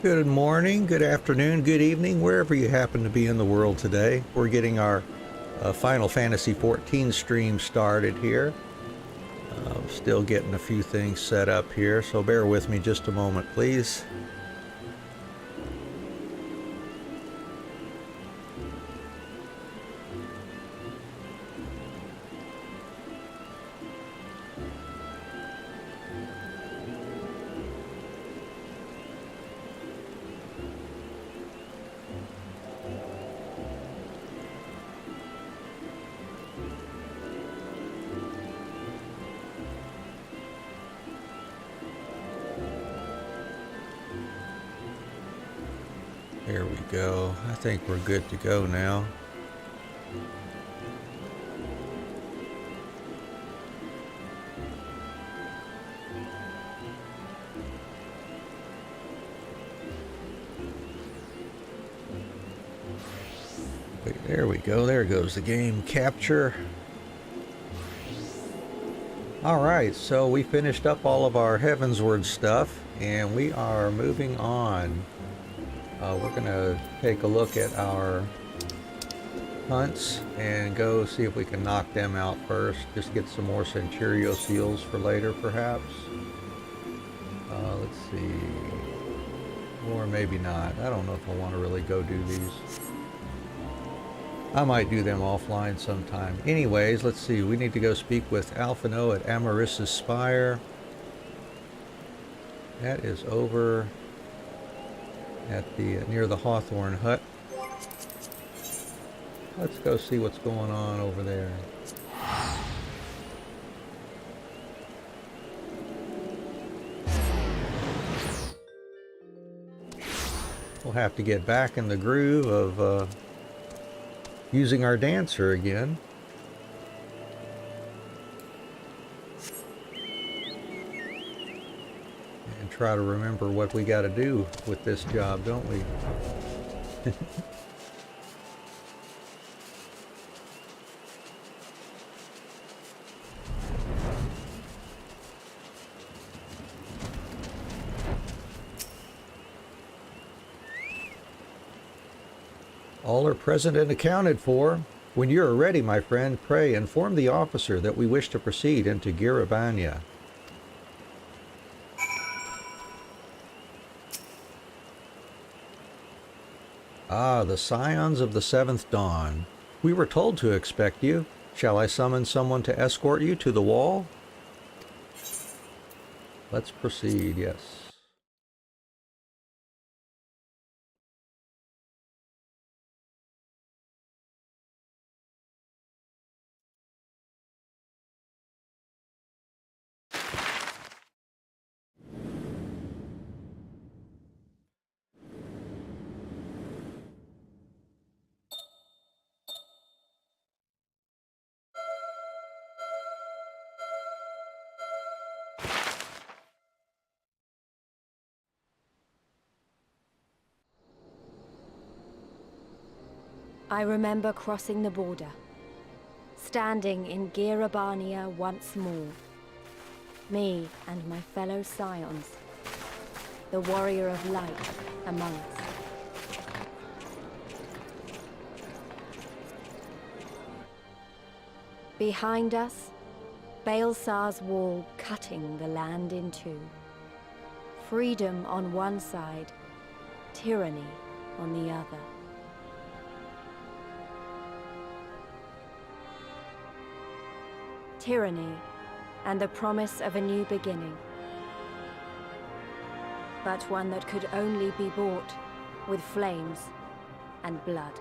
Good morning, good afternoon, good evening, wherever you happen to be in the world today. We're getting our Final Fantasy XIV stream started here. Still getting a few things set up here, so bear with me just a moment, please. There we go. I think we're good to go now. Wait, there we go. There goes the game capture. Alright, so we finished up all of our Heavensward stuff, and we are moving on. We're going to take a look at our hunts and go see if we can knock them out first. Just get some more Centurio seals for later, perhaps. Let's see. Or maybe not. I don't know if I want to really go do these. I might do them offline sometime. Anyways, let's see. We need to go speak with Alphino at Amarys's Spire. That is over at the near the Hawthorne Hut. Let's go see what's going on over there. We'll have to get back in the groove of using our dancer again. And try to remember what we got to do with this job, don't we? All are present and accounted for. When you are ready, my friend, pray inform the officer that we wish to proceed into Girabania. Ah, the Scions of the Seventh Dawn. We were told to expect you. Shall I summon someone to escort you to the wall? Let's proceed, yes. I remember crossing the border, standing in Girabania once more. Me and my fellow scions, the warrior of light among us. Behind us, Baelsar's wall cutting the land in two. Freedom on one side, tyranny on the other. Tyranny and the promise of a new beginning. But one that could only be bought with flames and blood.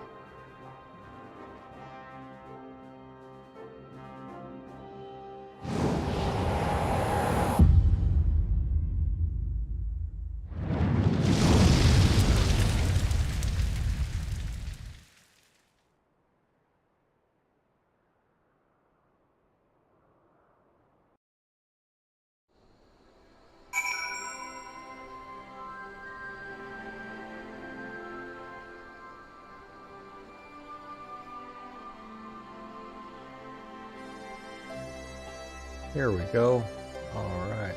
Here we go. All right.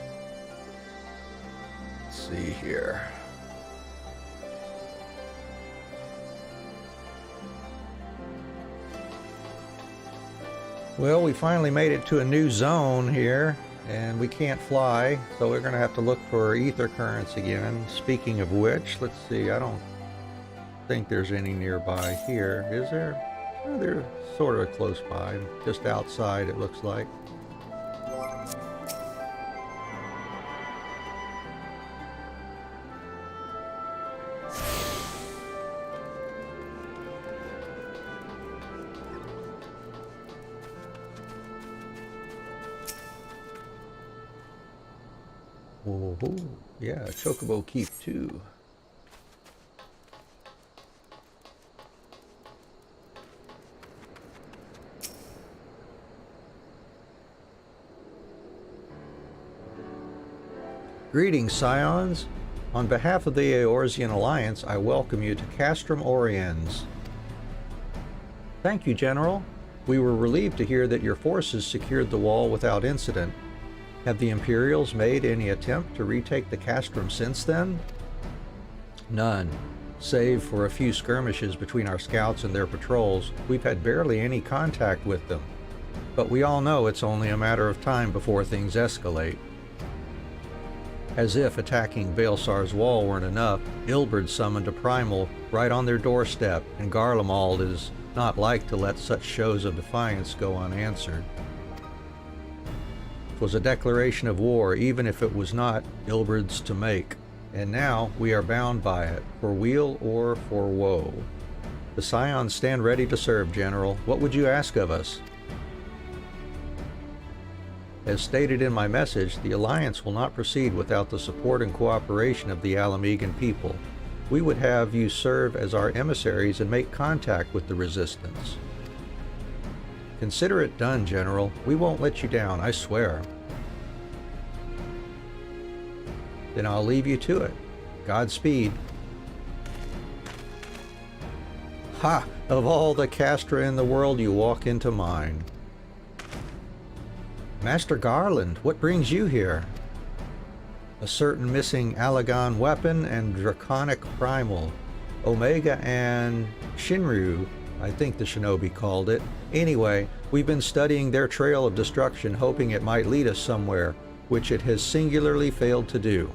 Let's see here. Well, we finally made it to a new zone here, and we can't fly, so we're going to have to look for ether currents again. Speaking of which, let's see, I don't think there's any nearby here. Is there? Oh, they're sort of close by, just outside it looks like. Whoa, yeah, Chocobo Keep too. Greetings, Scions. On behalf of the Eorzean Alliance, I welcome you to Castrum Oriens. Thank you, General. We were relieved to hear that your forces secured the wall without incident. Have the Imperials made any attempt to retake the Castrum since then? None. Save for a few skirmishes between our scouts and their patrols, we've had barely any contact with them. But we all know it's only a matter of time before things escalate. As if attacking Baelsar's wall weren't enough, Ilberd summoned a primal right on their doorstep, and Garlemald is not like to let such shows of defiance go unanswered. It was a declaration of war, even if it was not Ilberd's to make, and now we are bound by it, for weal or for woe. The Scions stand ready to serve, General. What would you ask of us? As stated in my message, the Alliance will not proceed without the support and cooperation of the Alamegan people. We would have you serve as our emissaries and make contact with the Resistance. Consider it done, General. We won't let you down, I swear. Then I'll leave you to it. Godspeed. Ha! Of all the Castra in the world, you walk into mine. Master Garland, what brings you here? A certain missing Allagan weapon and draconic primal. Omega and Shinryu, I think the shinobi called it. Anyway, we've been studying their trail of destruction, hoping it might lead us somewhere, which it has singularly failed to do.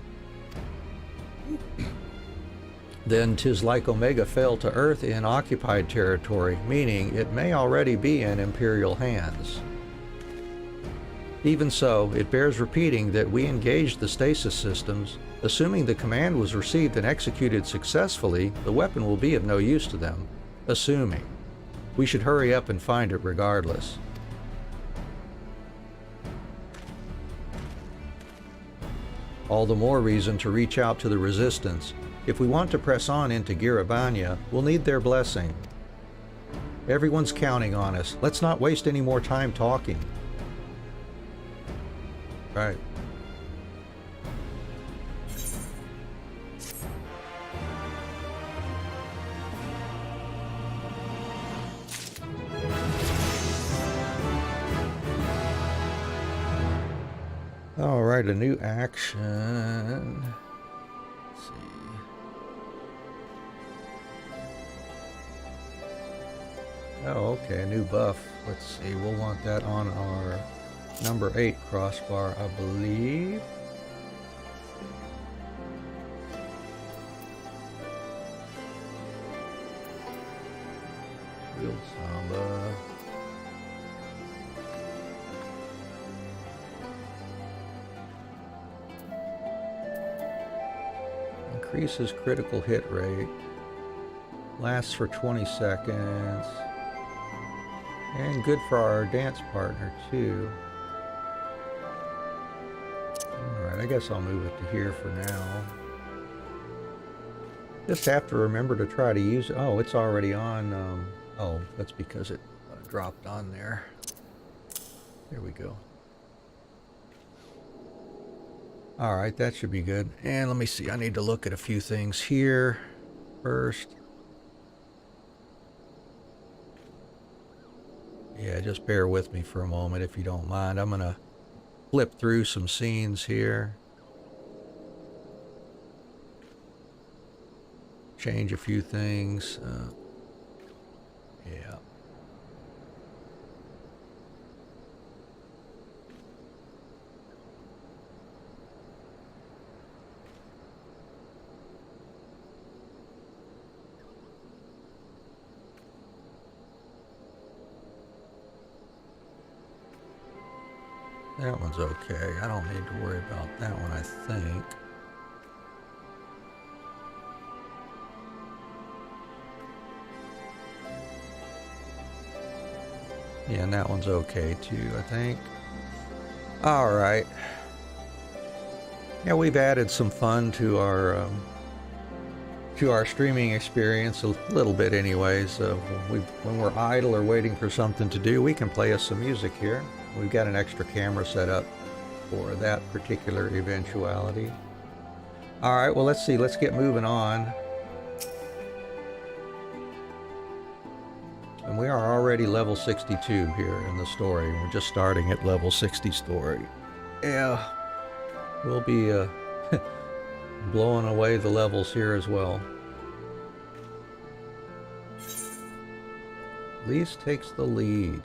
Then 'tis like Omega fell to Earth in occupied territory, meaning it may already be in Imperial hands. Even so, it bears repeating that we engaged the stasis systems. Assuming the command was received and executed successfully, the weapon will be of no use to them. Assuming. We should hurry up and find it regardless. All the more reason to reach out to the Resistance. If we want to press on into Girabania, we'll need their blessing. Everyone's counting on us. Let's not waste any more time talking. Right. All right, a new action. Let's see. Oh, okay, a new buff. Let's see, we'll want that on our number 8 crossbar, I believe. Field Samba. Increases critical hit rate. Lasts for 20 seconds. And good for our dance partner too. Alright, I guess I'll move it to here for now. Just have to remember to try to use it. Oh, it's already on. Oh, that's because it dropped on there. There we go. Alright, that should be good. And let me see, I need to look at a few things here first. Yeah, just bear with me for a moment if you don't mind. I'm going to flip through some scenes here. Change a few things. Yeah. That one's okay. I don't need to worry about that one, I think. Yeah, and that one's okay too, I think. Alright. Yeah, we've added some fun to our streaming experience a little bit anyways. When we're idle or waiting for something to do, we can play us some music here. We've got an extra camera set up for that particular eventuality. Alright, well let's see, let's get moving on. And we are already level 62 here in the story. We're just starting at level 60 story. Yeah, we'll be blowing away the levels here as well. Lise takes the lead.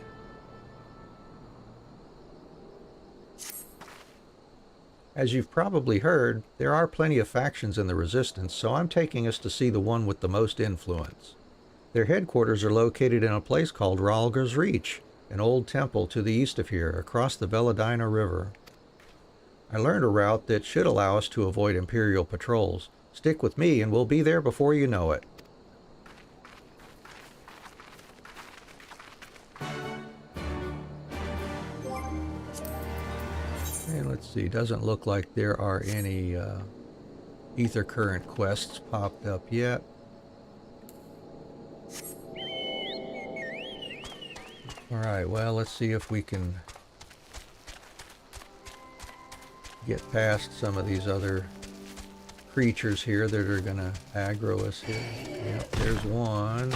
As you've probably heard, there are plenty of factions in the Resistance, so I'm taking us to see the one with the most influence. Their headquarters are located in a place called Ralgar's Reach, an old temple to the east of here, across the Veladina River. I learned a route that should allow us to avoid Imperial patrols. Stick with me and we'll be there before you know it. And let's see, doesn't look like there are any ether current quests popped up yet. Alright, well, let's see if we can get past some of these other creatures here that are going to aggro us here. Yep, there's one.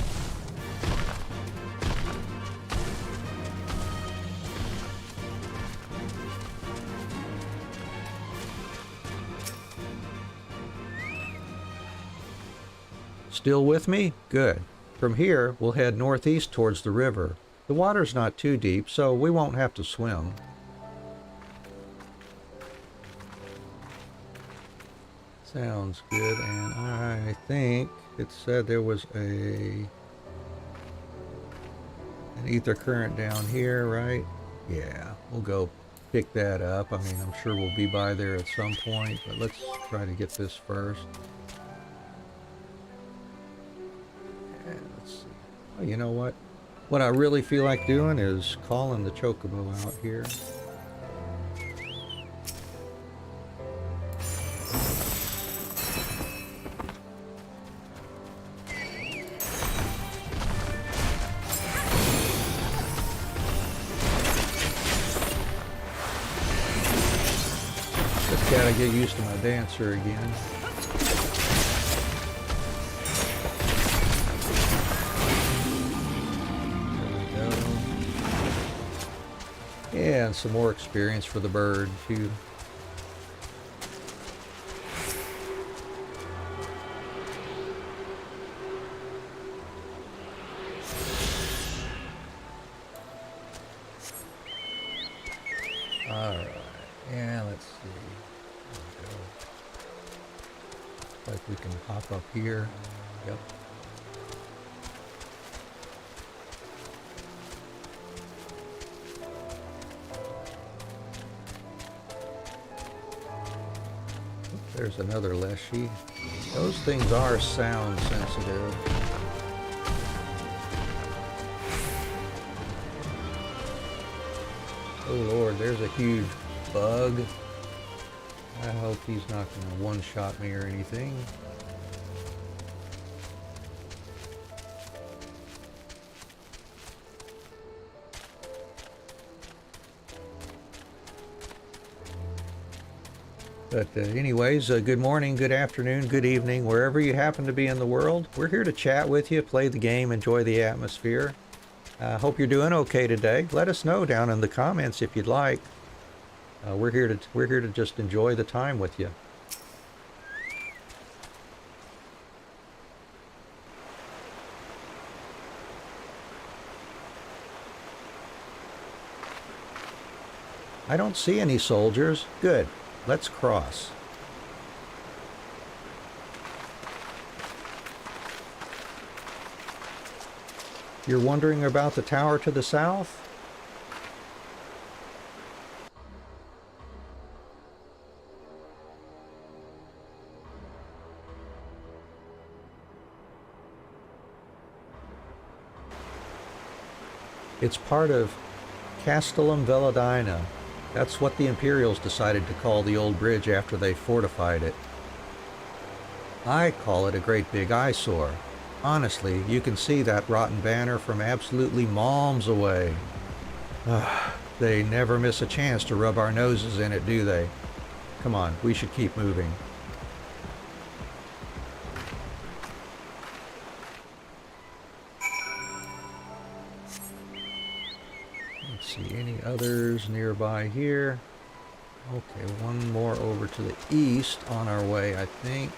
Still with me? Good. From here, we'll head northeast towards the river. The water's not too deep, so we won't have to swim. Sounds good, and I think it said there was an ether current down here, right? Yeah, we'll go pick that up. I mean, I'm sure we'll be by there at some point, but let's try to get this first. And let's see. Oh, you know what? What I really feel like doing is calling the chocobo out here. Just gotta get used to my dancer again. Yeah, and some more experience for the bird, too. Alright, yeah, let's see. There we go. Looks like we can hop up here. Yep. There's another Leshy. Those things are sound sensitive. Oh Lord, there's a huge bug. I hope he's not going to one-shot me or anything. But anyways, good morning, good afternoon, good evening, wherever you happen to be in the world. We're here to chat with you, play the game, enjoy the atmosphere. Hope you're doing okay today. Let us know down in the comments if you'd like. We're here to just enjoy the time with you. I don't see any soldiers. Good. Let's cross. You're wondering about the tower to the south? It's part of Castellum Veladina. That's what the Imperials decided to call the old bridge after they fortified it. I call it a great big eyesore. Honestly, you can see that rotten banner from absolutely malms away. They never miss a chance to rub our noses in it, do they? Come on, we should keep moving. Let's see, any others nearby here? Okay, one more over to the east on our way, I think.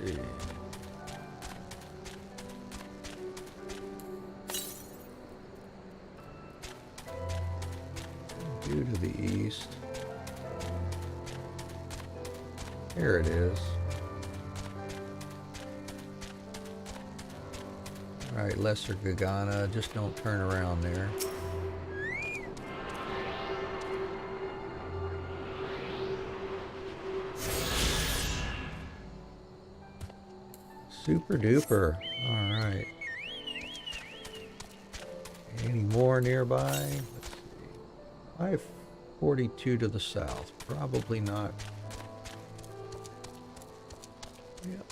Let's see. Due to the east. Here it is. Alright, Lesser Gagana, just don't turn around there. Super duper. Alright. Any more nearby? Let's see. 542 to the south. Probably not. Yep.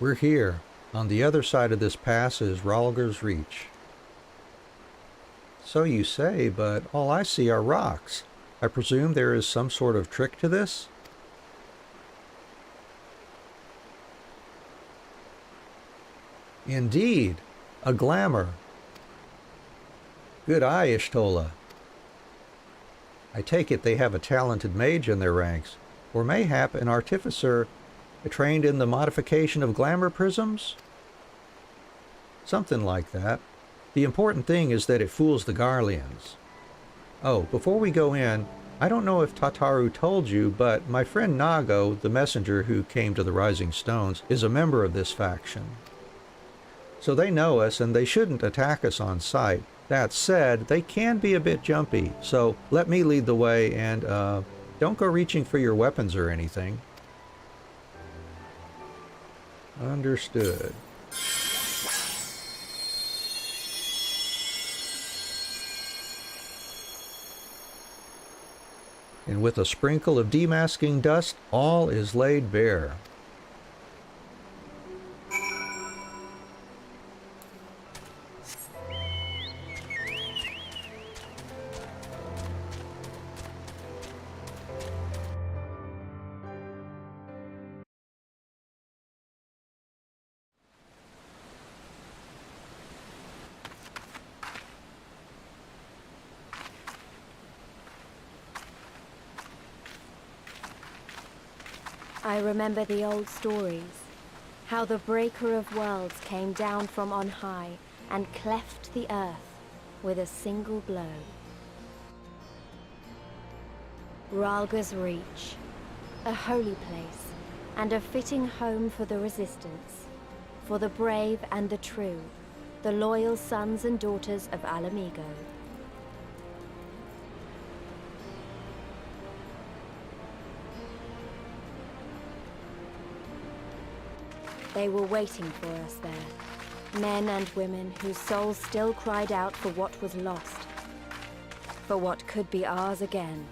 We're here. On the other side of this pass is Ralger's Reach. So you say, but all I see are rocks. I presume there is some sort of trick to this? Indeed, a glamour. Good eye, Ishtola. I take it they have a talented mage in their ranks, or mayhap an artificer trained in the modification of glamour prisms? Something like that. The important thing is that it fools the Garleans. Oh, before we go in, I don't know if Tataru told you, but my friend Nago, the messenger who came to the Rising Stones, is a member of this faction. So they know us and they shouldn't attack us on sight. That said, they can be a bit jumpy, so let me lead the way and don't go reaching for your weapons or anything. Understood. And with a sprinkle of demasking dust, all is laid bare. I remember the old stories, how the Breaker of Worlds came down from on high and cleft the earth with a single blow. Ralger's Reach, a holy place and a fitting home for the resistance, for the brave and the true, the loyal sons and daughters of Alamigo. They were waiting for us there, men and women whose souls still cried out for what was lost, for what could be ours again.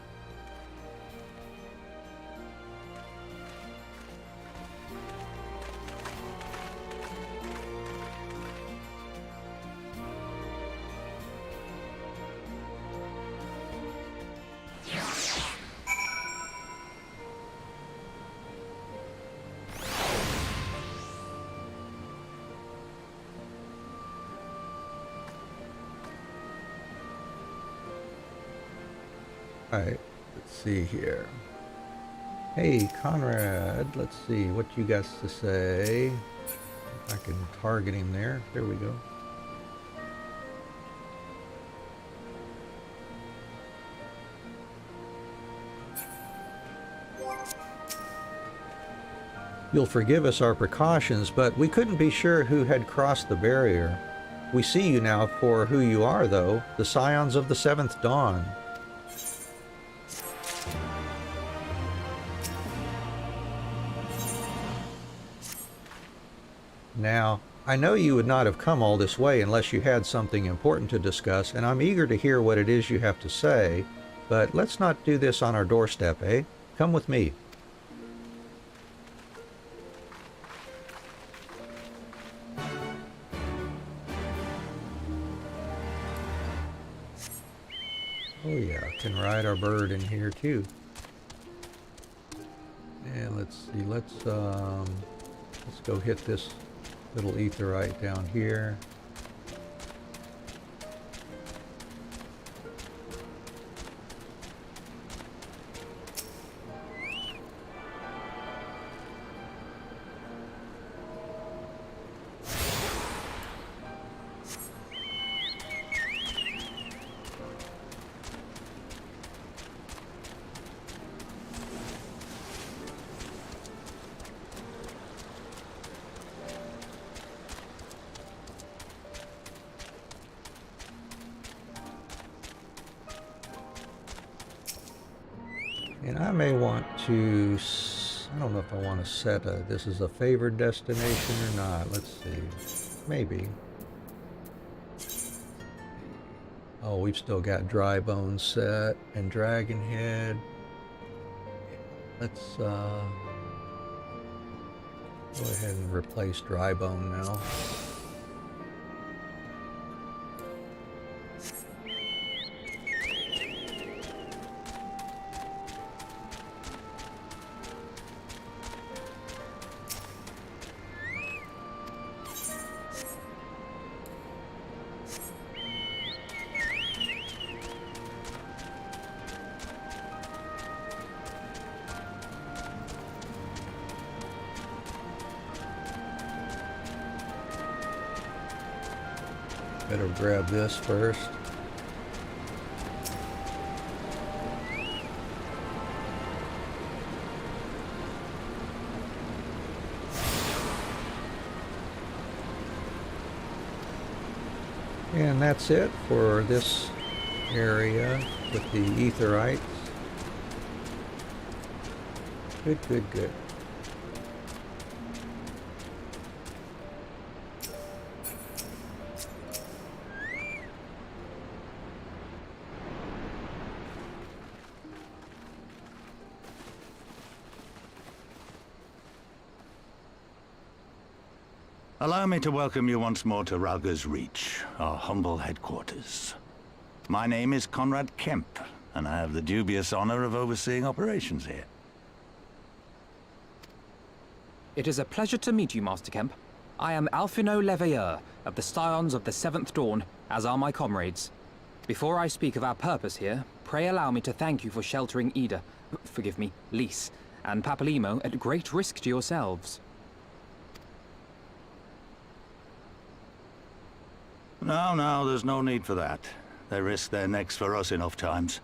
Alright, let's see here. Hey, Conrad, let's see what you got to say. If I can target him there. There we go. You'll forgive us our precautions, but we couldn't be sure who had crossed the barrier. We see you now for who you are, though, the Scions of the Seventh Dawn. Now, I know you would not have come all this way unless you had something important to discuss, and I'm eager to hear what it is you have to say, but let's not do this on our doorstep, eh? Come with me. Oh yeah, can ride our bird in here too. And let's see, let's go hit this little aetheryte down here. And I may want to, I don't know if I want to set this is a favored destination or not. Let's see. Maybe. Oh, we've still got Dry Bones set and Dragon Head. Let's go ahead and replace Dry Bone now. Better grab this first. And that's it for this area with the aetherites. Good, good, good. Allow me to welcome you once more to Ralga's Reach, our humble headquarters. My name is Conrad Kemp, and I have the dubious honor of overseeing operations here. It is a pleasure to meet you, Master Kemp. I am Alphino Leveilleur, of the Scions of the Seventh Dawn, as are my comrades. Before I speak of our purpose here, pray allow me to thank you for sheltering Ida, forgive me, Lys, and Papalymo at great risk to yourselves. No, there's no need for that. They risked their necks for us enough times.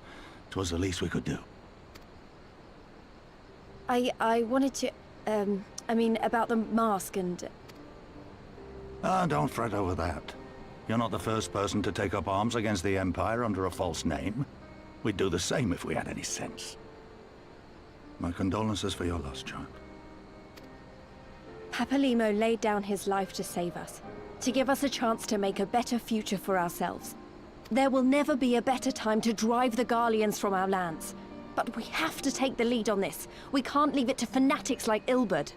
'Twas the least we could do. I wanted to, I mean, about the mask and... Ah, don't fret over that. You're not the first person to take up arms against the Empire under a false name. We'd do the same if we had any sense. My condolences for your loss, child. Papalymo laid down his life to save us, to give us a chance to make a better future for ourselves. There will never be a better time to drive the Garleans from our lands. But we have to take the lead on this. We can't leave it to fanatics like Ilberd.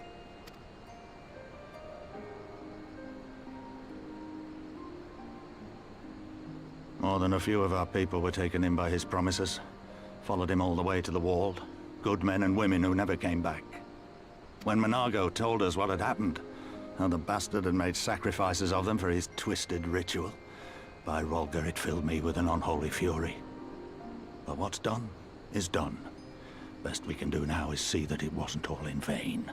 More than a few of our people were taken in by his promises. Followed him all the way to the Wall. Good men and women who never came back. When Monargo told us what had happened, how the bastard had made sacrifices of them for his twisted ritual, by Rolgar it filled me with an unholy fury. But what's done is done. Best we can do now is see that it wasn't all in vain.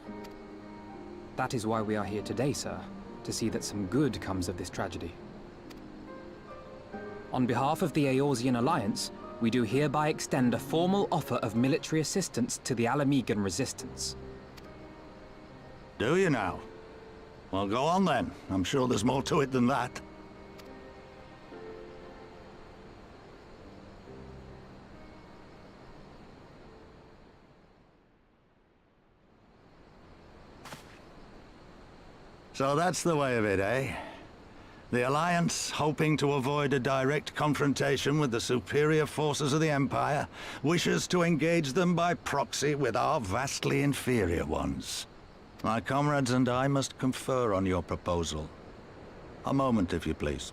That is why we are here today, sir. To see that some good comes of this tragedy. On behalf of the Eorzean Alliance, we do hereby extend a formal offer of military assistance to the Alamegan resistance. Do you now? Well, go on then. I'm sure there's more to it than that. So that's the way of it, eh? The Alliance, hoping to avoid a direct confrontation with the superior forces of the Empire, wishes to engage them by proxy with our vastly inferior ones. My comrades and I must confer on your proposal. A moment, if you please.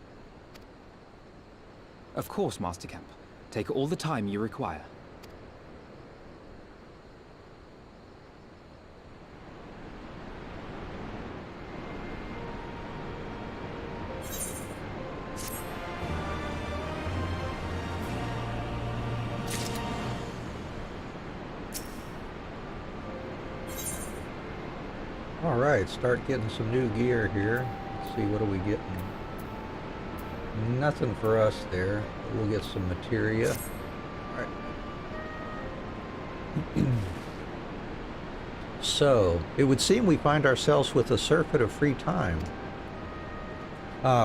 Of course, Master Kemp. Take all the time you require. Alright, start getting some new gear here. Let's see, what are we getting? Nothing for us there. We'll get some materia. Alright. So, it would seem we find ourselves with a surfeit of free time.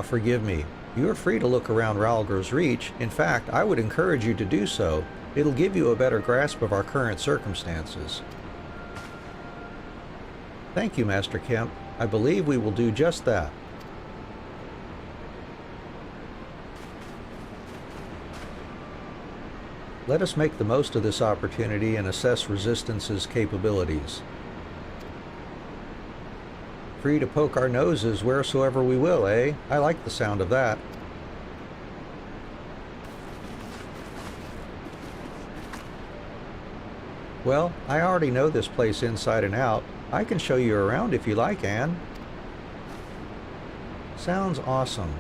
Forgive me. You are free to look around Ralgar's Reach. In fact, I would encourage you to do so. It'll give you a better grasp of our current circumstances. Thank you, Master Kemp. I believe we will do just that. Let us make the most of this opportunity and assess Resistance's capabilities. Free to poke our noses wheresoever we will, eh? I like the sound of that. Well, I already know this place inside and out. I can show you around if you like, Anne. Sounds awesome.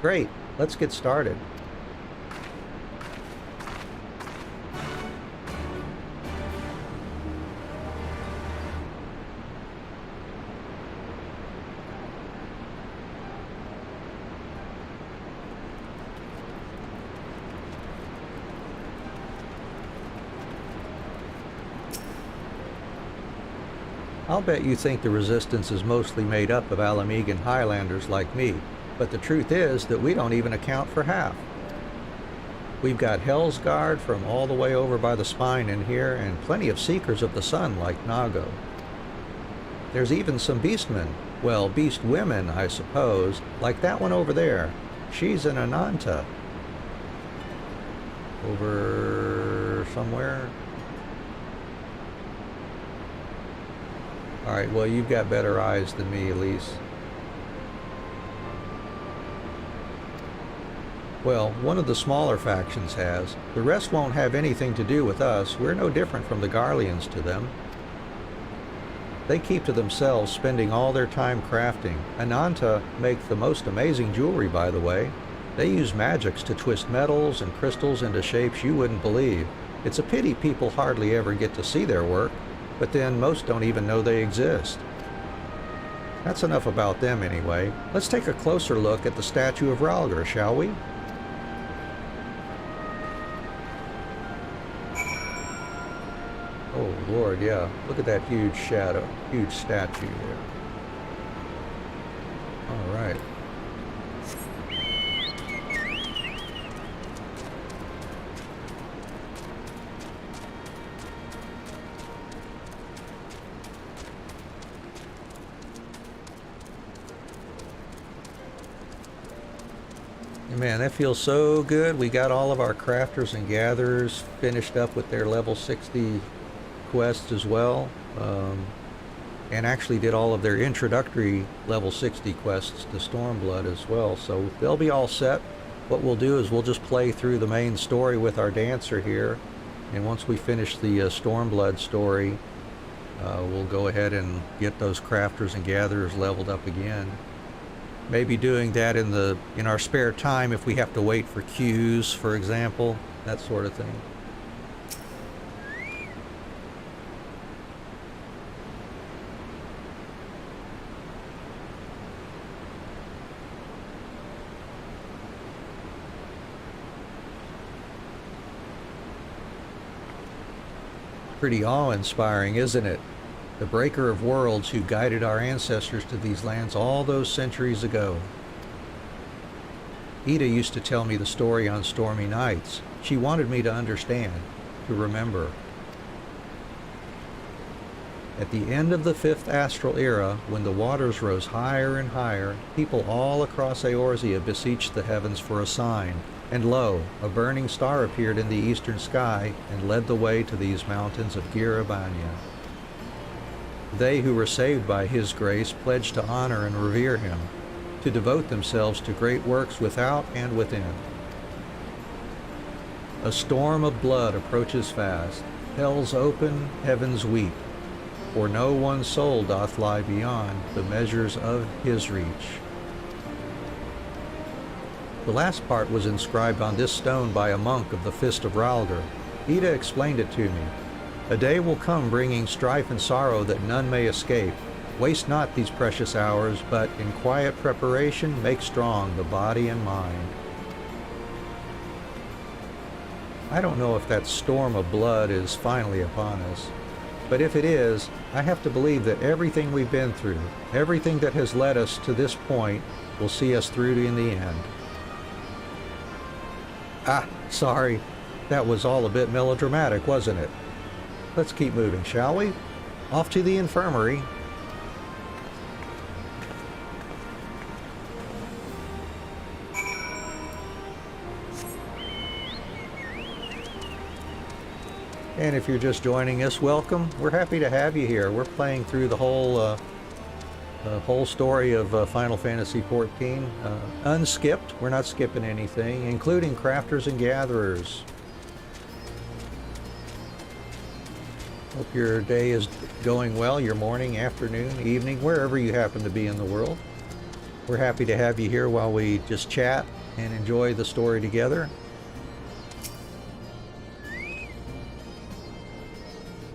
Great, let's get started. I'll bet you think the Resistance is mostly made up of Alamegan Highlanders like me, but the truth is that we don't even account for half. We've got Hell's Guard from all the way over by the spine in here, and plenty of Seekers of the Sun like Nago. There's even some Beastmen, well, Beast women, I suppose, like that one over there. She's an Ananta. Over somewhere. Alright, well, you've got better eyes than me, Elise. Well, one of the smaller factions has. The rest won't have anything to do with us. We're no different from the Garleans to them. They keep to themselves, spending all their time crafting. Ananta make the most amazing jewelry, by the way. They use magics to twist metals and crystals into shapes you wouldn't believe. It's a pity people hardly ever get to see their work. But then most don't even know they exist. That's enough about them anyway. Let's take a closer look at the statue of Ralgar, shall we? Oh Lord, yeah. Look at that huge shadow, huge statue there. All right. Man, that feels so good. We got all of our crafters and gatherers finished up with their level 60 quests as well, and actually did all of their introductory level 60 quests to Stormblood as well, so they'll be all set. What we'll do is we'll just play through the main story with our dancer here, and once we finish the Stormblood story, we'll go ahead and get those crafters and gatherers leveled up again. Maybe doing that in our spare time if we have to wait for queues, for example, that sort of thing. Pretty awe-inspiring, isn't it? The breaker of worlds who guided our ancestors to these lands all those centuries ago. Ida used to tell me the story on stormy nights. She wanted me to understand, to remember. At the end of the fifth astral era, when the waters rose higher and higher, people all across Eorzea beseeched the heavens for a sign, and lo, a burning star appeared in the eastern sky and led the way to these mountains of Girabania. They who were saved by his grace pledged to honor and revere him, to devote themselves to great works without and within. A storm of blood approaches fast, hell's open, heavens weep, for no one soul doth lie beyond the measures of his reach. The last part was inscribed on this stone by a monk of the Fist of Rhalgr. Ida explained it to me. A day will come bringing strife and sorrow that none may escape. Waste not these precious hours, but in quiet preparation make strong the body and mind. I don't know if that storm of blood is finally upon us, but if it is, I have to believe that everything we've been through, everything that has led us to this point, will see us through in the end. Sorry, that was all a bit melodramatic, wasn't it? Let's keep moving, shall we? Off to the infirmary. And if you're just joining us, welcome. We're happy to have you here. We're playing through the whole story of Final Fantasy XIV, unskipped. We're not skipping anything, including Crafters and Gatherers. Hope your day is going well, your morning, afternoon, evening, wherever you happen to be in the world. We're happy to have you here while we just chat and enjoy the story together.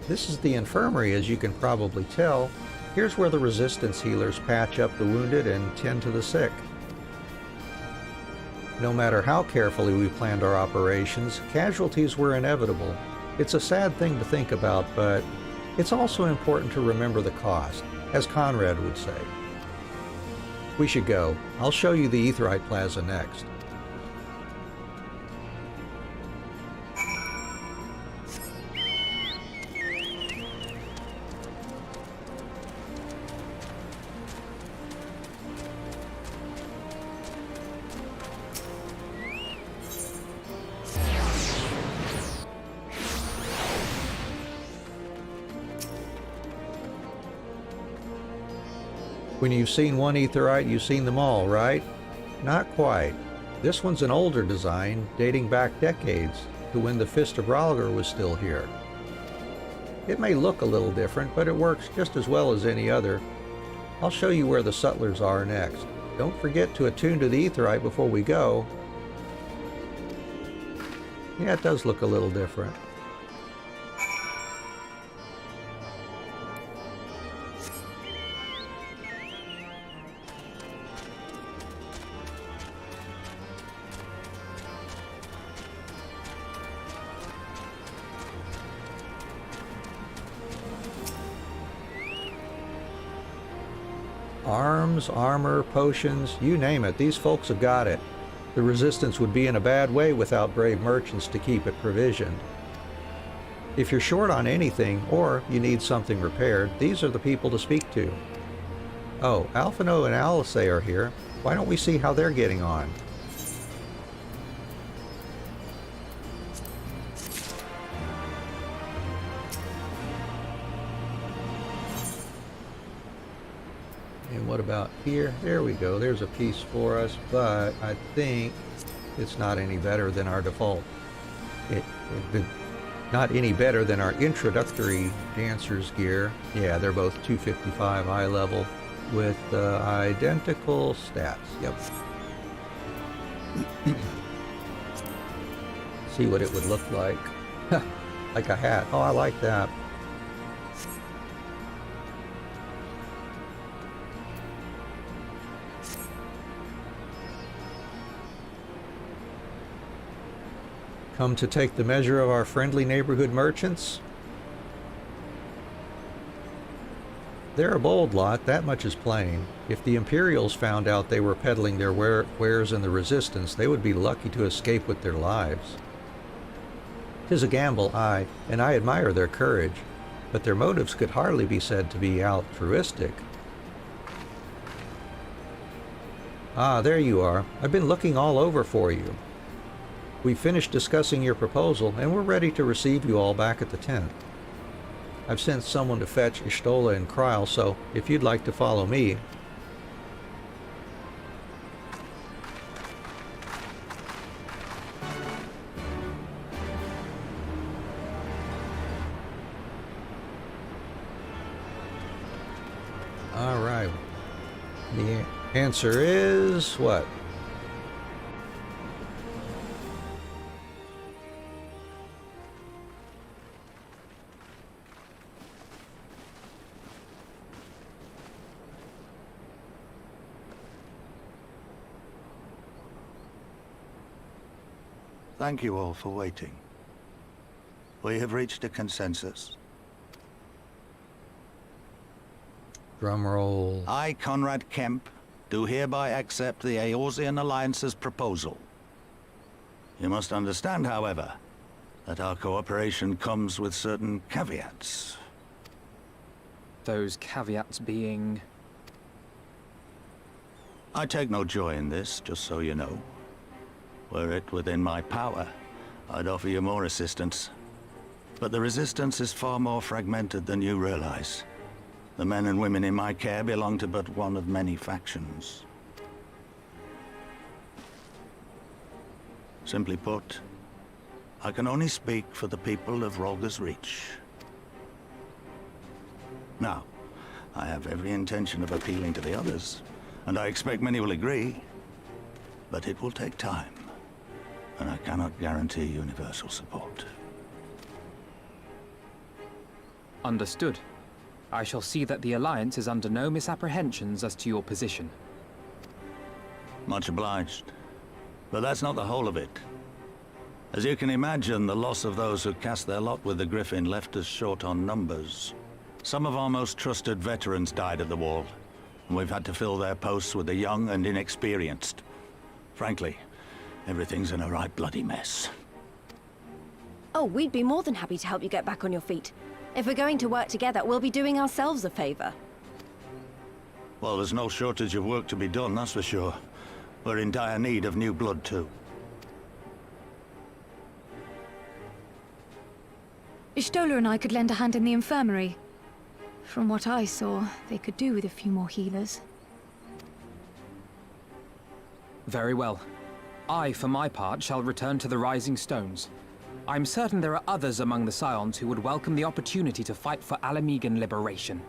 This is the infirmary, as you can probably tell. Here's where the resistance healers patch up the wounded and tend to the sick. No matter how carefully we planned our operations, casualties were inevitable. It's a sad thing to think about, but it's also important to remember the cost, as Conrad would say. We should go. I'll show you the Aetheryte Plaza next. When you've seen one Aetheryte, you've seen them all, right? Not quite. This one's an older design, dating back decades, to when the Fist of Rhalgr was still here. It may look a little different, but it works just as well as any other. I'll show you where the sutlers are next. Don't forget to attune to the Aetheryte before we go. Yeah, it does look a little different. Arms, armor, potions, you name it, these folks have got it. The Resistance would be in a bad way without brave merchants to keep it provisioned. If you're short on anything, or you need something repaired, these are the people to speak to. Oh, Alphino and Alice are here. Why don't we see how they're getting on? And what about here? There we go. There's a piece for us, but I think it's not any better than our default. Not any better than our introductory dancer's gear. Yeah, they're both 255 eye level with identical stats. Yep. See what it would look like. Like a hat. Oh, I like that. Come to take the measure of our friendly neighborhood merchants? They're a bold lot, that much is plain. If the Imperials found out they were peddling their wares in the Resistance, they would be lucky to escape with their lives. 'Tis a gamble, aye, and I admire their courage, but their motives could hardly be said to be altruistic. Ah, there you are. I've been looking all over for you. We've finished discussing your proposal, and we're ready to receive you all back at the tent. I've sent someone to fetch Ishtola and Kryl, so if you'd like to follow me... All right. The answer is what? Thank you all for waiting. We have reached a consensus. Drum roll. I, Conrad Kemp, do hereby accept the Eorzean Alliance's proposal. You must understand, however, that our cooperation comes with certain caveats. Those caveats being... I take no joy in this, just so you know. Were it within my power, I'd offer you more assistance. But the Resistance is far more fragmented than you realize. The men and women in my care belong to but one of many factions. Simply put, I can only speak for the people of Rolga's Reach. Now, I have every intention of appealing to the others, and I expect many will agree. But it will take time, and I cannot guarantee universal support. Understood. I shall see that the Alliance is under no misapprehensions as to your position. Much obliged. But that's not the whole of it. As you can imagine, the loss of those who cast their lot with the Griffin left us short on numbers. Some of our most trusted veterans died at the wall, and we've had to fill their posts with the young and inexperienced. Frankly, everything's in a right bloody mess. Oh, we'd be more than happy to help you get back on your feet. If we're going to work together, we'll be doing ourselves a favor. Well, there's no shortage of work to be done, that's for sure. We're in dire need of new blood, too. Ishtola and I could lend a hand in the infirmary. From what I saw, they could do with a few more healers. Very well. I, for my part, shall return to the Rising Stones. I'm certain there are others among the Scions who would welcome the opportunity to fight for Alamegan liberation.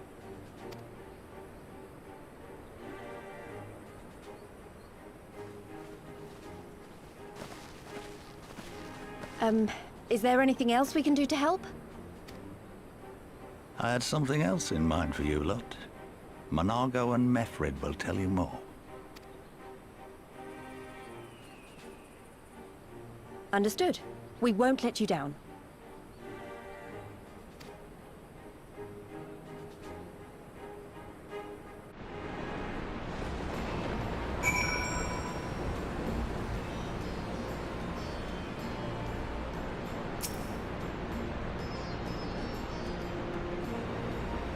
Is there anything else we can do to help? I had something else in mind for you lot. Monargo and Mefred will tell you more. Understood. We won't let you down.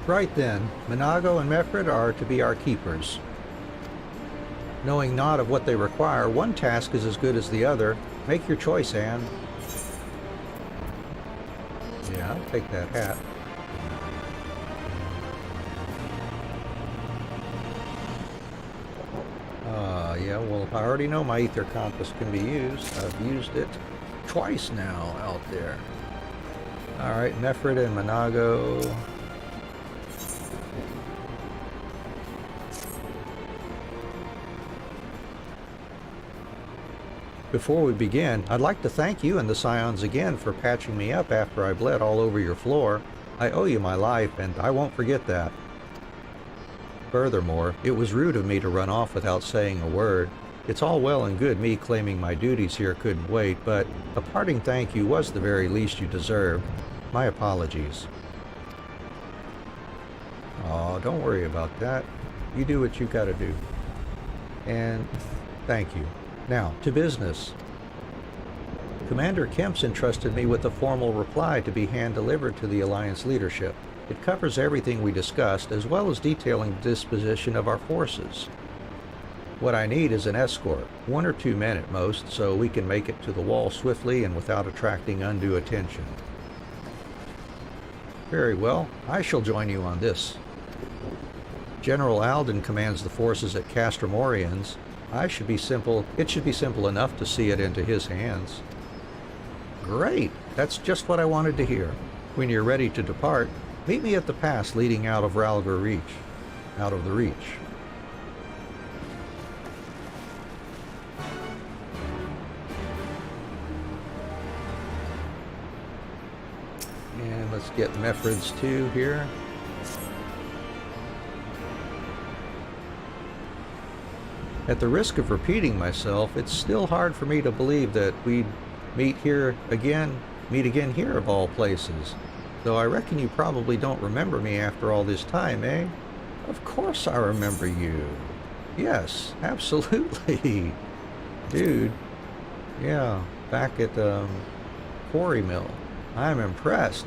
Right then, Minago and Mefred are to be our keepers. Knowing not of what they require, one task is as good as the other. Make your choice, Anne. Yeah, I'll take that hat. Yeah, well, I already know my ether compass can be used. I've used it twice now out there. Alright, Mefred and Minago. Before we begin, I'd like to thank you and the Scions again for patching me up after I bled all over your floor. I owe you my life, and I won't forget that. Furthermore, it was rude of me to run off without saying a word. It's all well and good me claiming my duties here couldn't wait, but a parting thank you was the very least you deserved. My apologies. Oh, don't worry about that. You do what you gotta do. And thank you. Now, to business. Commander Kemp's entrusted me with a formal reply to be hand-delivered to the Alliance leadership. It covers everything we discussed, as well as detailing the disposition of our forces. What I need is an escort, 1 or 2 men at most, so we can make it to the wall swiftly and without attracting undue attention. Very well, I shall join you on this. General Alden commands the forces at Castrum Oriens. It should be simple enough to see it into his hands. Great! That's just what I wanted to hear. When you're ready to depart, meet me at the pass leading out of Ralgar Reach. Out of the Reach. And let's get Mefred's 2 here. At the risk of repeating myself, it's still hard for me to believe that we'd meet again here of all places. Though I reckon you probably don't remember me after all this time, eh? Of course I remember you. Yes, absolutely. Dude. Yeah, back at Quarry Mill. I'm impressed.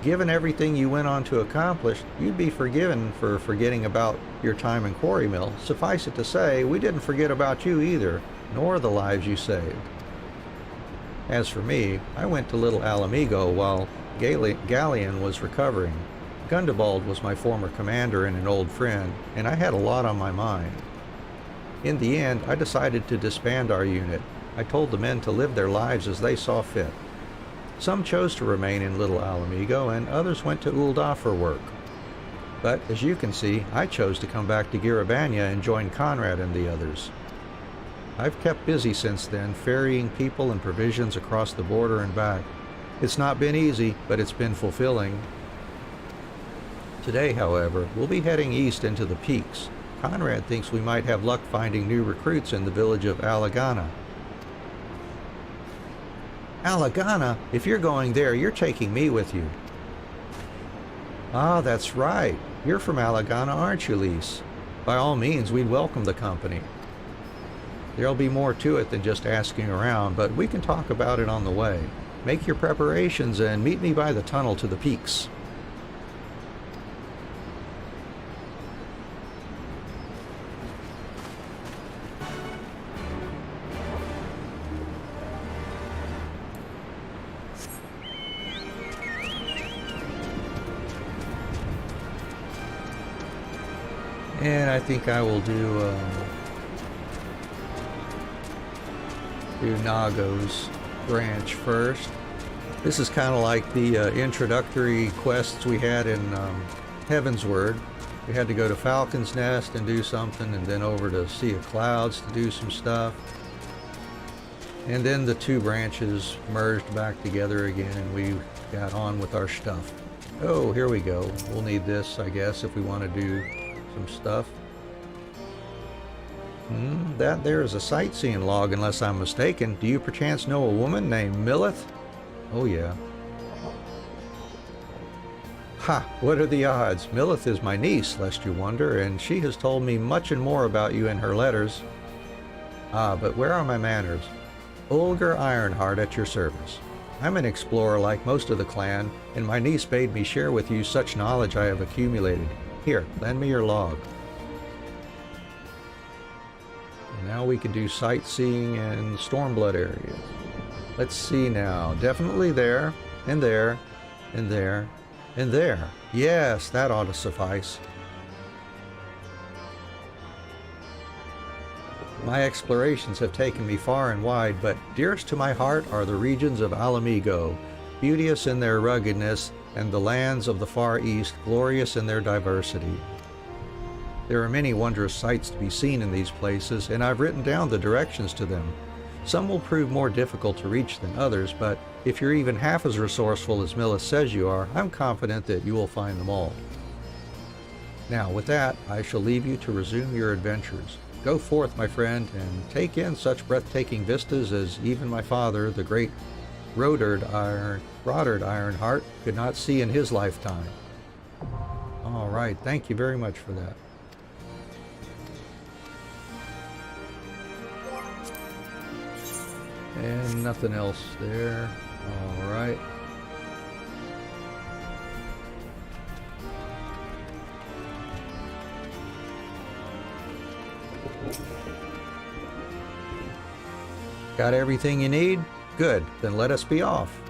Given everything you went on to accomplish, you'd be forgiven for forgetting about your time in Quarry Mill. Suffice it to say, we didn't forget about you either, nor the lives you saved. As for me, I went to Little Alamigo while Galleon was recovering. Gundabald was my former commander and an old friend, and I had a lot on my mind. In the end, I decided to disband our unit. I told the men to live their lives as they saw fit. Some chose to remain in Little Alamigo, and others went to Ul'dah for work. But, as you can see, I chose to come back to Girabania and join Conrad and the others. I've kept busy since then, ferrying people and provisions across the border and back. It's not been easy, but it's been fulfilling. Today, however, we'll be heading east into the peaks. Conrad thinks we might have luck finding new recruits in the village of Alagana. Alagana? If you're going there, you're taking me with you. Ah, that's right. You're from Alagana, aren't you, Lise? By all means, we'd welcome the company. There'll be more to it than just asking around, but we can talk about it on the way. Make your preparations and meet me by the tunnel to the peaks. And I think I will do Nago's branch first. This is kind of like the introductory quests we had in Heavensward. We had to go to Falcon's Nest and do something, and then over to Sea of Clouds to do some stuff. And then the 2 branches merged back together again, and we got on with our stuff. Oh, here we go. We'll need this, I guess, if we want to do some stuff. That there is a sightseeing log, unless I'm mistaken. Do you perchance know a woman named Millith? Oh, yeah. Ha! What are the odds? Millith is my niece, lest you wonder, and she has told me much and more about you in her letters. Ah, but where are my manners? Ulgar Ironheart at your service. I'm an explorer like most of the clan, and my niece bade me share with you such knowledge I have accumulated. Here, lend me your log. And now we can do sightseeing in Stormblood areas. Let's see now. Definitely there, and there, and there, and there. Yes, that ought to suffice. My explorations have taken me far and wide, but dearest to my heart are the regions of Alamigo, beauteous in their ruggedness, and the lands of the Far East, glorious in their diversity. There are many wondrous sights to be seen in these places, and I've written down the directions to them. Some will prove more difficult to reach than others, but if you're even half as resourceful as Millith says you are, I'm confident that you will find them all. Now, with that, I shall leave you to resume your adventures. Go forth, my friend, and take in such breathtaking vistas as even my father, the great Rodard Ironheart, could not see in his lifetime. All right, thank you very much for that. And nothing else there. All right. Got everything you need? Good, then let us be off.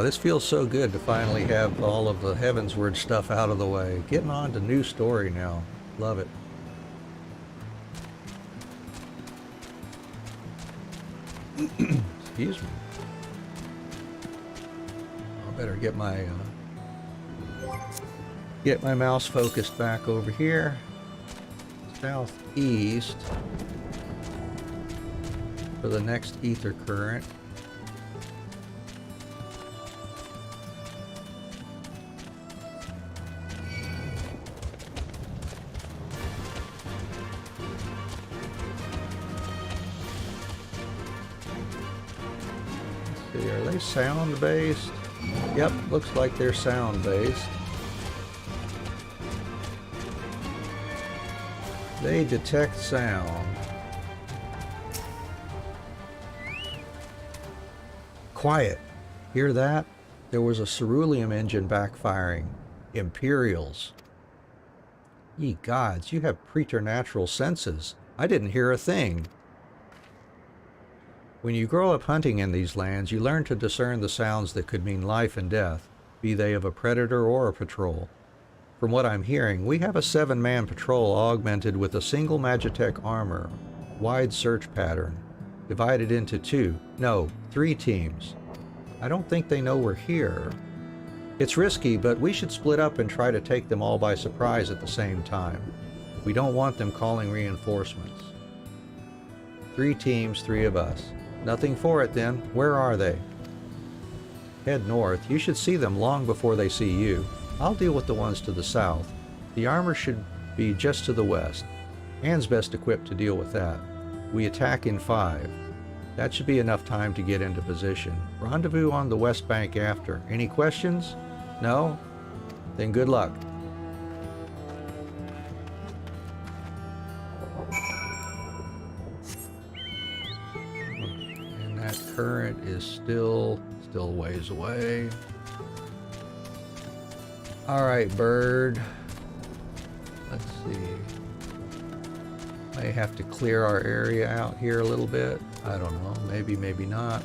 This feels so good to finally have all of the Heavensward stuff out of the way. Getting on to new story now. Love it. Excuse me. I better get my mouse focused back over here. Southeast for the next ether current. Are they sound based? Yep, looks like they're sound based. They detect sound. Quiet. Hear that? There was a ceruleum engine backfiring. Imperials. Ye gods, you have preternatural senses. I didn't hear a thing. When you grow up hunting in these lands, you learn to discern the sounds that could mean life and death, be they of a predator or a patrol. From what I'm hearing, we have a 7-man patrol augmented with a single Magitech armor, wide search pattern, divided into 3 teams. I don't think they know we're here. It's risky, but we should split up and try to take them all by surprise at the same time. We don't want them calling reinforcements. 3 teams, 3 of us. Nothing for it then. Where are they? Head north. You should see them long before they see you. I'll deal with the ones to the south. The armor should be just to the west. Anne's best equipped to deal with that. We attack in 5. That should be enough time to get into position. Rendezvous on the west bank after. Any questions? No? Then good luck. Current is still ways away. All right, bird. Let's see. May have to clear our area out here a little bit. I don't know. Maybe, maybe not.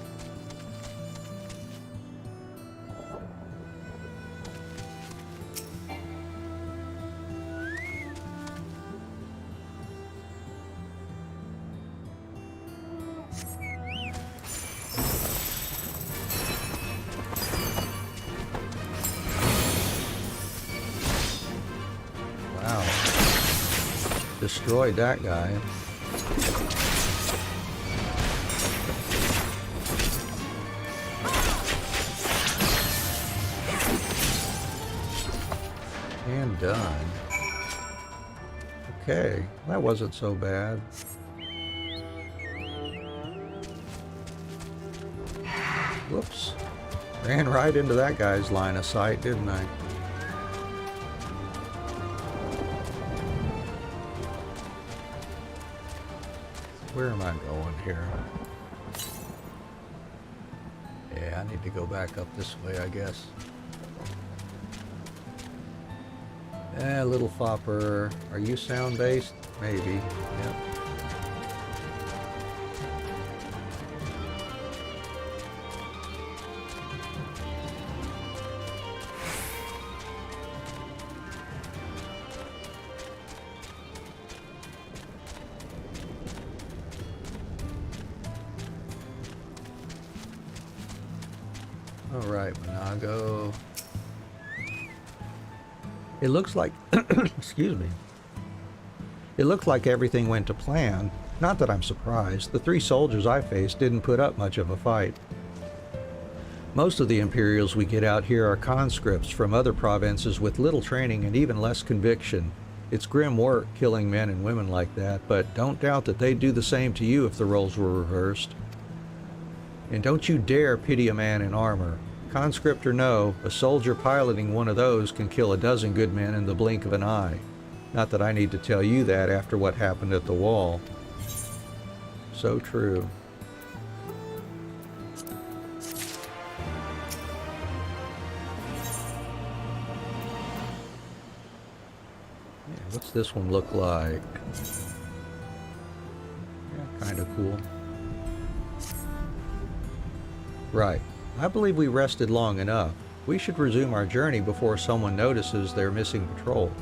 Destroyed that guy. And done. Okay, that wasn't so bad. Whoops. Ran right into that guy's line of sight, didn't I? Where am I going here? Yeah, I need to go back up this way, I guess. Little Fopper. Are you sound-based? Maybe. Yep. All right, Monago. It looks like, excuse me. It looked like everything went to plan. Not that I'm surprised. The 3 soldiers I faced didn't put up much of a fight. Most of the Imperials we get out here are conscripts from other provinces with little training and even less conviction. It's grim work killing men and women like that, but don't doubt that they'd do the same to you if the roles were reversed. And don't you dare pity a man in armor. Conscript or no, a soldier piloting one of those can kill a dozen good men in the blink of an eye. Not that I need to tell you that after what happened at the wall. So true. What's this one look like? Yeah, kind of cool. Right. I believe we rested long enough. We should resume our journey before someone notices their missing patrol.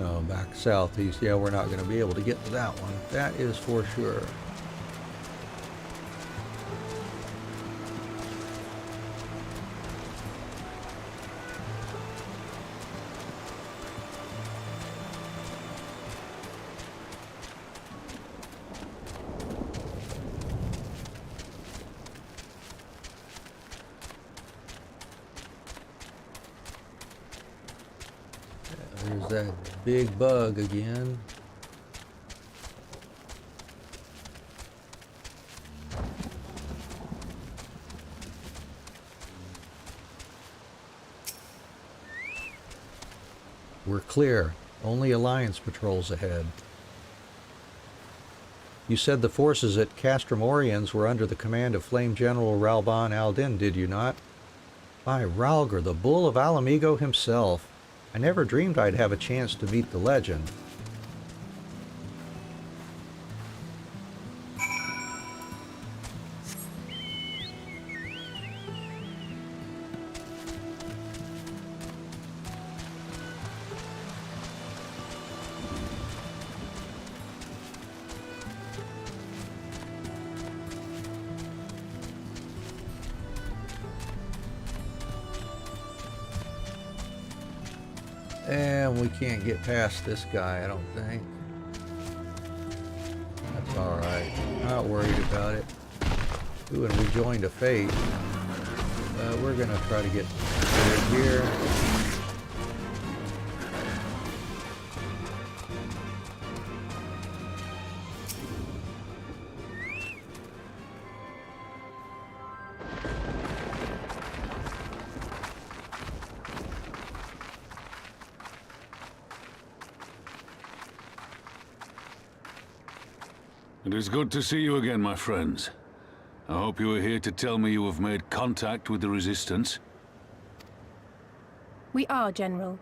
Oh, back southeast. Yeah, we're not going to be able to get to that one. That is for sure. There's that big bug again. We're clear. Only Alliance patrols ahead. You said the forces at Castrum Oriens were under the command of Flame General Ralban Aldin, did you not? By Ralgar, the Bull of Alamigo himself. I never dreamed I'd have a chance to meet the legend. And we can't get past this guy, I don't think. That's alright. Not worried about it. Ooh, and we joined a fate. We're gonna try to get cleared here. It is good to see you again, my friends. I hope you are here to tell me you have made contact with the Resistance. We are, General.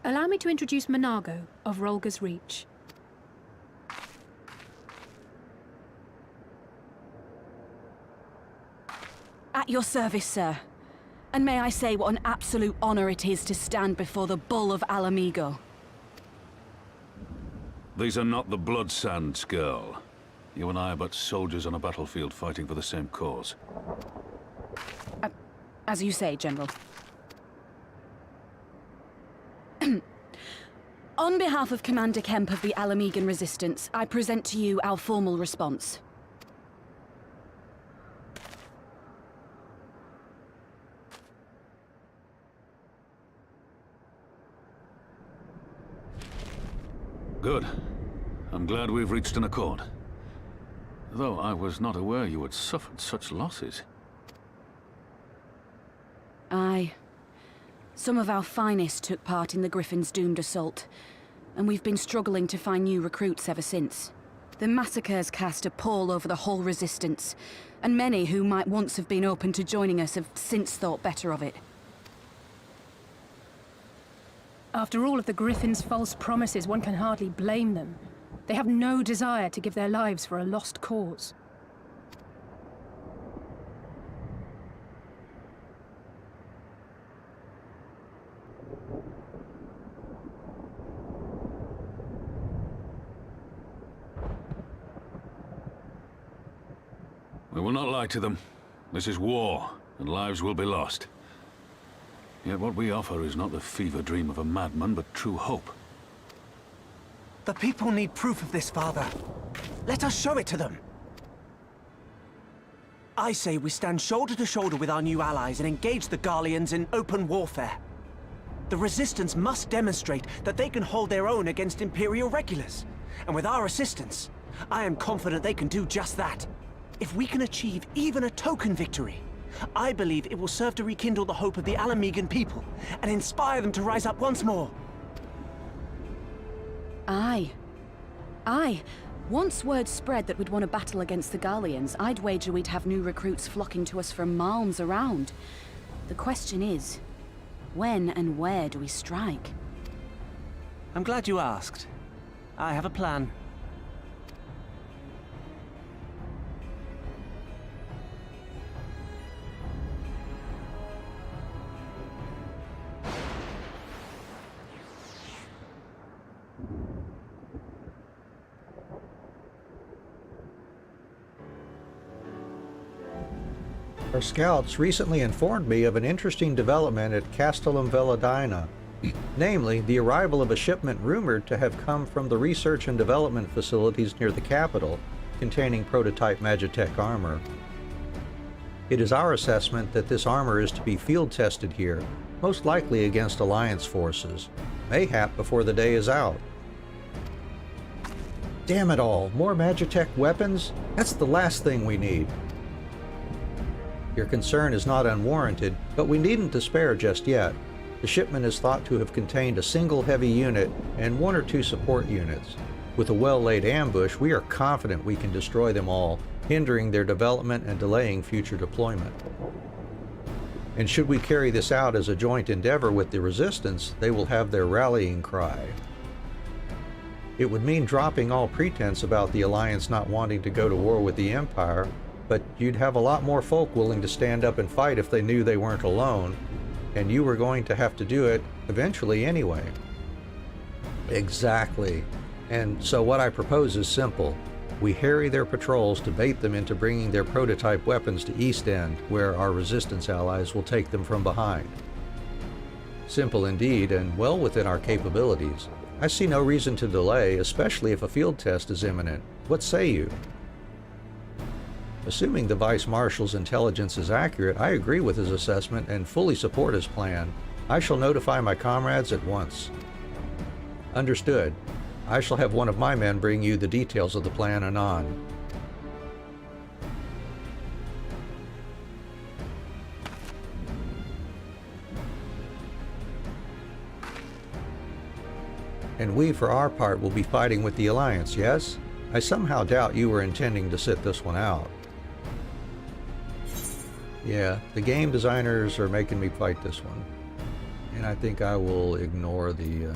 Allow me to introduce Monago of Rolga's Reach. At your service, sir. And may I say what an absolute honor it is to stand before the Bull of Alamigo. These are not the Blood Sands, girl. You and I are but soldiers on a battlefield fighting for the same cause. As you say, General. On behalf of Commander Kemp of the Alamigan Resistance, I present to you our formal response. Good. I'm glad we've reached an accord. Though I was not aware you had suffered such losses. Aye. Some of our finest took part in the Griffin's doomed assault, and we've been struggling to find new recruits ever since. The massacres cast a pall over the whole Resistance, and many who might once have been open to joining us have since thought better of it. After all of the Griffin's false promises, one can hardly blame them. They have no desire to give their lives for a lost cause. We will not lie to them. This is war, and lives will be lost. Yet what we offer is not the fever dream of a madman, but true hope. The people need proof of this, Father. Let us show it to them. I say we stand shoulder to shoulder with our new allies and engage the Garleans in open warfare. The Resistance must demonstrate that they can hold their own against Imperial regulars. And with our assistance, I am confident they can do just that. If we can achieve even a token victory, I believe it will serve to rekindle the hope of the Alamegan people and inspire them to rise up once more. Aye. Aye. Once word spread that we'd won a battle against the Garleans, I'd wager we'd have new recruits flocking to us from miles around. The question is, when and where do we strike? I'm glad you asked. I have a plan. Our scouts recently informed me of an interesting development at Castellum Veladina, namely the arrival of a shipment rumored to have come from the research and development facilities near the capital, containing prototype Magitech armor. It is our assessment that this armor is to be field tested here, most likely against Alliance forces, mayhap before the day is out. Damn it all, more Magitech weapons? That's the last thing we need. Your concern is not unwarranted, but we needn't despair just yet. The shipment is thought to have contained a single heavy unit and 1 or 2 support units. With a well-laid ambush, we are confident we can destroy them all, hindering their development and delaying future deployment. And should we carry this out as a joint endeavor with the Resistance, they will have their rallying cry. It would mean dropping all pretense about the Alliance not wanting to go to war with the Empire, but you'd have a lot more folk willing to stand up and fight if they knew they weren't alone, and you were going to have to do it eventually anyway. Exactly. And so what I propose is simple. We harry their patrols to bait them into bringing their prototype weapons to East End, where our Resistance allies will take them from behind. Simple indeed, and well within our capabilities. I see no reason to delay, especially if a field test is imminent. What say you? Assuming the Vice Marshal's intelligence is accurate, I agree with his assessment and fully support his plan. I shall notify my comrades at once. Understood. I shall have one of my men bring you the details of the plan anon. And we, for our part, will be fighting with the Alliance, yes? I somehow doubt you were intending to sit this one out. Yeah, the game designers are making me fight this one. And I think I will ignore the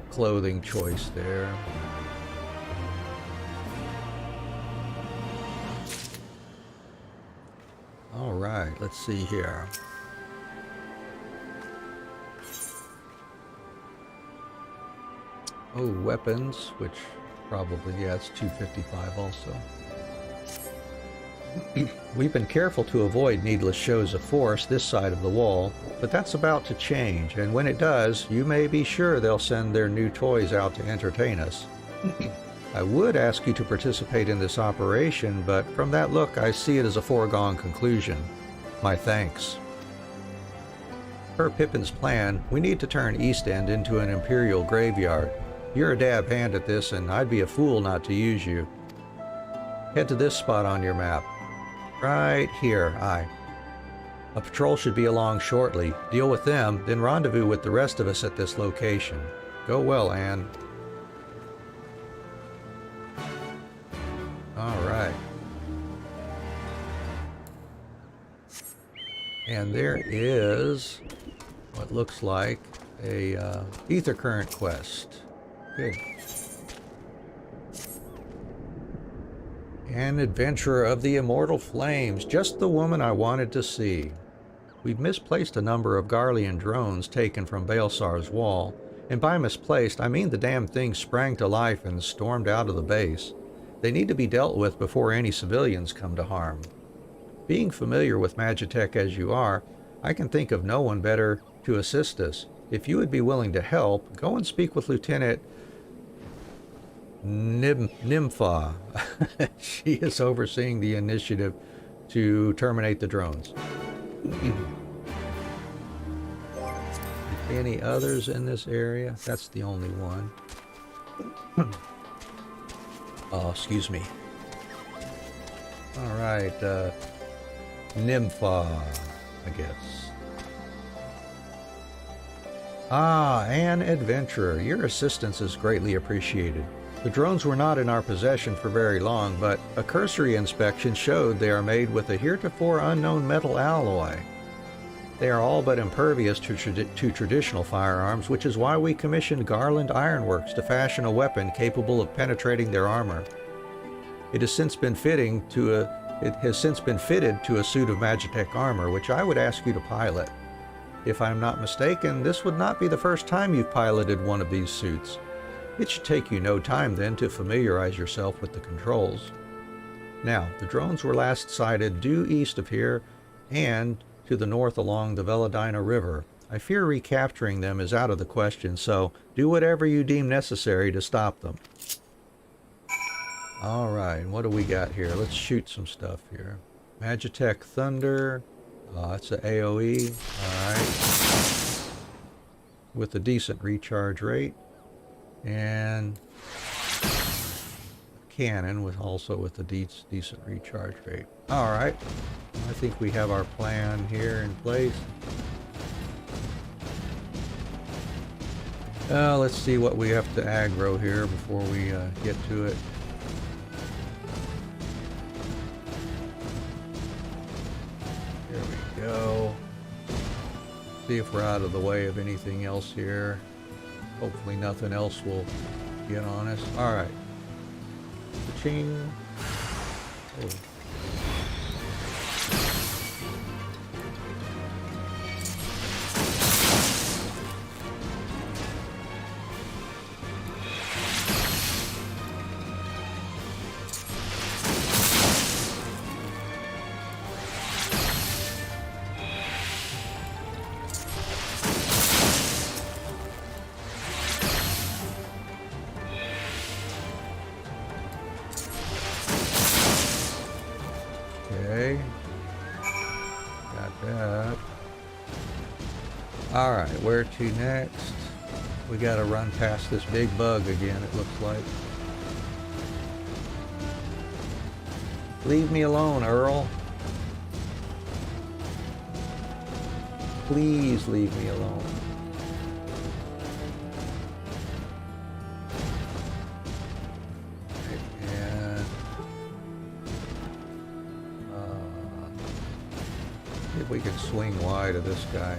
clothing choice there. All right, let's see here. Oh, weapons, which probably, yeah, it's 255 also. We've been careful to avoid needless shows of force this side of the wall, but that's about to change, and when it does, you may be sure they'll send their new toys out to entertain us. I would ask you to participate in this operation, but from that look, I see it as a foregone conclusion. My thanks. Per Pippin's plan, we need to turn East End into an Imperial graveyard. You're a dab hand at this, and I'd be a fool not to use you. Head to this spot on your map. Right here, aye. A patrol should be along shortly. Deal with them, then rendezvous with the rest of us at this location. Go well, Anne. All right. And there is what looks like a ether current quest. Good. An adventurer of the immortal flames, just the woman I wanted to see. We've misplaced a number of Garlean drones taken from Baelsar's wall, and by misplaced, I mean the damn thing sprang to life and stormed out of the base. They need to be dealt with before any civilians come to harm. Being familiar with Magitech as you are, I can think of no one better to assist us. If you would be willing to help, go and speak with Lieutenant Nympha. She is overseeing the initiative to terminate the drones. Any others in this area? That's the only one. Oh, excuse me. All right, Nympha, I guess. Ah, an adventurer. Your assistance is greatly appreciated. The drones were not in our possession for very long, but a cursory inspection showed they are made with a heretofore unknown metal alloy. They are all but impervious to traditional firearms, which is why we commissioned Garland Ironworks to fashion a weapon capable of penetrating their armor. It has since been fitted to a suit of Magitech armor, which I would ask you to pilot. If I'm not mistaken, this would not be the first time you've piloted one of these suits. It should take you no time then to familiarize yourself with the controls. Now, the drones were last sighted due east of here and to the north along the Veladina River. I fear recapturing them is out of the question, so do whatever you deem necessary to stop them. Alright, what do we got here? Let's shoot some stuff here. Magitech Thunder. That's an AoE. Alright. With a decent recharge rate. And cannon with a decent recharge rate. Alright. I think we have our plan here in place. Let's see what we have to aggro here before we get to it. There we go. See if we're out of the way of anything else here. Hopefully nothing else will get on us. Alright. Ching. Oh. Okay. Got that. Alright, where to next? We gotta run past this big bug again, it looks like. Leave me alone, Earl. Please leave me alone. If we can swing wide of this guy.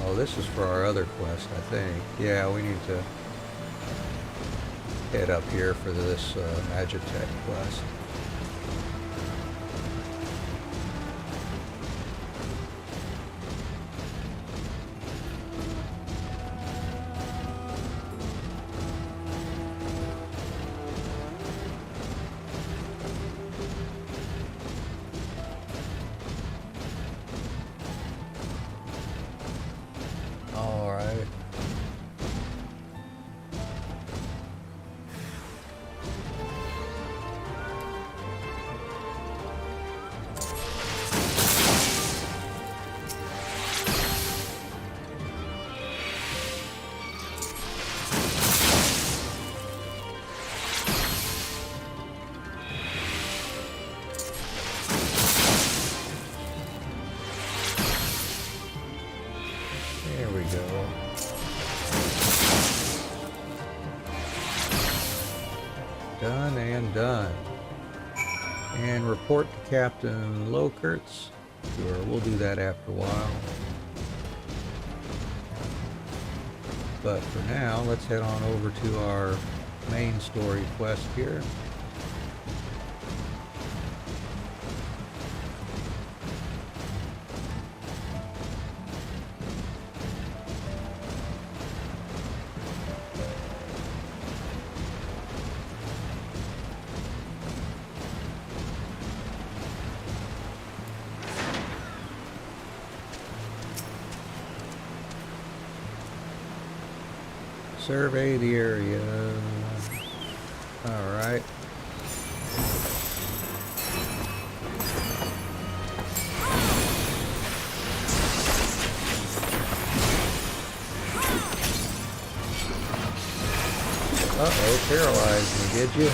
Oh, this is for our other quest, I think. Yeah, we need to head up here for this Magitech quest. There we go. Done and done. And report to Captain Lokertz. Sure, we'll do that after a while. But for now, let's head on over to our main story quest here. Survey the area. Alright. Uh-oh, paralyzed me, did you?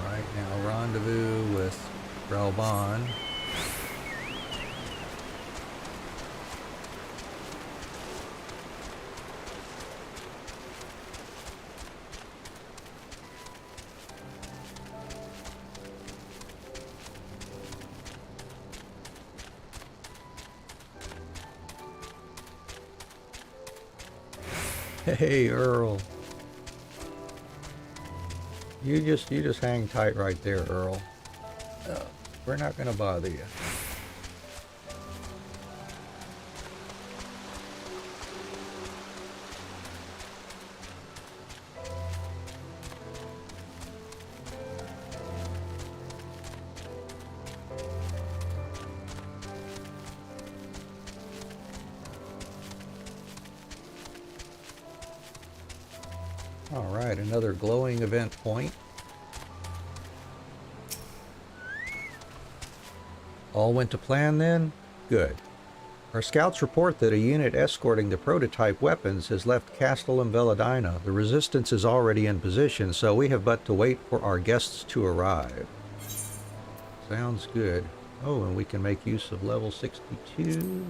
Alright, now rendezvous with Ralban. Hey, Earl. You just hang tight right there, Earl. We're not gonna bother you. Alright, another glowing event point. All went to plan then? Good. Our scouts report that a unit escorting the prototype weapons has left Castle and Veladina. The resistance is already in position, so we have but to wait for our guests to arrive. Sounds good. Oh, and we can make use of level 62.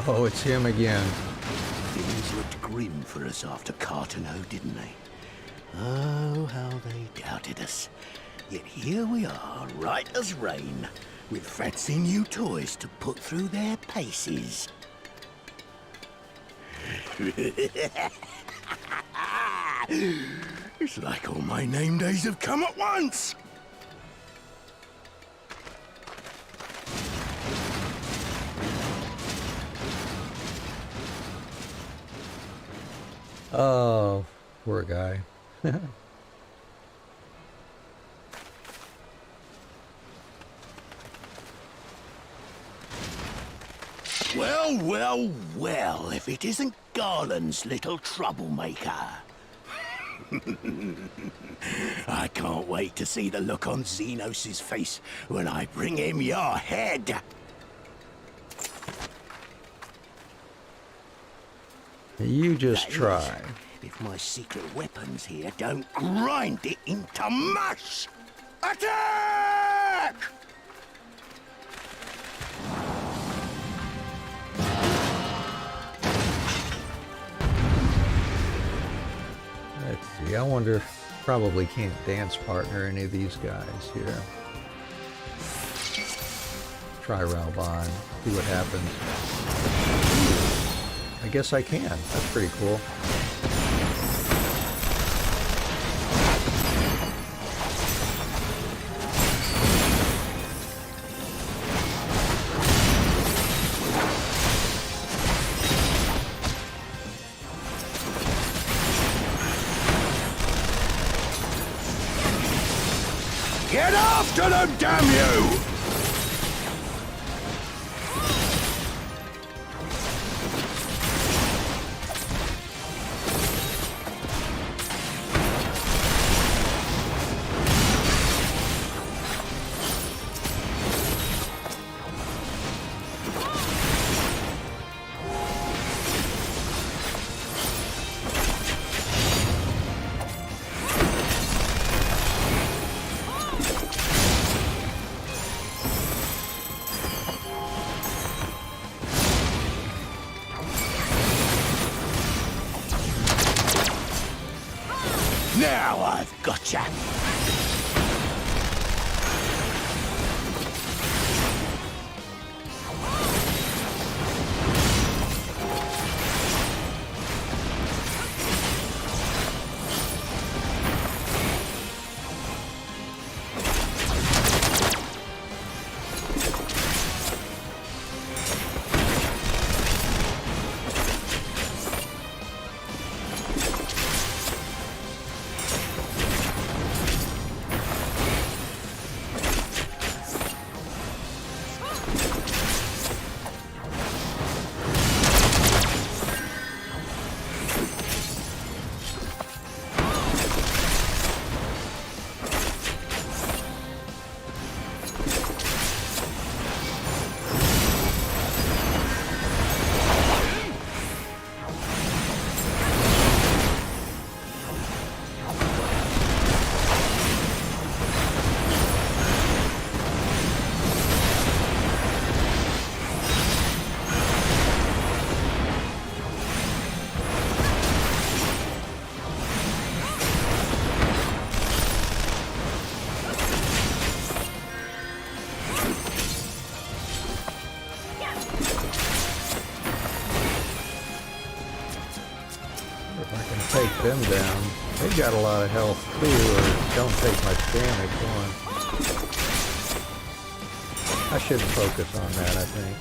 Oh, it's him again. Things looked grim for us after Cartano, didn't they? Oh, how they doubted us. Yet here we are, right as rain, with fancy new toys to put through their paces. It's like all my name days have come at once! Oh, poor guy. Well, well, well, if it isn't Garland's little troublemaker. I can't wait to see the look on Xenos' face when I bring him your head. You just That try. is, if my secret weapons here don't grind it into mush! Attack! Let's see, I wonder if probably can't dance partner any of these guys here. Try Ralban, see what happens. I guess I can. That's pretty cool. Get after them, damn you! Now I've gotcha! them down. They've got a lot of health too, or don't take much damage. One. I shouldn't focus on that, I think.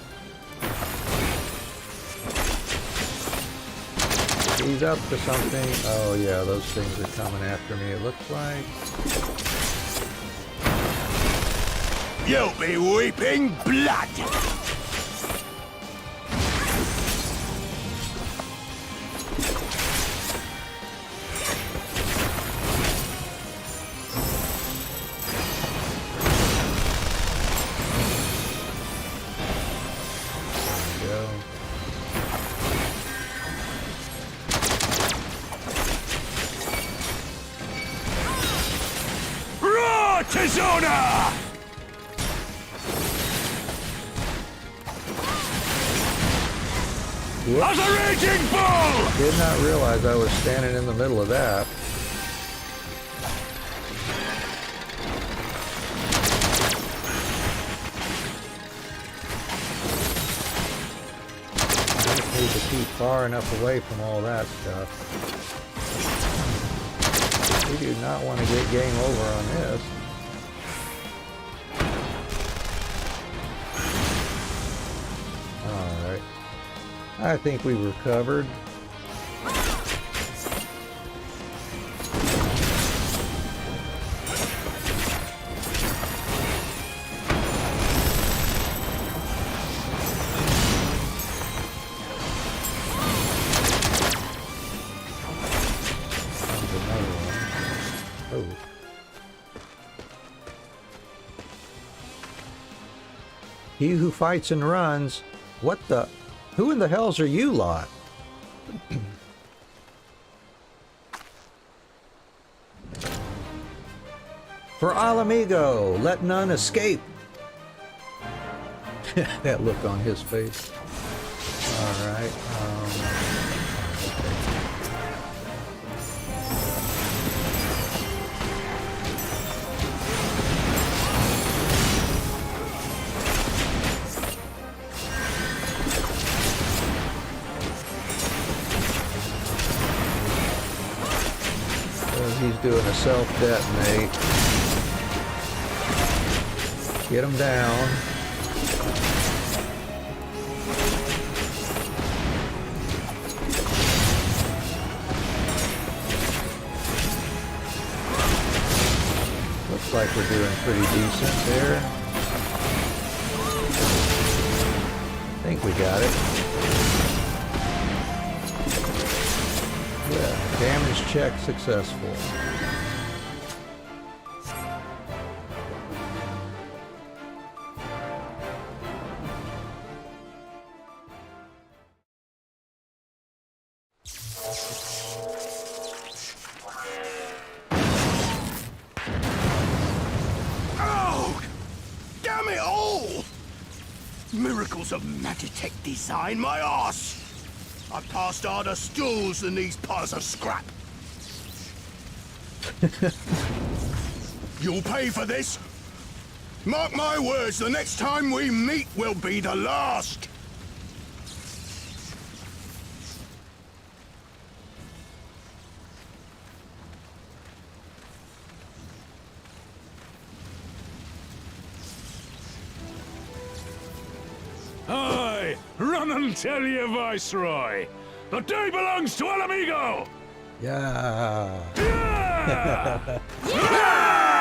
He's up to something. Oh yeah, those things are coming after me, it looks like. You'll be weeping blood! Tizona! As a raging bull! Did not realize I was standing in the middle of that. I just need to keep far enough away from all that stuff. We do not want to get game over on this. Alright. I think we recovered. He who fights and runs. What the? Who in the hells are you lot? For Alamigo, let none escape. That look on his face. All right. He's doing a self-detonate. Get him down. Looks like we're doing pretty decent there. I think we got it. Yeah, damage check successful. Oh! Damn it all! Miracles of Magitech design, my arse! I've passed harder stools than these piles of scrap. You'll pay for this. Mark my words, the next time we meet will be the last. Aye, run and tell your viceroy. The day belongs to Alamigo. Yeah. Yeah! Yeah!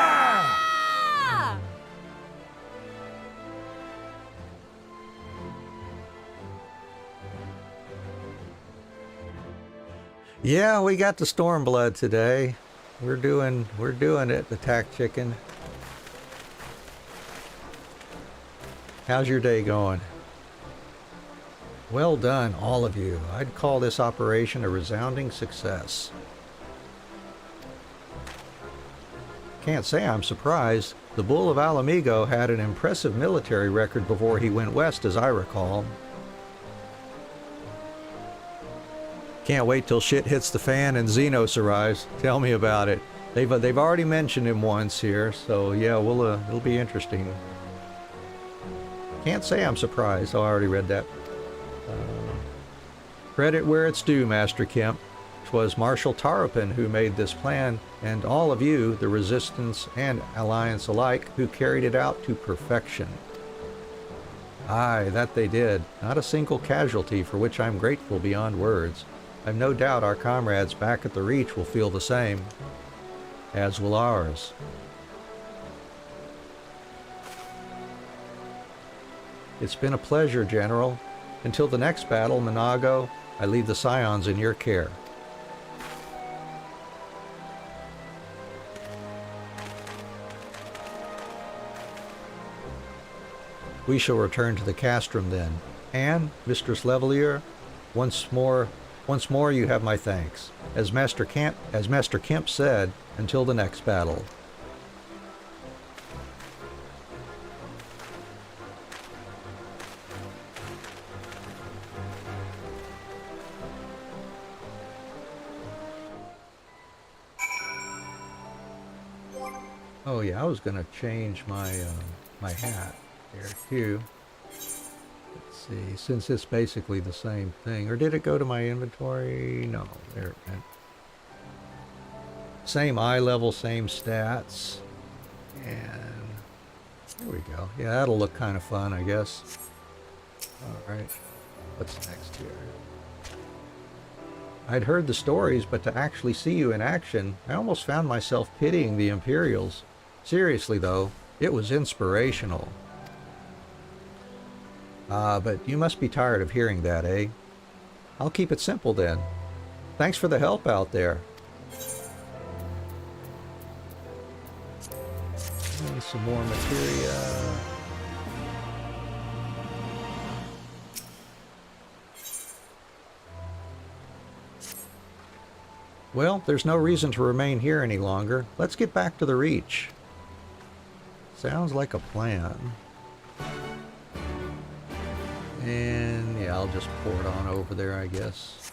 Yeah, we got the Stormblood today. We're doing it, Attack Chicken. How's your day going? Well done, all of you. I'd call this operation a resounding success. Can't say I'm surprised. The Bull of Alamigo had an impressive military record before he went west, as I recall. Can't wait till shit hits the fan and Xenos arrives. Tell me about it. They've already mentioned him once here, so yeah, it'll be interesting. Can't say I'm surprised. Oh, I already read that. Credit where it's due, Master Kemp. it was Marshal Tarapin who made this plan, and all of you, the Resistance and Alliance alike, who carried it out to perfection. Aye, that they did. Not a single casualty, for which I'm grateful beyond words. I've no doubt our comrades back at the Reach will feel the same, as will ours. It's been a pleasure, General. Until the next battle, Monago, I leave the Scions in your care. We shall return to the castrum then. And, Mistress Levelier, once more you have my thanks. As Master Kemp said, until the next battle. Oh yeah, I was gonna change my my hat here too. Let's see, since it's basically the same thing. Or did it go to my inventory? No, there it went. Same eye level, same stats. And there we go. Yeah, that'll look kind of fun, I guess. Alright, what's next here? I'd heard the stories, but to actually see you in action, I almost found myself pitying the Imperials. Seriously though, it was inspirational. But you must be tired of hearing that, eh? I'll keep it simple then. Thanks for the help out there. And some more materia. Well, there's no reason to remain here any longer. Let's get back to the Reach. Sounds like a plan. And yeah, I'll just pour it on over there, I guess.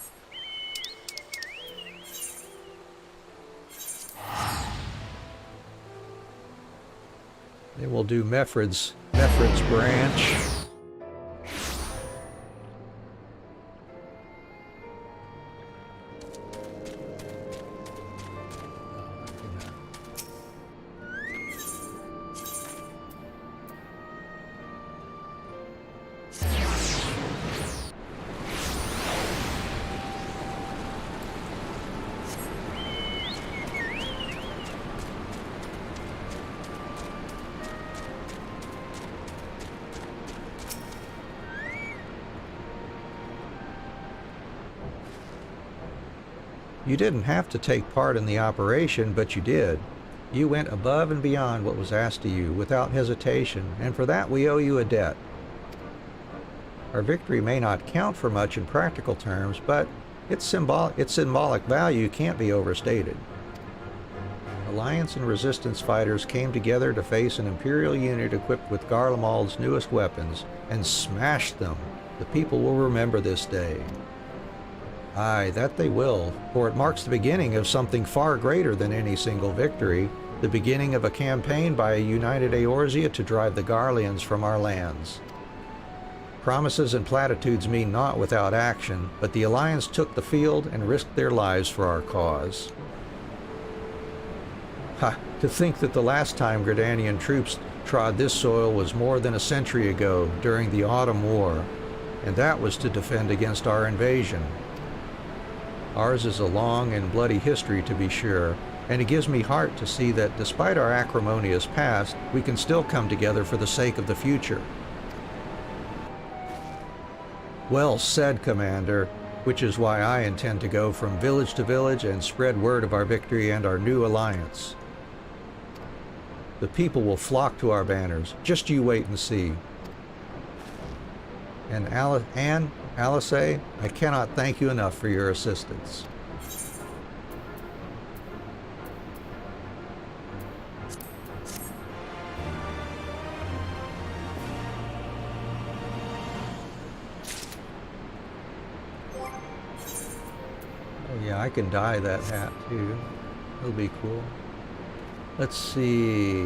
Then we'll do Meffred's branch. You didn't have to take part in the operation, but you did. You went above and beyond what was asked of you, without hesitation, and for that we owe you a debt. Our victory may not count for much in practical terms, but its symbolic value can't be overstated. Alliance and Resistance fighters came together to face an Imperial unit equipped with Garlemald's newest weapons, and smashed them. The people will remember this day. Aye, that they will, for it marks the beginning of something far greater than any single victory, the beginning of a campaign by a united Eorzea to drive the Garleans from our lands. Promises and platitudes mean naught without action, but the Alliance took the field and risked their lives for our cause. Ha! To think that the last time Gridanian troops trod this soil was more than a century ago, during the Autumn War, and that was to defend against our invasion. Ours is a long and bloody history, to be sure, and it gives me heart to see that despite our acrimonious past, we can still come together for the sake of the future. Well said, Commander, which is why I intend to go from village to village and spread word of our victory and our new alliance. The people will flock to our banners, just you wait and see. And Alice, I cannot thank you enough for your assistance. Oh yeah, I can dye that hat too. It'll be cool. Let's see,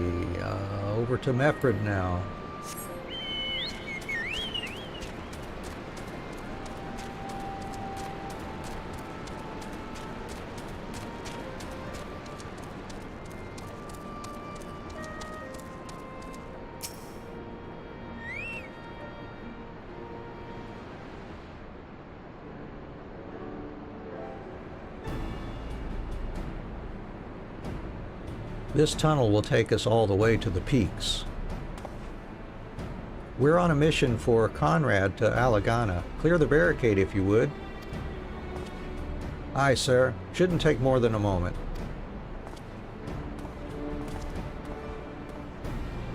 over to Meffred now. This tunnel will take us all the way to the peaks. We're on a mission for Conrad to Alagana. Clear the barricade if you would. Aye, sir. Shouldn't take more than a moment.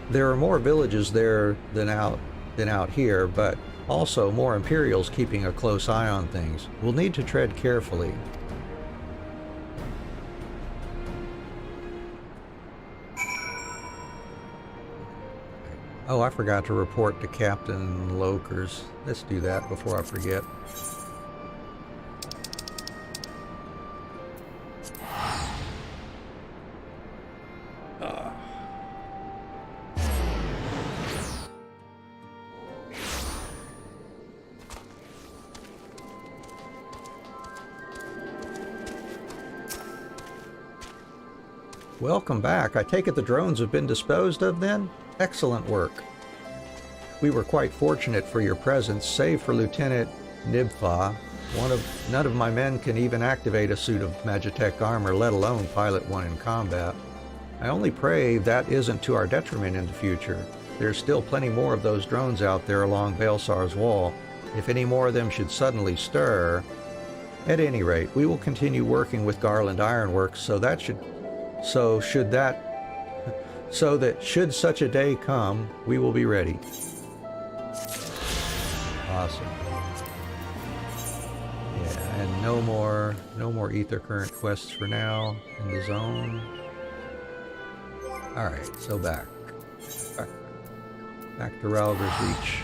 There are more villages there than out here, but also more Imperials keeping a close eye on things. We'll need to tread carefully. Oh, I forgot to report to Captain Lokers. Let's do that before I forget. Welcome back. I take it the drones have been disposed of then? Excellent work. We were quite fortunate for your presence, save for Lieutenant Nibfa. None of my men can even activate a suit of Magitech armor, let alone pilot one in combat. I only pray that isn't to our detriment in the future. There's still plenty more of those drones out there along Baelsar's wall. If any more of them should suddenly stir... At any rate, we will continue working with Garland Ironworks, so that should such a day come, we will be ready. Awesome. Yeah, and no more ether current quests for now in the zone. Alright, so back to Ralger's Reach.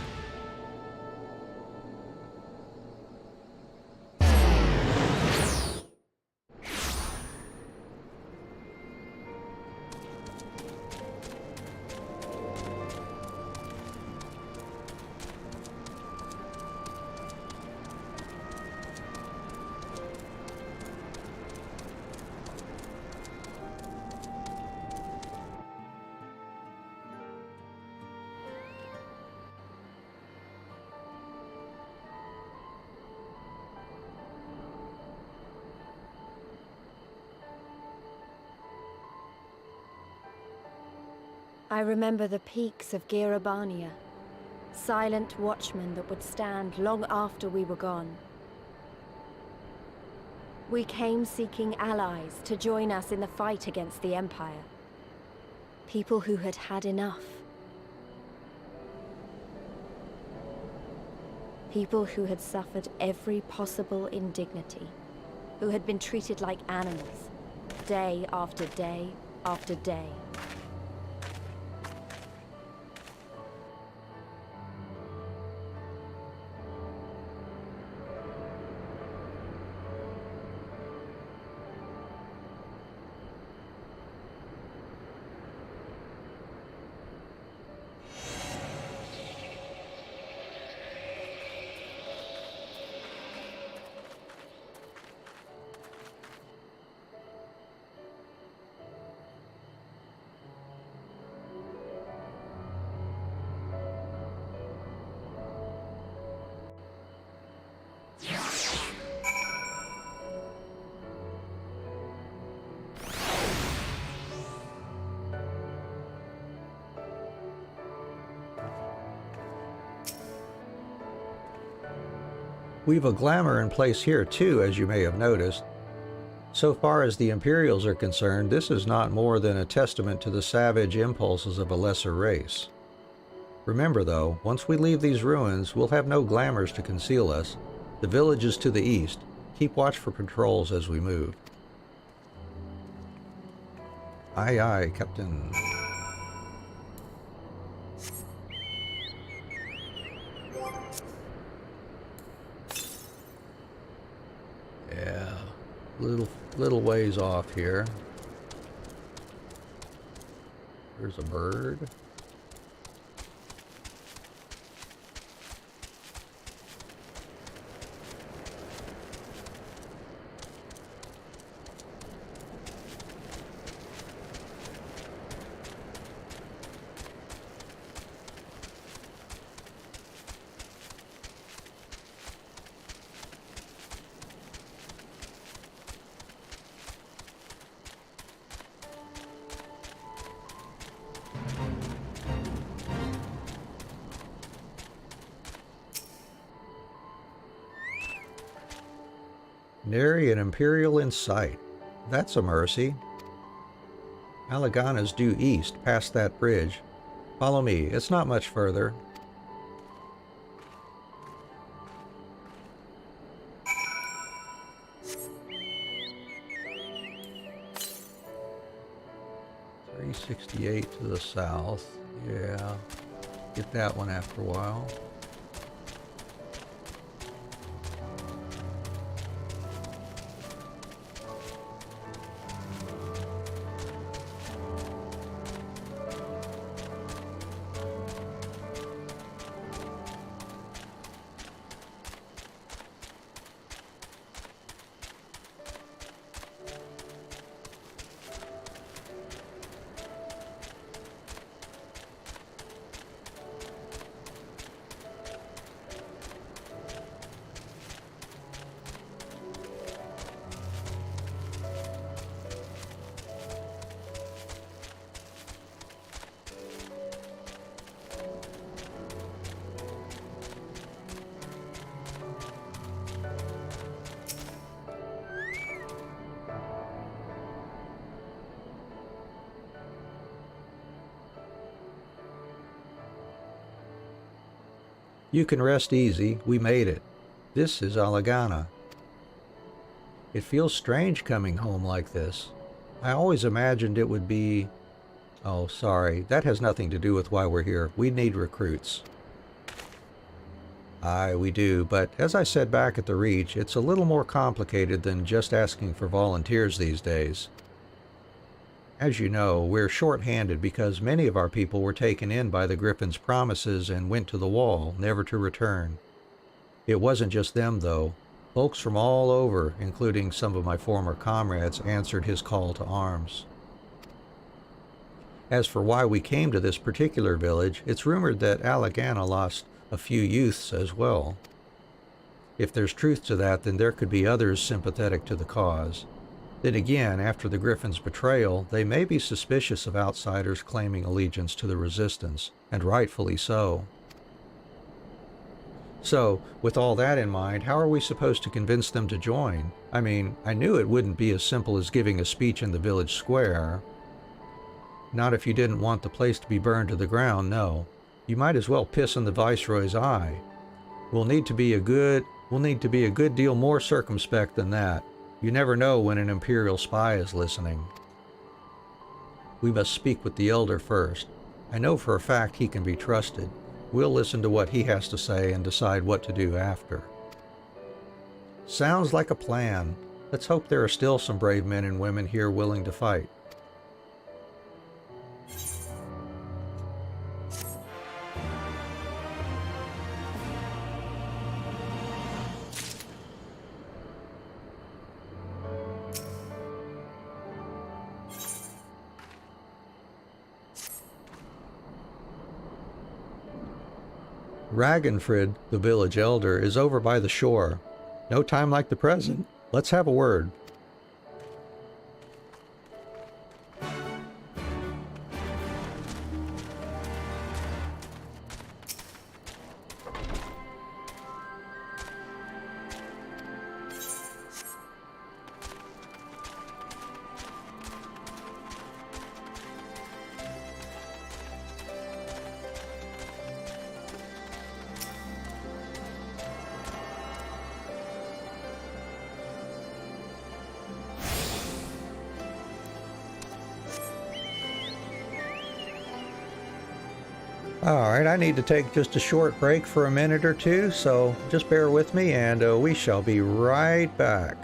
I remember the peaks of Girabania, silent watchmen that would stand long after we were gone. We came seeking allies to join us in the fight against the Empire. People who had had enough. People who had suffered every possible indignity, who had been treated like animals, day after day after day. We've a glamour in place here too, as you may have noticed. So far as the Imperials are concerned, this is not more than a testament to the savage impulses of a lesser race. Remember though, once we leave these ruins, we'll have no glamours to conceal us. The village is to the east. Keep watch for patrols as we move. Aye aye, Captain. Yeah, little ways off here. There's a bird. Nary an Imperial in sight. That's a mercy. Alagana's due east, past that bridge. Follow me. It's not much further. .368 to the south. Yeah. Get that one after a while. You can rest easy. We made it. This is Alagana. It feels strange coming home like this. I always imagined it would be... Oh, sorry. That has nothing to do with why we're here. We need recruits. Aye, we do, but as I said back at the Reach, it's a little more complicated than just asking for volunteers these days. As you know, we're short-handed because many of our people were taken in by the Griffin's promises and went to the wall, never to return. It wasn't just them, though. Folks from all over, including some of my former comrades, answered his call to arms. As for why we came to this particular village, it's rumored that Alagana lost a few youths as well. If there's truth to that, then there could be others sympathetic to the cause. Then again, after the Griffin's betrayal, they may be suspicious of outsiders claiming allegiance to the Resistance, and rightfully so. So, with all that in mind, how are we supposed to convince them to join? I mean, I knew it wouldn't be as simple as giving a speech in the village square. Not if you didn't want the place to be burned to the ground, no. You might as well piss in the Viceroy's eye. We'll need to be a good deal more circumspect than that. You never know when an Imperial spy is listening. We must speak with the Elder first. I know for a fact he can be trusted. We'll listen to what he has to say and decide what to do after. Sounds like a plan. Let's hope there are still some brave men and women here willing to fight. Ragnfrid, the village elder, is over by the shore. No time like the present. Let's have a word. Alright, I need to take just a short break for a minute or two, so just bear with me and we shall be right back.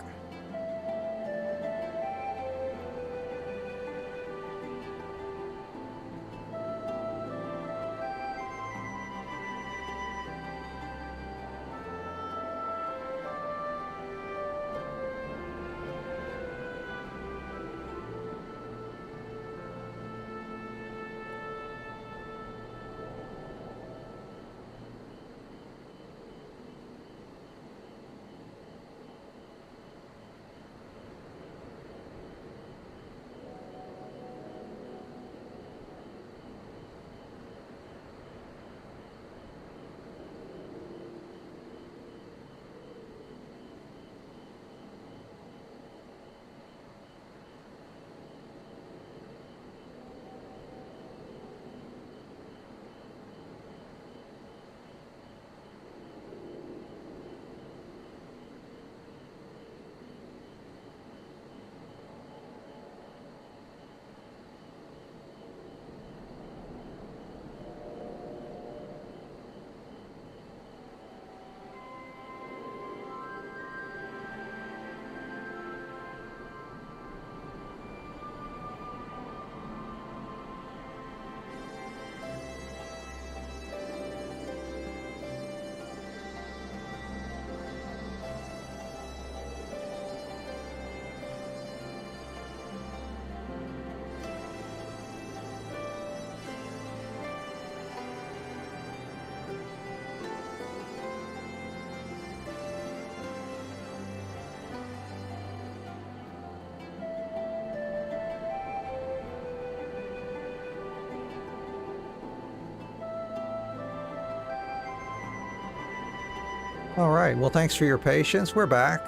All right, well, thanks for your patience. We're back.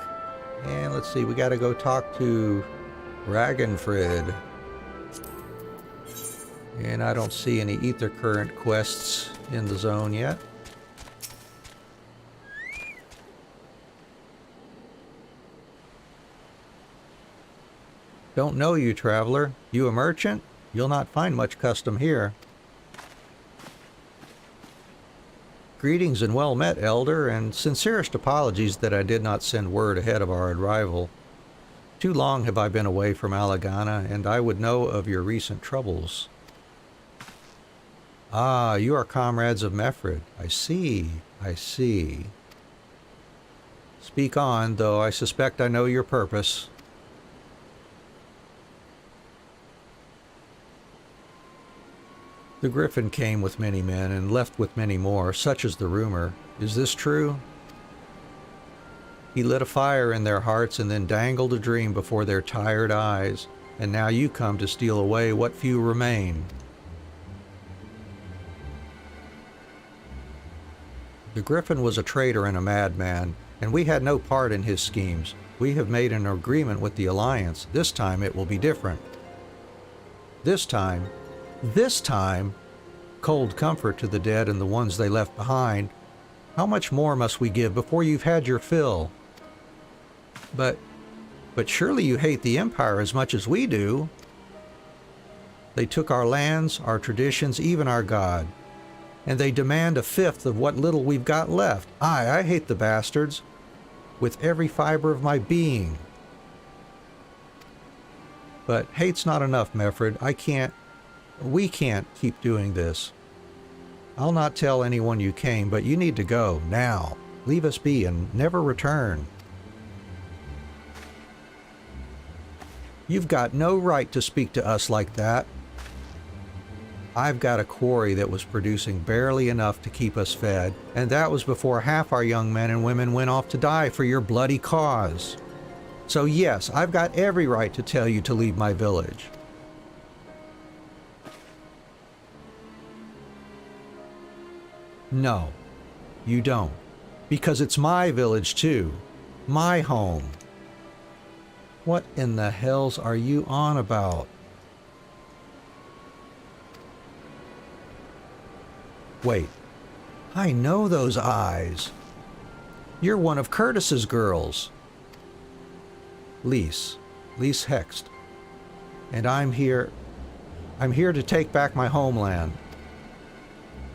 And let's see, we got to go talk to Ragnfrid. And I don't see any ether current quests in the zone yet. Don't know you, traveler. You a merchant? You'll not find much custom here. Greetings and well met, Elder, and sincerest apologies that I did not send word ahead of our arrival. Too long have I been away from Alagana, and I would know of your recent troubles. Ah, you are comrades of Mefrid. I see, I see. Speak on, though I suspect I know your purpose. The Griffin came with many men and left with many more, such is the rumor. Is this true? He lit a fire in their hearts and then dangled a dream before their tired eyes, and now you come to steal away what few remain. The Griffin was a traitor and a madman, and we had no part in his schemes. We have made an agreement with the Alliance. This time it will be different. This time, cold comfort to the dead and the ones they left behind. How much more must we give before you've had your fill? But surely you hate the Empire as much as we do. They took our lands, our traditions, even our God. And they demand a fifth of what little we've got left. I hate the bastards with every fiber of my being. But hate's not enough, Mefrid. We can't keep doing this. I'll not tell anyone you came, but you need to go, now. Leave us be and never return. You've got no right to speak to us like that. I've got a quarry that was producing barely enough to keep us fed, and that was before half our young men and women went off to die for your bloody cause. So yes, I've got every right to tell you to leave my village. No, you don't. Because it's my village too. My home. What in the hells are you on about? Wait, I know those eyes. You're one of Curtis's girls. Lise Hext. And I'm here to take back my homeland.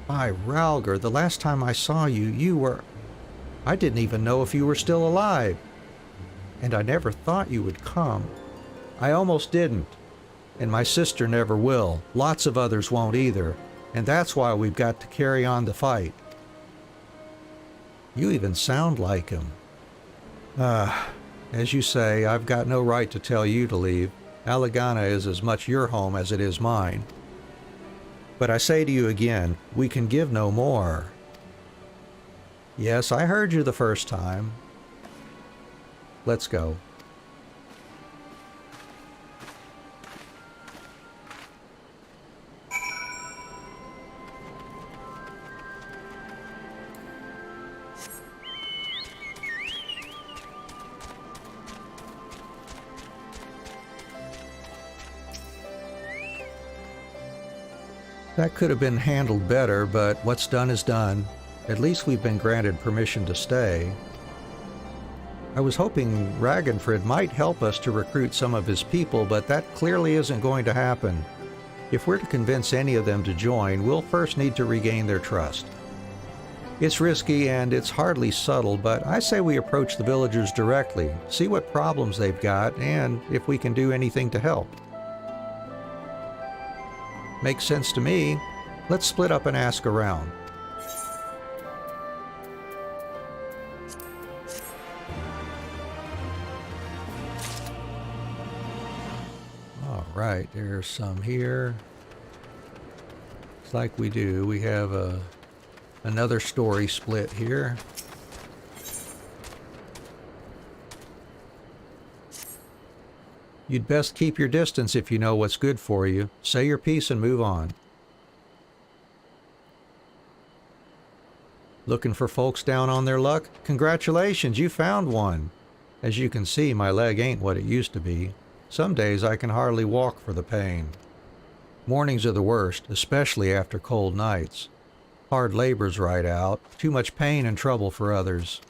By Ralger, the last time I saw you, you were... I didn't even know if you were still alive. And I never thought you would come. I almost didn't. And my sister never will. Lots of others won't either. And that's why we've got to carry on the fight. You even sound like him. As you say, I've got no right to tell you to leave. Alagana is as much your home as it is mine. But I say to you again, we can give no more. Yes, I heard you the first time. Let's go. That could have been handled better, but what's done is done. At least we've been granted permission to stay. I was hoping Ragnfrid might help us to recruit some of his people, but that clearly isn't going to happen. If we're to convince any of them to join, we'll first need to regain their trust. It's risky and it's hardly subtle, but I say we approach the villagers directly, see what problems they've got, and if we can do anything to help. Makes sense to me. Let's split up and ask around. All right, there's some here. Looks like we do. We have another story split here. You'd best keep your distance if you know what's good for you. Say your piece and move on. Looking for folks down on their luck? Congratulations, you found one. As you can see, my leg ain't what it used to be. Some days I can hardly walk for the pain. Mornings are the worst, especially after cold nights. Hard labor's right out, too much pain and trouble for others.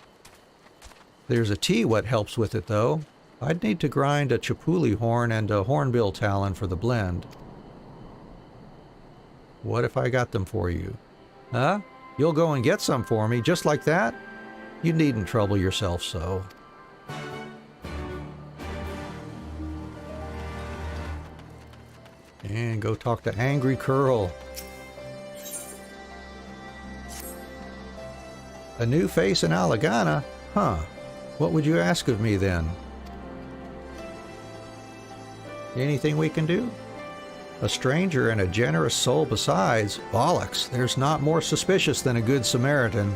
There's a tea what helps with it, though. I'd need to grind a chipuli horn and a hornbill talon for the blend. What if I got them for you? Huh? You'll go and get some for me, just like that? You needn't trouble yourself so. And go talk to Angry Curl. A new face in Alagana? Huh. What would you ask of me then? Anything we can do? A stranger and a generous soul besides. Bollocks, there's not more suspicious than a good Samaritan.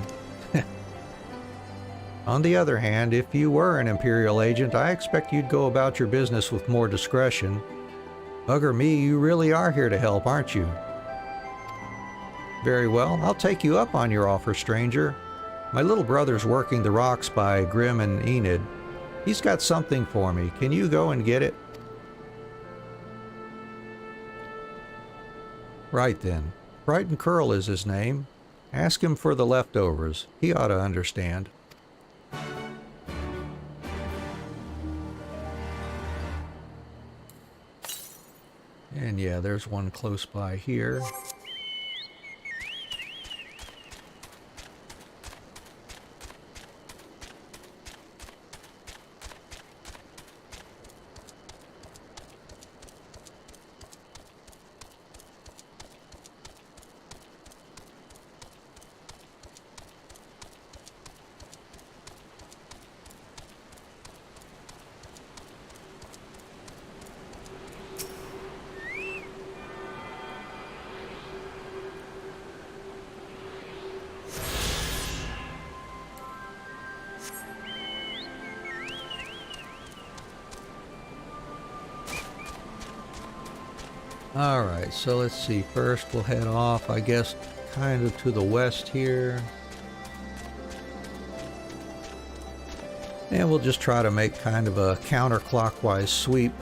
On the other hand, if you were an Imperial agent, I expect you'd go about your business with more discretion. Bugger me, you really are here to help, aren't you? Very well, I'll take you up on your offer, stranger. My little brother's working the rocks by Grim and Enid. He's got something for me. Can you go and get it? Right then. Brighton Curl is his name. Ask him for the leftovers. He ought to understand. And yeah, there's one close by here. Alright, so let's see. First we'll head off, I guess, kind of to the west here. And we'll just try to make kind of a counterclockwise sweep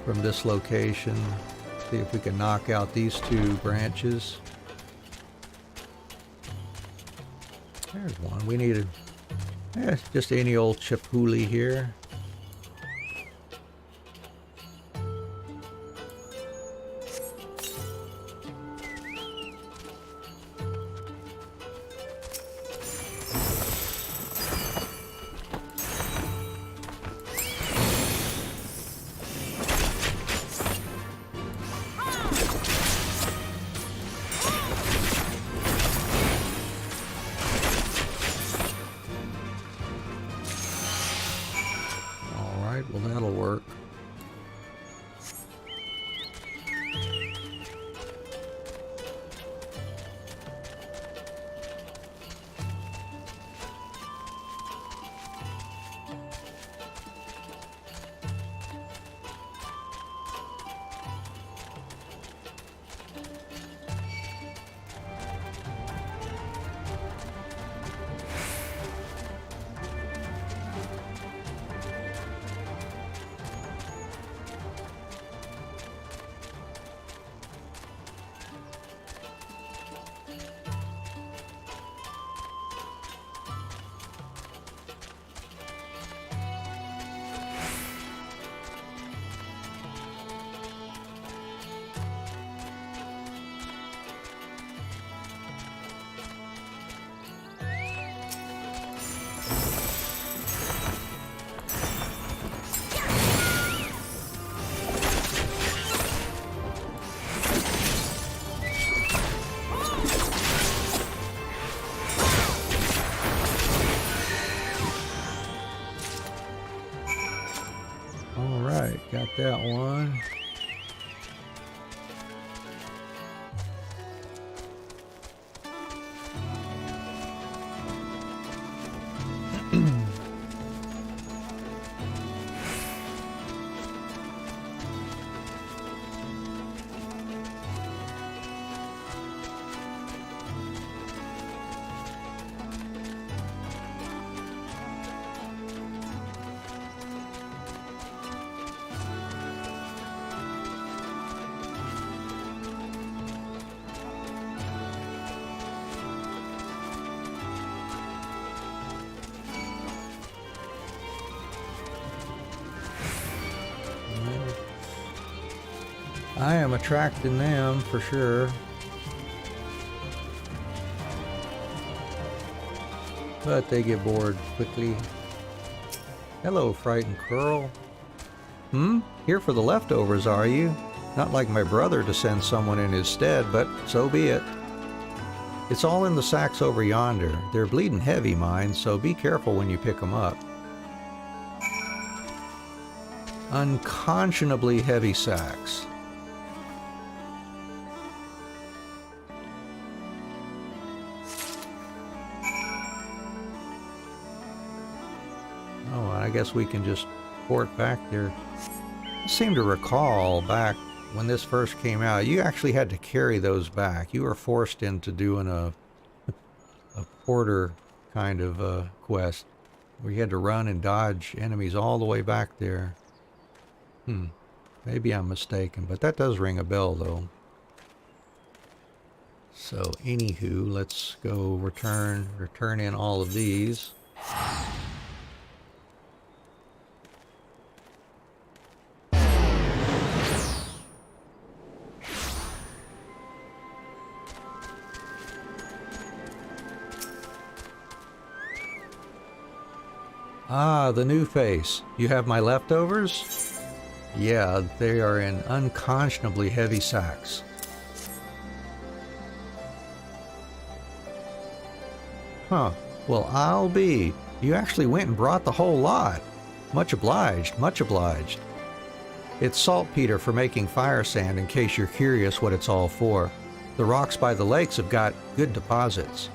from this location. See if we can knock out these two branches. There's one. We needed just any old chipuli here. Well, that'll work. Got that one. I am attracting them for sure. But they get bored quickly. Hello, frightened Curl. Here for the leftovers, are you? Not like my brother to send someone in his stead, but so be it. It's all in the sacks over yonder. They're bleeding heavy, mind, so be careful when you pick them up. Unconscionably heavy sacks. Oh, I guess we can just port back there. I seem to recall back when this first came out, you actually had to carry those back. You were forced into doing a porter kind of quest where you had to run and dodge enemies all the way back there. Maybe I'm mistaken, but that does ring a bell though. So anywho, let's go return in all of these. Ah, the new face. You have my leftovers? Yeah, they are in unconscionably heavy sacks. Huh. Well, I'll be. You actually went and brought the whole lot. Much obliged, much obliged. It's saltpeter for making fire sand in case you're curious what it's all for. The rocks by the lakes have got good deposits.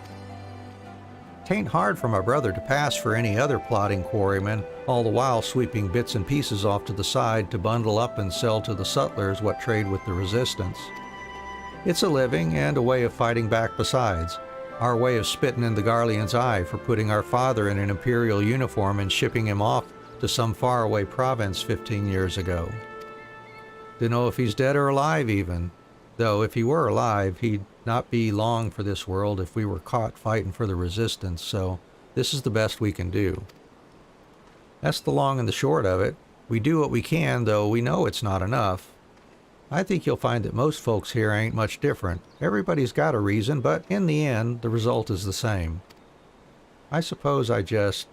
Tain't hard for my brother to pass for any other plodding quarryman, all the while sweeping bits and pieces off to the side to bundle up and sell to the sutlers what trade with the resistance. It's a living and a way of fighting back besides. Our way of spitting in the Garlean's eye for putting our father in an imperial uniform and shipping him off to some faraway province 15 years ago. Dunno if he's dead or alive even. Though if he were alive, he'd not be long for this world if we were caught fighting for the resistance, so this is the best we can do. That's the long and the short of it. We do what we can, though we know it's not enough. I think you'll find that most folks here ain't much different. Everybody's got a reason, but in the end, the result is the same. I suppose I just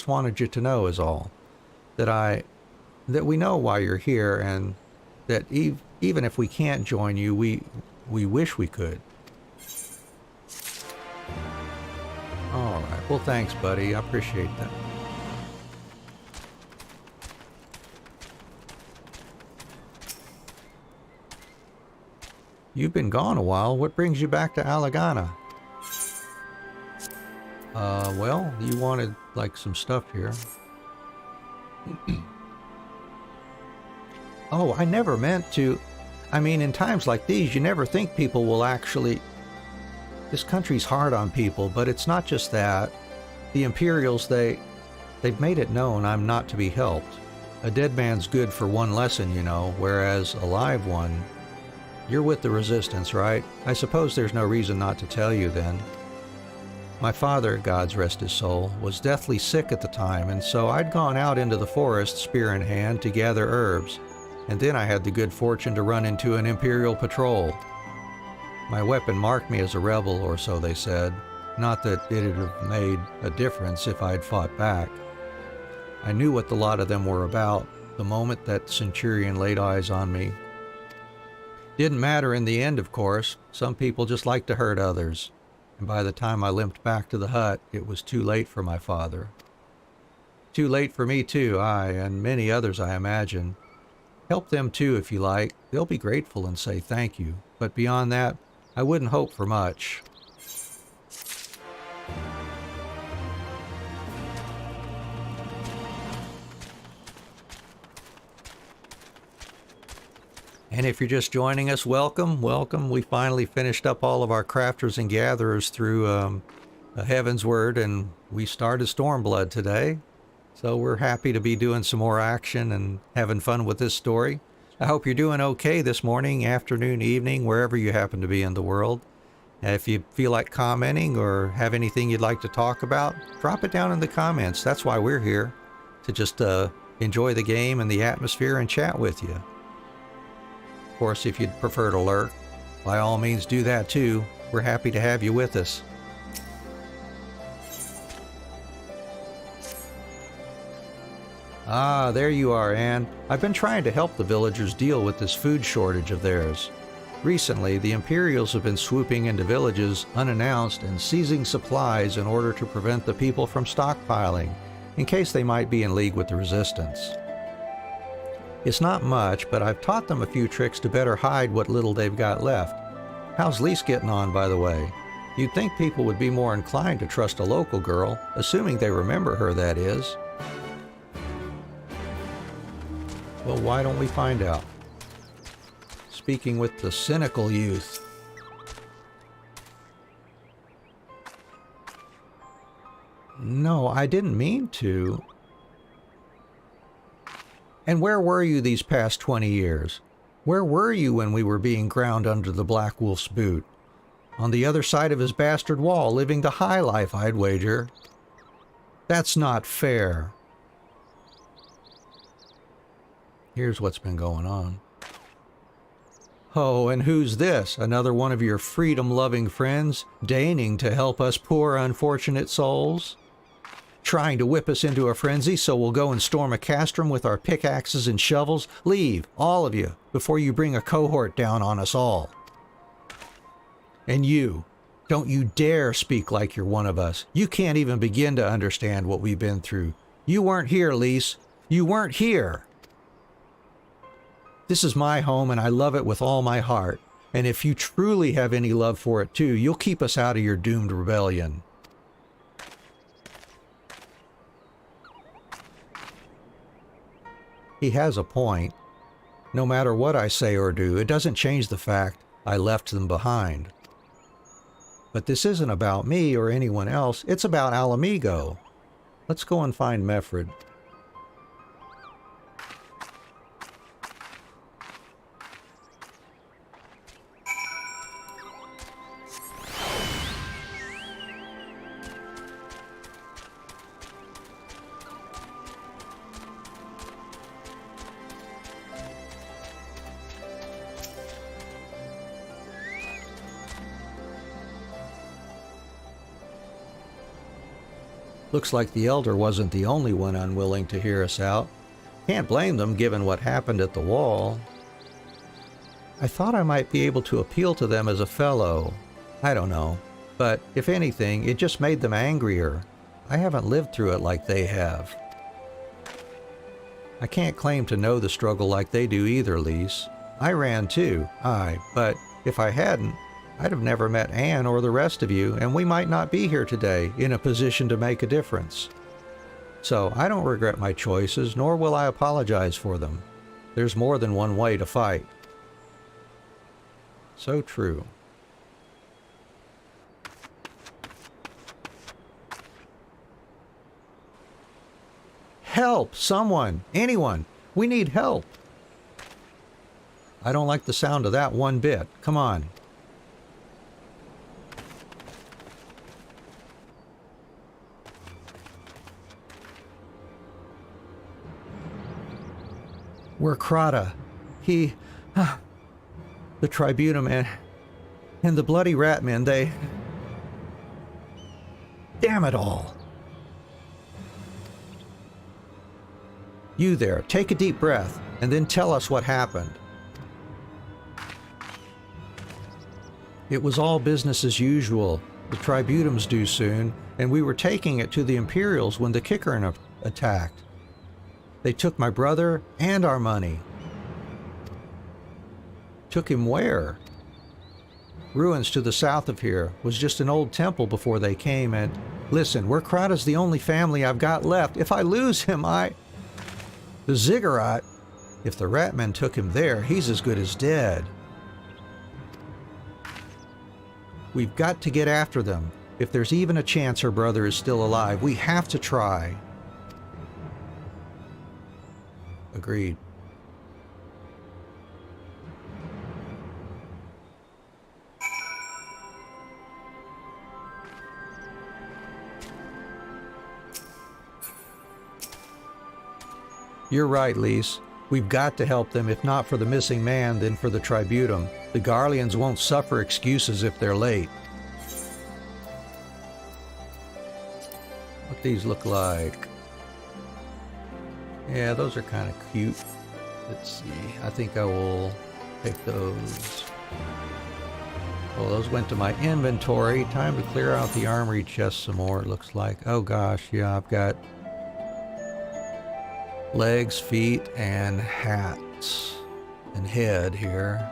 wanted you to know is all. That we know why you're here, and that even if we can't join you, we wish we could. All right. Well, thanks, buddy. I appreciate that. You've been gone a while. What brings you back to Alagana? Well, you wanted, like, some stuff here. Oh, I never meant to... I mean, in times like these, you never think people will actually... This country's hard on people, but it's not just that. The Imperials, they've made it known I'm not to be helped. A dead man's good for one lesson, you know, whereas a live one... You're with the Resistance, right? I suppose there's no reason not to tell you then. My father, God's rest his soul, was deathly sick at the time, and so I'd gone out into the forest, spear in hand, to gather herbs. And then I had the good fortune to run into an Imperial patrol. My weapon marked me as a rebel, or so they said. Not that it'd have made a difference if I'd fought back. I knew what the lot of them were about, the moment that centurion laid eyes on me. Didn't matter in the end, of course. Some people just like to hurt others. And by the time I limped back to the hut, it was too late for my father. Too late for me too, and many others, I imagine. Help them too if you like. They'll be grateful and say thank you. But beyond that, I wouldn't hope for much. And if you're just joining us, welcome, welcome. We finally finished up all of our crafters and gatherers through a Heaven's Word, and we started Stormblood today. So we're happy to be doing some more action and having fun with this story. I hope you're doing okay this morning, afternoon, evening, wherever you happen to be in the world. If you feel like commenting or have anything you'd like to talk about, drop it down in the comments. That's why we're here, to just enjoy the game and the atmosphere and chat with you. Of course, if you'd prefer to lurk, by all means do that too. We're happy to have you with us. Ah, there you are, Anne. I've been trying to help the villagers deal with this food shortage of theirs. Recently, the Imperials have been swooping into villages unannounced and seizing supplies in order to prevent the people from stockpiling, in case they might be in league with the Resistance. It's not much, but I've taught them a few tricks to better hide what little they've got left. How's Lise getting on, by the way? You'd think people would be more inclined to trust a local girl, assuming they remember her, that is. Well, why don't we find out? Speaking with the cynical youth. No, I didn't mean to. And where were you these past 20 years? Where were you when we were being ground under the Black Wolf's boot? On the other side of his bastard wall, living the high life, I'd wager. That's not fair. Here's what's been going on. Oh, and who's this? Another one of your freedom-loving friends, deigning to help us poor unfortunate souls? Trying to whip us into a frenzy so we'll go and storm a castrum with our pickaxes and shovels? Leave, all of you, before you bring a cohort down on us all. And you, don't you dare speak like you're one of us. You can't even begin to understand what we've been through. You weren't here, Lise. You weren't here. This is my home, and I love it with all my heart. And if you truly have any love for it too, you'll keep us out of your doomed rebellion. He has a point. No matter what I say or do, it doesn't change the fact I left them behind. But this isn't about me or anyone else. It's about Alamigo. Let's go and find Meffred. Looks like the Elder wasn't the only one unwilling to hear us out. Can't blame them given what happened at the wall. I thought I might be able to appeal to them as a fellow. I don't know. But if anything, it just made them angrier. I haven't lived through it like they have. I can't claim to know the struggle like they do either, Lise. I ran too, but if I hadn't, I'd have never met Anne or the rest of you, and we might not be here today in a position to make a difference. So I don't regret my choices, nor will I apologize for them. There's more than one way to fight. So true. Help! Someone! Anyone! We need help! I don't like the sound of that one bit. Come on. We're Krata. The Tribunum and the Bloody Ratmen, they... Damn it all. You there, take a deep breath, and then tell us what happened. It was all business as usual. The Tribunum's due soon, and we were taking it to the Imperials when the Kickerin attacked. They took my brother and our money. Took him where? Ruins to the south of here. Was just an old temple before they came, and... Listen, we're Krata's the only family I've got left. If I lose him, The Ziggurat... If the Ratmen took him there, he's as good as dead. We've got to get after them. If there's even a chance her brother is still alive, we have to try. Agreed. You're right, Lise. We've got to help them, if not for the missing man, then for the Tributum. The Garleans won't suffer excuses if they're late. What these look like? Yeah, those are kind of cute. Let's see. I think I will take those. Well, those went to my inventory. Time to clear out the armory chest some more, it looks like. Oh gosh, yeah, I've got legs, feet, and hats. And head here.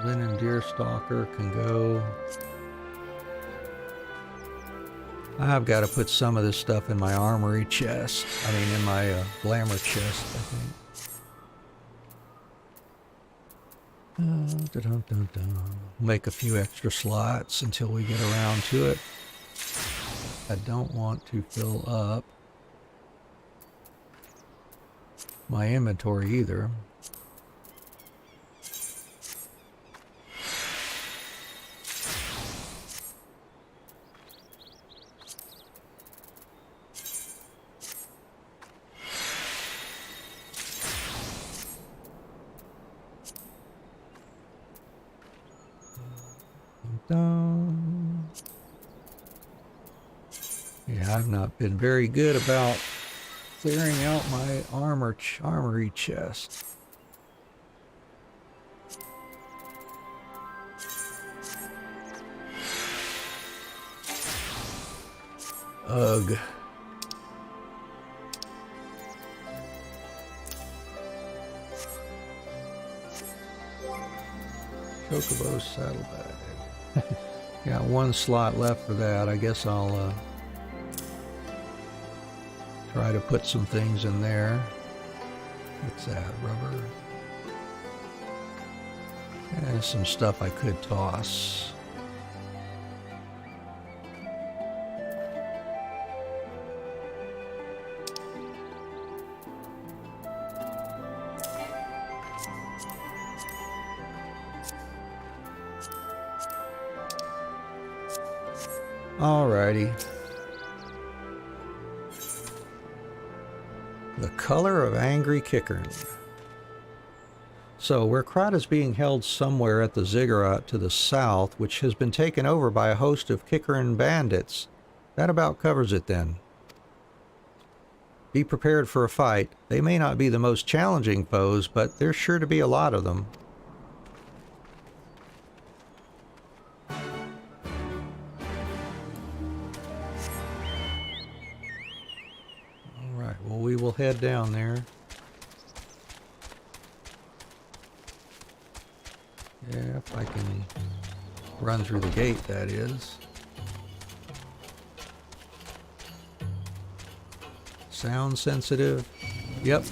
Linen deerstalker can go. I've got to put some of this stuff in my armory chest. I mean, in my glamour chest, I think. Make a few extra slots until we get around to it. I don't want to fill up my inventory either. Yeah, I've not been very good about clearing out my armory chest. Ugh. Chocobo saddlebag. Got one slot left for that. I guess I'll try to put some things in there. What's that? Rubber? And some stuff I could toss. Alrighty. The color of angry Kickern. So, Werkraut is being held somewhere at the ziggurat to the south, which has been taken over by a host of Kickern bandits. That about covers it then. Be prepared for a fight. They may not be the most challenging foes, but there's sure to be a lot of them. Well, we will head down there. Yeah, if I can run through the gate, that is. Sound sensitive? Yep.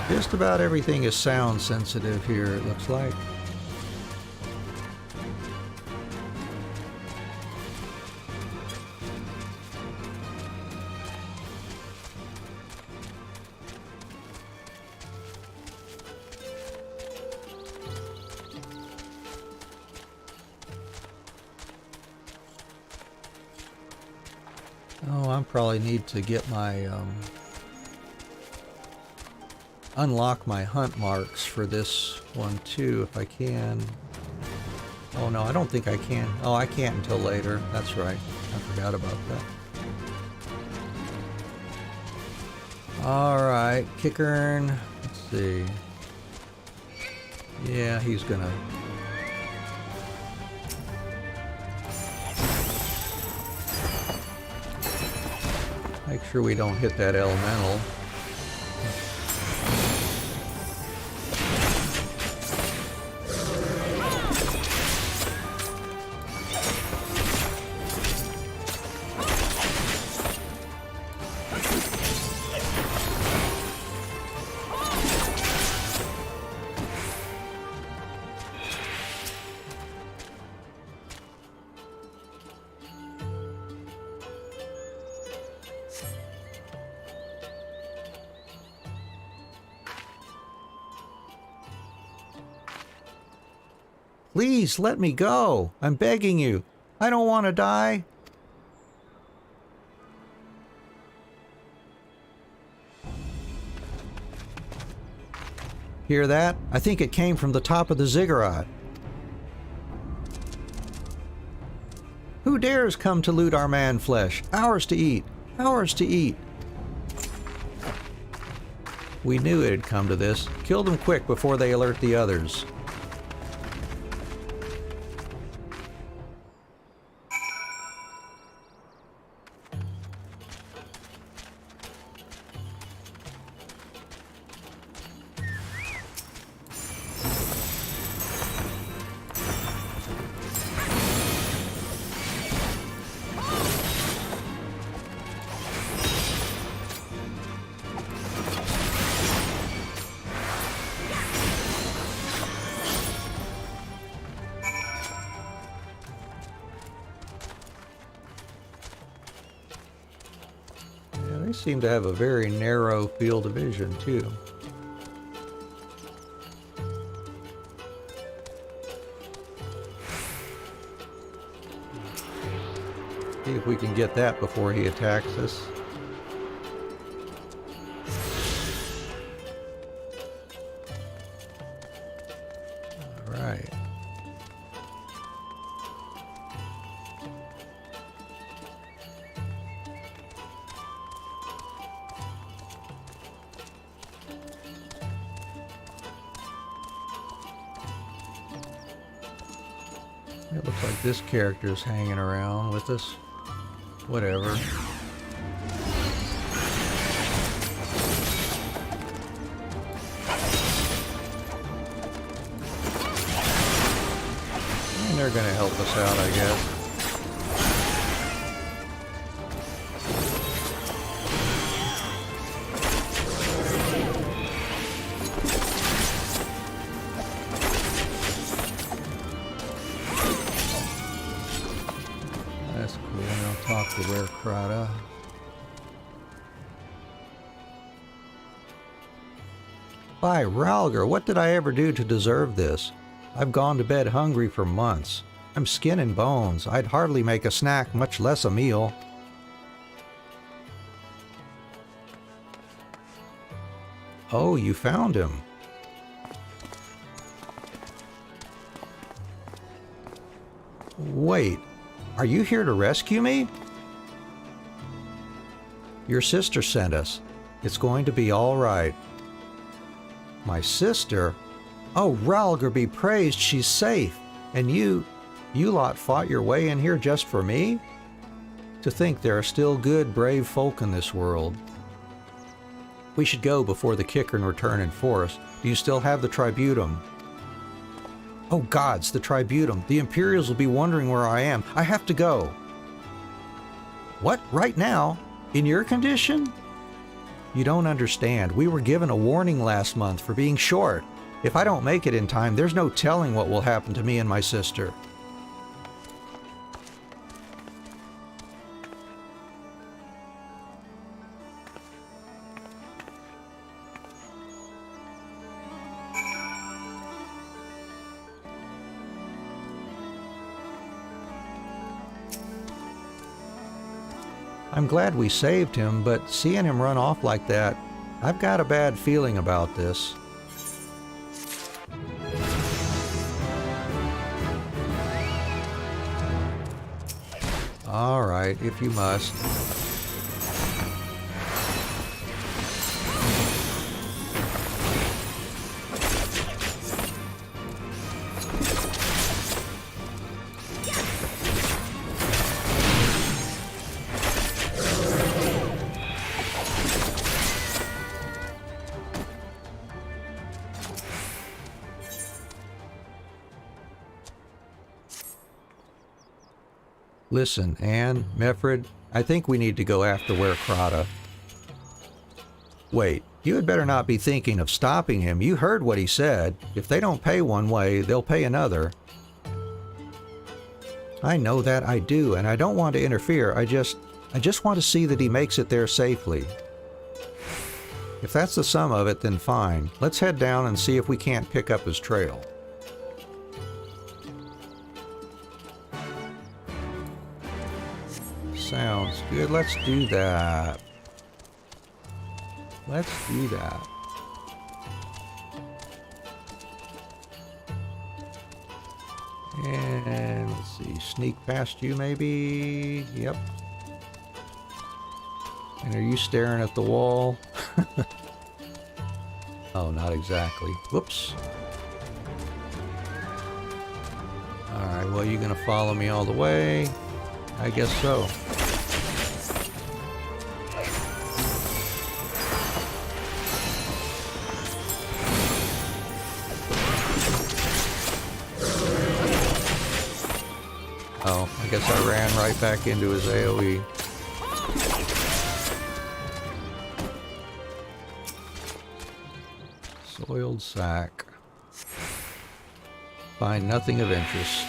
Just about everything is sound sensitive here, it looks like. Oh, I probably need to get my, unlock my hunt marks for this one too, if I can. Oh no, I don't think I can. Oh, I can't until later. That's right. I forgot about that. Alright, Kickern. Let's see. Yeah, he's gonna... Make sure we don't hit that elemental. Please, let me go. I'm begging you. I don't want to die. Hear that? I think it came from the top of the ziggurat. Who dares come to loot our man flesh? Ours to eat. Ours to eat. We knew it had come to this. Kill them quick before they alert the others. They seem to have a very narrow field of vision, too. See if we can get that before he attacks us. All right. It looks like this character's hanging around with us. Whatever. And they're gonna help us out, I guess. That's cool. And I'll talk to Werkrata. By Ralger, what did I ever do to deserve this? I've gone to bed hungry for months. I'm skin and bones. I'd hardly make a snack, much less a meal. Oh, you found him. Wait, are you here to rescue me? Your sister sent us. It's going to be all right. My sister? Oh, Ralger be praised, she's safe. And you lot fought your way in here just for me? To think there are still good, brave folk in this world. We should go before the Kickern return in force. Do you still have the Tributum? Oh gods, the Tributum. The Imperials will be wondering where I am. I have to go. What? Right now? In your condition? You don't understand. We were given a warning last month for being short. If I don't make it in time, there's no telling what will happen to me and my sister. I'm glad we saved him, but seeing him run off like that, I've got a bad feeling about this. All right, if you must. Listen, Anne, Meffred, I think we need to go after Werkrata. Wait, you had better not be thinking of stopping him. You heard what he said. If they don't pay one way, they'll pay another. I know that, I do, and I don't want to interfere. I just want to see that he makes it there safely. If that's the sum of it, then fine. Let's head down and see if we can't pick up his trail. Sounds good. Let's do that. Let's do that. And let's see, sneak past you maybe. Yep. And are you staring at the wall? Oh, not exactly. Whoops. Alright, well, you gonna follow me all the way? I guess so. Oh, I guess I ran right back into his AoE. Soiled sack. Find nothing of interest.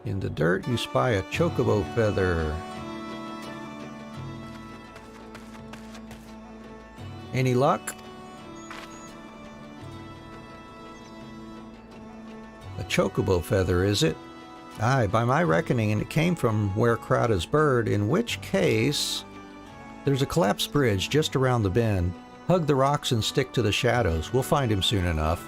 In the dirt, you spy a chocobo feather. Any luck? A chocobo feather, is it? Aye, by my reckoning, and it came from where Krata's bird, in which case... There's a collapsed bridge just around the bend. Hug the rocks and stick to the shadows. We'll find him soon enough.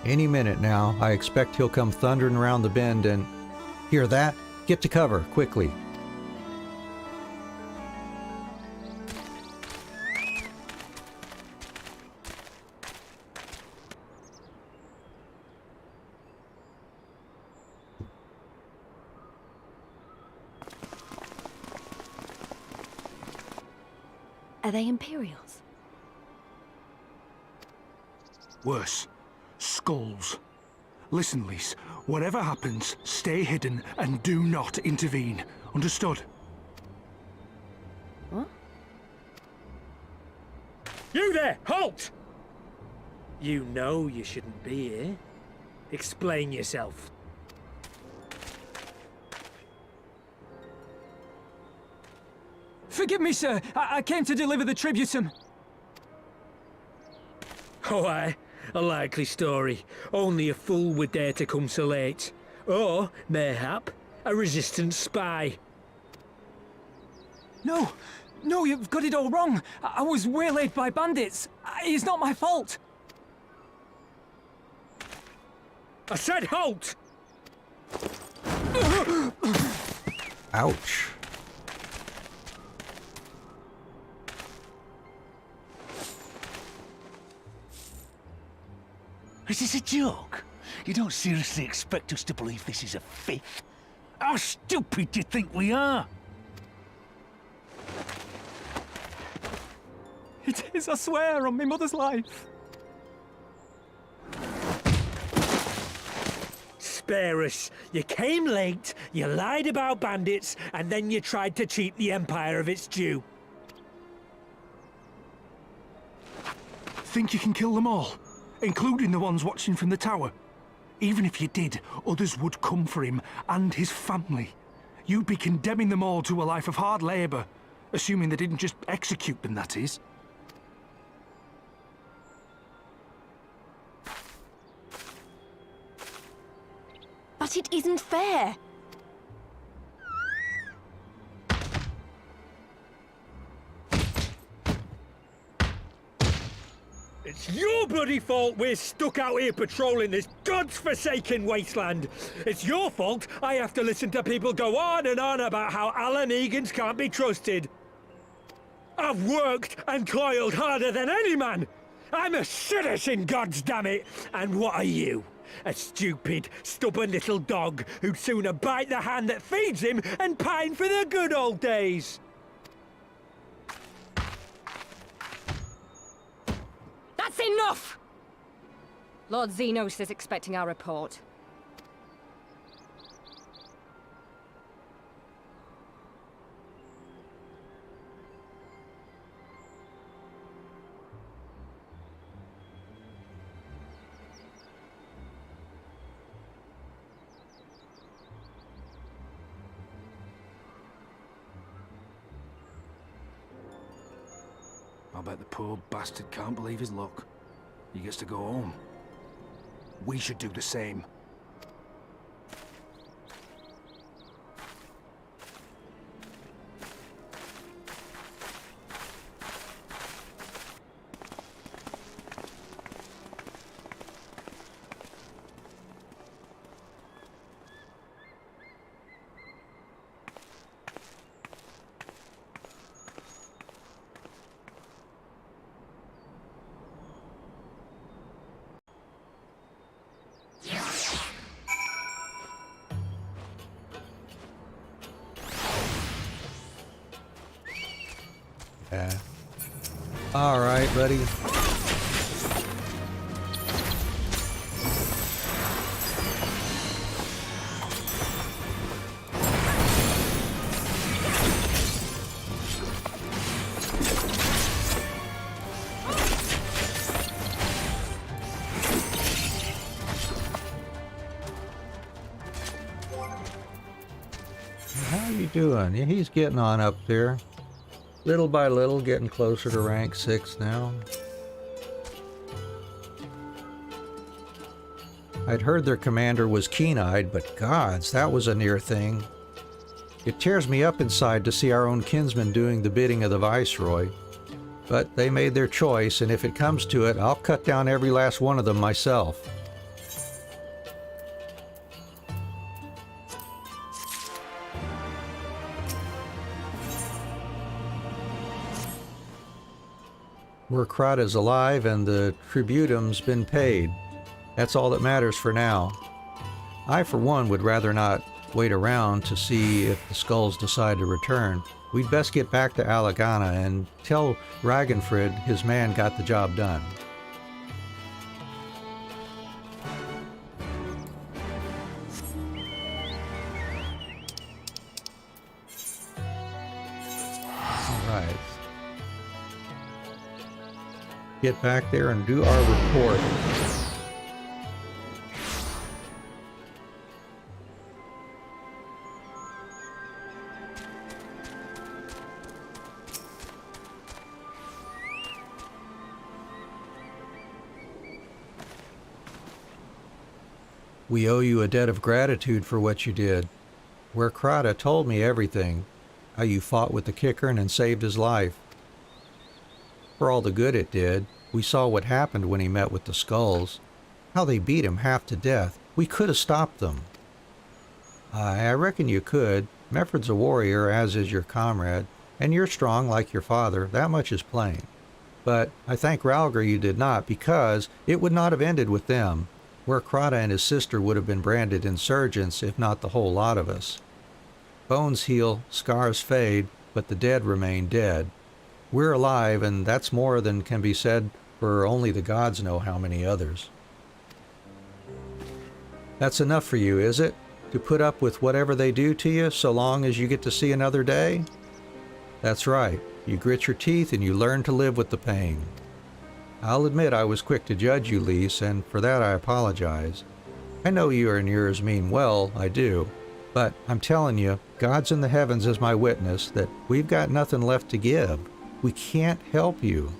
Any minute now, I expect he'll come thundering around the bend and... Hear that? Get to cover, quickly. Are they Imperials? Worse. Skulls. Listen, Lise. Whatever happens, stay hidden and do not intervene. Understood? What? You there! Halt! You know you shouldn't be here. Explain yourself. Forgive me, sir. I came to deliver the tributum. Oh, aye. A likely story. Only a fool would dare to come so late. Or, mayhap, a resistance spy. No, you've got it all wrong. I was waylaid by bandits. It's not my fault. I said halt! Ouch. Is this a joke? You don't seriously expect us to believe this is a fifth? How stupid do you think we are? It is, I swear, on my mother's life. Spare us. You came late, you lied about bandits, and then you tried to cheat the Empire of its due. Think you can kill them all? Including the ones watching from the tower? Even if you did, others would come for him and his family. You'd be condemning them all to a life of hard labor. Assuming they didn't just execute them, that is. But it isn't fair! It's your bloody fault we're stuck out here patrolling this god's-forsaken wasteland. It's your fault I have to listen to people go on and on about how Alan Egans can't be trusted. I've worked and toiled harder than any man. I'm a citizen, goddammit! And what are you? A stupid, stubborn little dog who'd sooner bite the hand that feeds him and pine for the good old days. That's enough! Lord Xenos is expecting our report. I bet the poor bastard can't believe his luck. He gets to go home. We should do the same. Yeah. All right, buddy. How you doing? Yeah, he's getting on up there. Little by little, getting closer to rank 6 now. I'd heard their commander was keen-eyed, but gods, that was a near thing. It tears me up inside to see our own kinsmen doing the bidding of the Viceroy. But they made their choice, and if it comes to it, I'll cut down every last one of them myself. Murkrata's alive and the tributum's been paid. That's all that matters for now. I, for one, would rather not wait around to see if the skulls decide to return. We'd best get back to Alagana and tell Ragnfrid his man got the job done. All right. Get back there and do our report. We owe you a debt of gratitude for what you did. Murkrata told me everything, how you fought with the Kickern and saved his life. For all the good it did, we saw what happened when he met with the skulls. How they beat him half to death. We could have stopped them. I reckon you could. Meffred's a warrior, as is your comrade, and you're strong like your father, that much is plain. But I thank Ralgr you did not, because it would not have ended with them. Murkrata and his sister would have been branded insurgents, if not the whole lot of us. Bones heal, scars fade, but the dead remain dead. We're alive, and that's more than can be said for only the gods know how many others. That's enough for you, is it? To put up with whatever they do to you so long as you get to see another day? That's right. You grit your teeth and you learn to live with the pain. I'll admit I was quick to judge you, Lise, and for that I apologize. I know you and yours mean well, I do. But I'm telling you, God's in the heavens is my witness that we've got nothing left to give. We can't help you.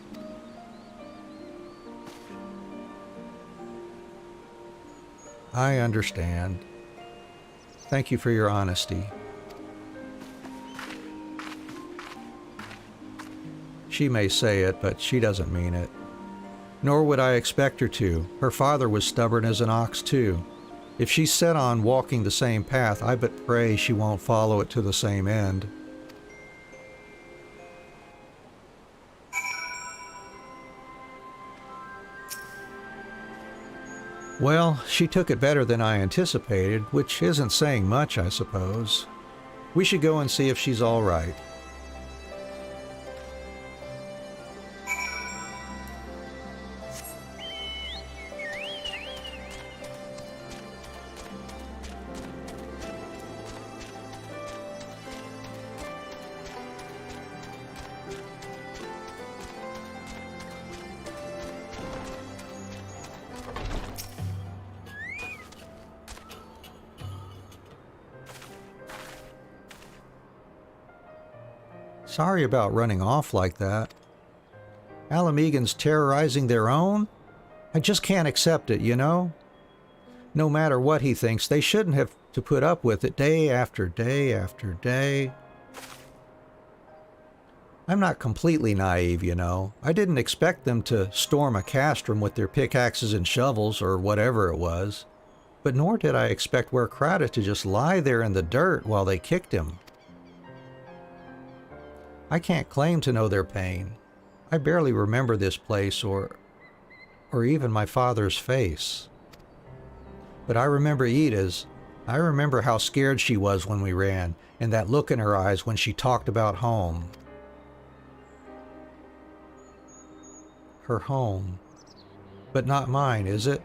I understand. Thank you for your honesty. She may say it, but she doesn't mean it. Nor would I expect her to. Her father was stubborn as an ox, too. If she's set on walking the same path, I but pray she won't follow it to the same end. Well, she took it better than I anticipated, which isn't saying much, I suppose. We should go and see if she's all right. Sorry about running off like that. Alamegans terrorizing their own? I just can't accept it, you know? No matter what he thinks, they shouldn't have to put up with it day after day after day. I'm not completely naive, you know. I didn't expect them to storm a castrum with their pickaxes and shovels or whatever it was. But nor did I expect Werkrata to just lie there in the dirt while they kicked him. I can't claim to know their pain. I barely remember this place or even my father's face. But I remember Ida's. I remember how scared she was when we ran, and that look in her eyes when she talked about home. Her home. But not mine, is it?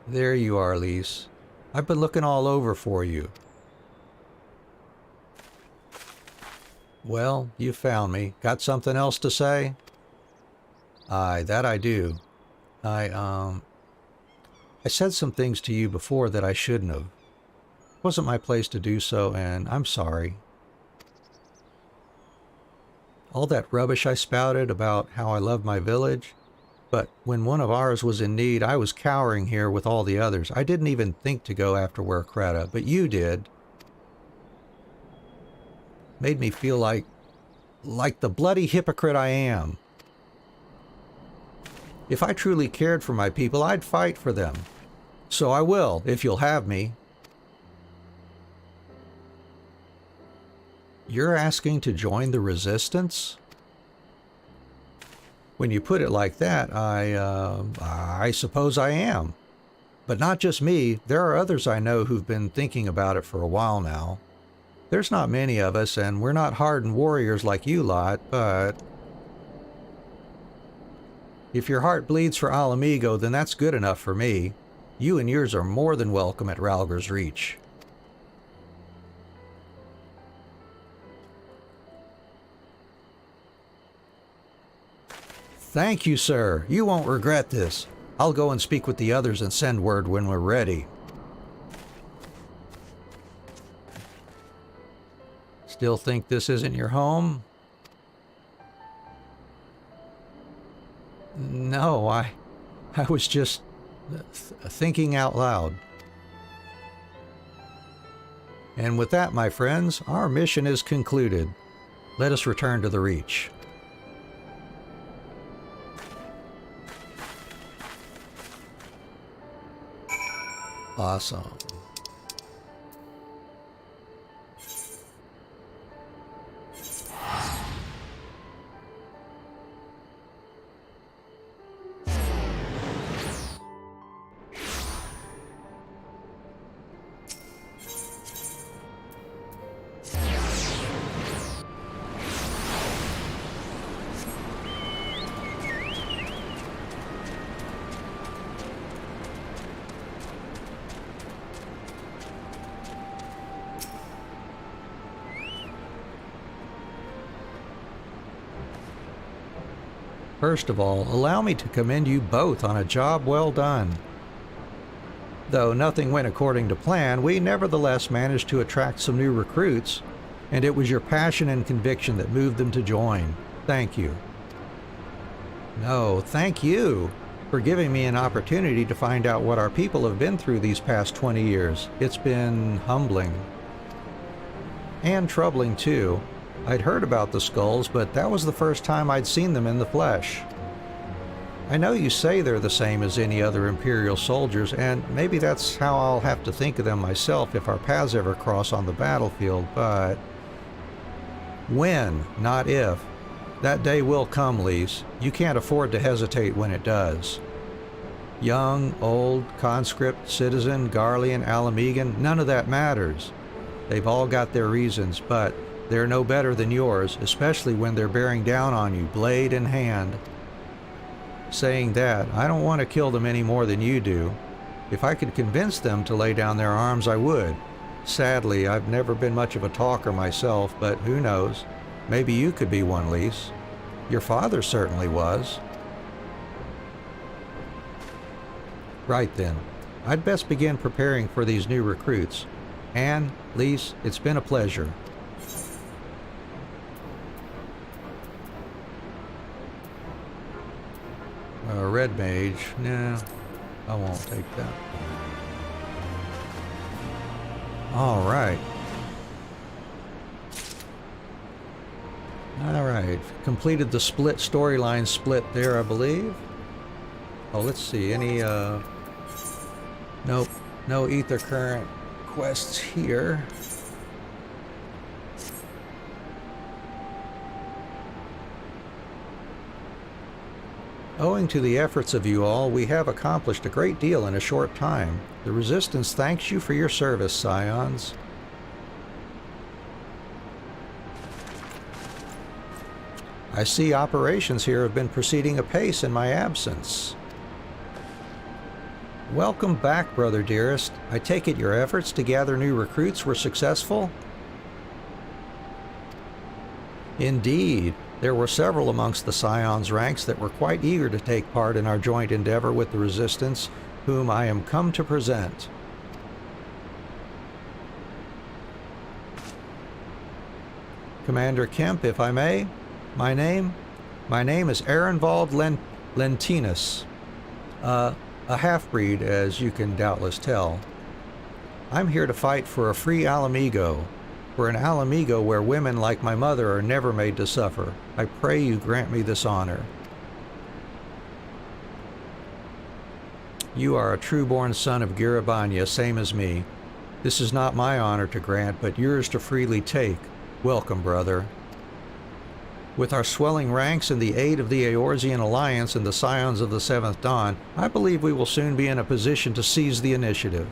There you are, Lise. I've been looking all over for you. Well, you found me. Got something else to say? Aye, that I do. I said some things to you before that I shouldn't have. It wasn't my place to do so, and I'm sorry. All that rubbish I spouted about how I love my village, but when one of ours was in need, I was cowering here with all the others. I didn't even think to go after Werkrata, but you did. Made me feel like the bloody hypocrite I am. If I truly cared for my people, I'd fight for them. So I will, if you'll have me. You're asking to join the resistance? When you put it like that, I suppose I am. But not just me. There are others I know who've been thinking about it for a while now. There's not many of us, and we're not hardened warriors like you lot, but if your heart bleeds for Alamigo, then that's good enough for me. You and yours are more than welcome at Ralger's Reach. Thank you, sir. You won't regret this. I'll go and speak with the others and send word when we're ready. Still think this isn't your home? No, I was just thinking out loud. And with that, my friends, our mission is concluded. Let us return to the Reach. Awesome. First of all, allow me to commend you both on a job well done. Though nothing went according to plan, we nevertheless managed to attract some new recruits, and it was your passion and conviction that moved them to join. Thank you. No, thank you for giving me an opportunity to find out what our people have been through these past 20 years. It's been humbling. And troubling, too. I'd heard about the skulls, but that was the first time I'd seen them in the flesh. I know you say they're the same as any other Imperial soldiers, and maybe that's how I'll have to think of them myself if our paths ever cross on the battlefield, but when, not if. That day will come, Lise. You can't afford to hesitate when it does. Young, old, conscript, citizen, Garlean, Alamegan, none of that matters. They've all got their reasons, but they're no better than yours, especially when they're bearing down on you, blade in hand. Saying that, I don't want to kill them any more than you do. If I could convince them to lay down their arms, I would. Sadly, I've never been much of a talker myself, but who knows? Maybe you could be one, Lise. Your father certainly was. Right then. I'd best begin preparing for these new recruits. Anne, Lise, it's been a pleasure. Red Mage, no, I won't take that. Alright. Alright, completed the storyline split there, I believe. Oh, let's see, any, nope, no Ether Current quests here. Owing to the efforts of you all, we have accomplished a great deal in a short time. The Resistance thanks you for your service, Scions. I see operations here have been proceeding apace in my absence. Welcome back, brother dearest. I take it your efforts to gather new recruits were successful? Indeed. There were several amongst the Scions' ranks that were quite eager to take part in our joint endeavor with the Resistance, whom I am come to present. Commander Kemp, if I may. My name is Arenvald Lentinus, a half-breed, as you can doubtless tell. I'm here to fight for a free Alamigo, for an Alamigo where women like my mother are never made to suffer. I pray you grant me this honor. You are a true-born son of Girabania, same as me. This is not my honor to grant, but yours to freely take. Welcome, brother. With our swelling ranks and the aid of the Eorzean Alliance and the Scions of the Seventh Dawn, I believe we will soon be in a position to seize the initiative.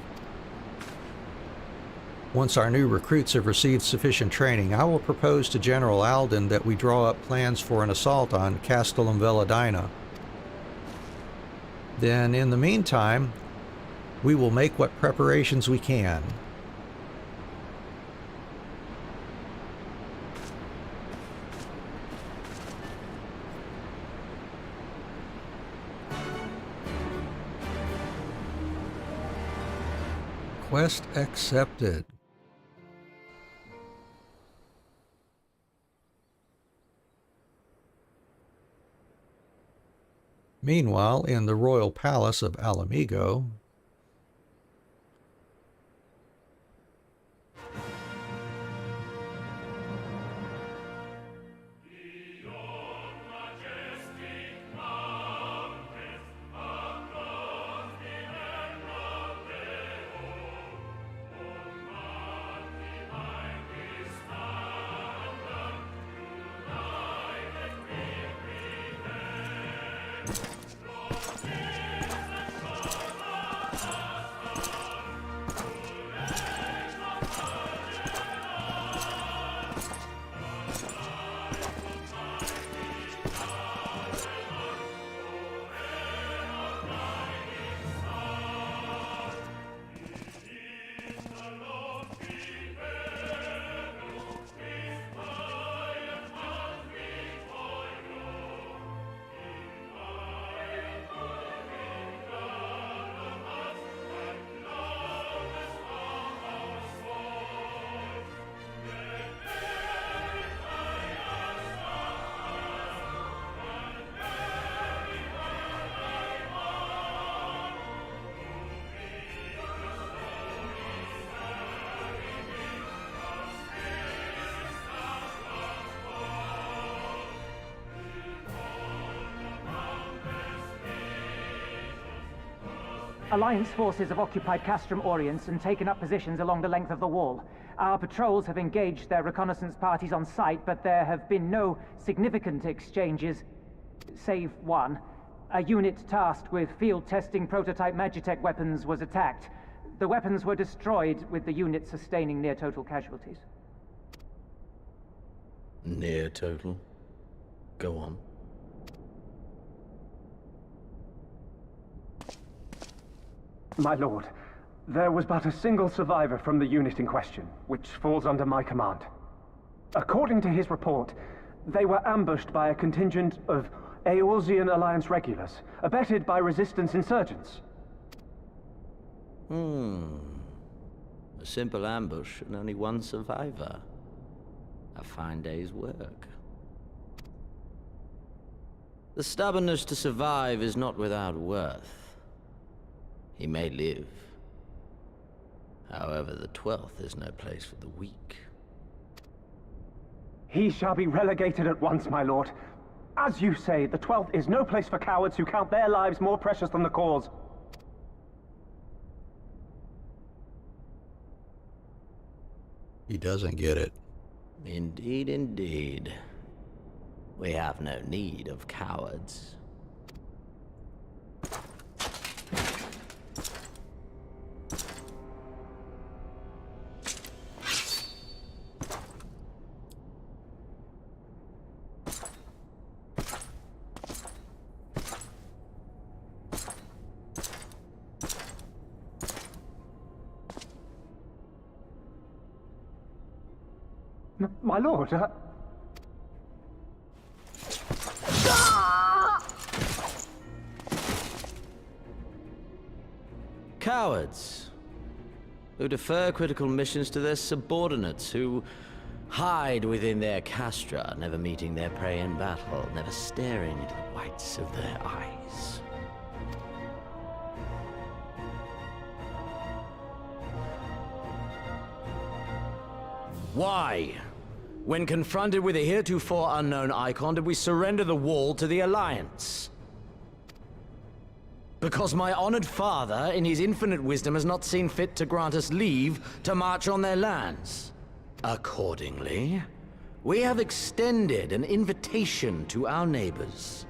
Once our new recruits have received sufficient training, I will propose to General Alden that we draw up plans for an assault on Castellum Veladina. Then, in the meantime, we will make what preparations we can. Quest accepted. Meanwhile, in the royal palace of Alamigo, Alliance forces have occupied Castrum Oriens and taken up positions along the length of the wall. Our patrols have engaged their reconnaissance parties on site, but there have been no significant exchanges, save one. A unit tasked with field testing prototype Magitech weapons was attacked. The weapons were destroyed, with the unit sustaining near-total casualties. Near total? Go on. My lord, there was but a single survivor from the unit in question, which falls under my command. According to his report, they were ambushed by a contingent of Eorzean Alliance regulars, abetted by Resistance insurgents. A simple ambush and only one survivor. A fine day's work. The stubbornness to survive is not without worth. He may live. However, the 12th is no place for the weak. He shall be relegated at once, my lord. As you say, the 12th is no place for cowards who count their lives more precious than the cause. He doesn't get it. Indeed, indeed. We have no need of cowards. My lord, Cowards. Who defer critical missions to their subordinates, who hide within their castra, never meeting their prey in battle, never staring into the whites of their eyes. Why? When confronted with a heretofore unknown icon, did we surrender the wall to the Alliance? Because my honored father, in his infinite wisdom, has not seen fit to grant us leave to march on their lands. Accordingly, we have extended an invitation to our neighbors.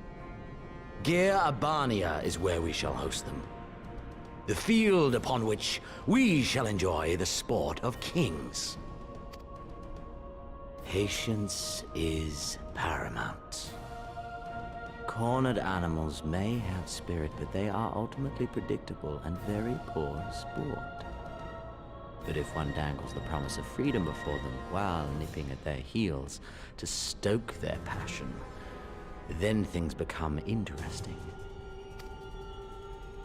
Gir Abania is where we shall host them. The field upon which we shall enjoy the sport of kings. Patience is paramount. Cornered animals may have spirit, but they are ultimately predictable and very poor sport. But if one dangles the promise of freedom before them while nipping at their heels to stoke their passion, then things become interesting.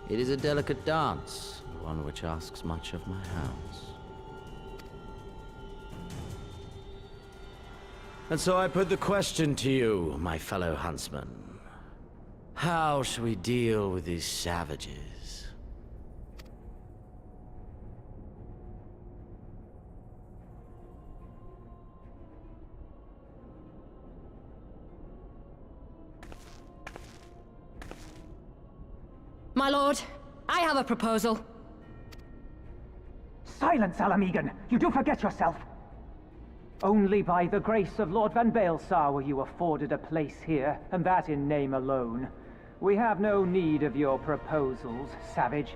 It is a delicate dance, one which asks much of my house. And so I put the question to you, my fellow huntsman. How shall we deal with these savages? My lord, I have a proposal. Silence, Alamegan! You do forget yourself! Only by the grace of Lord Van Baelsar were you afforded a place here, and that in name alone. We have no need of your proposals, savage.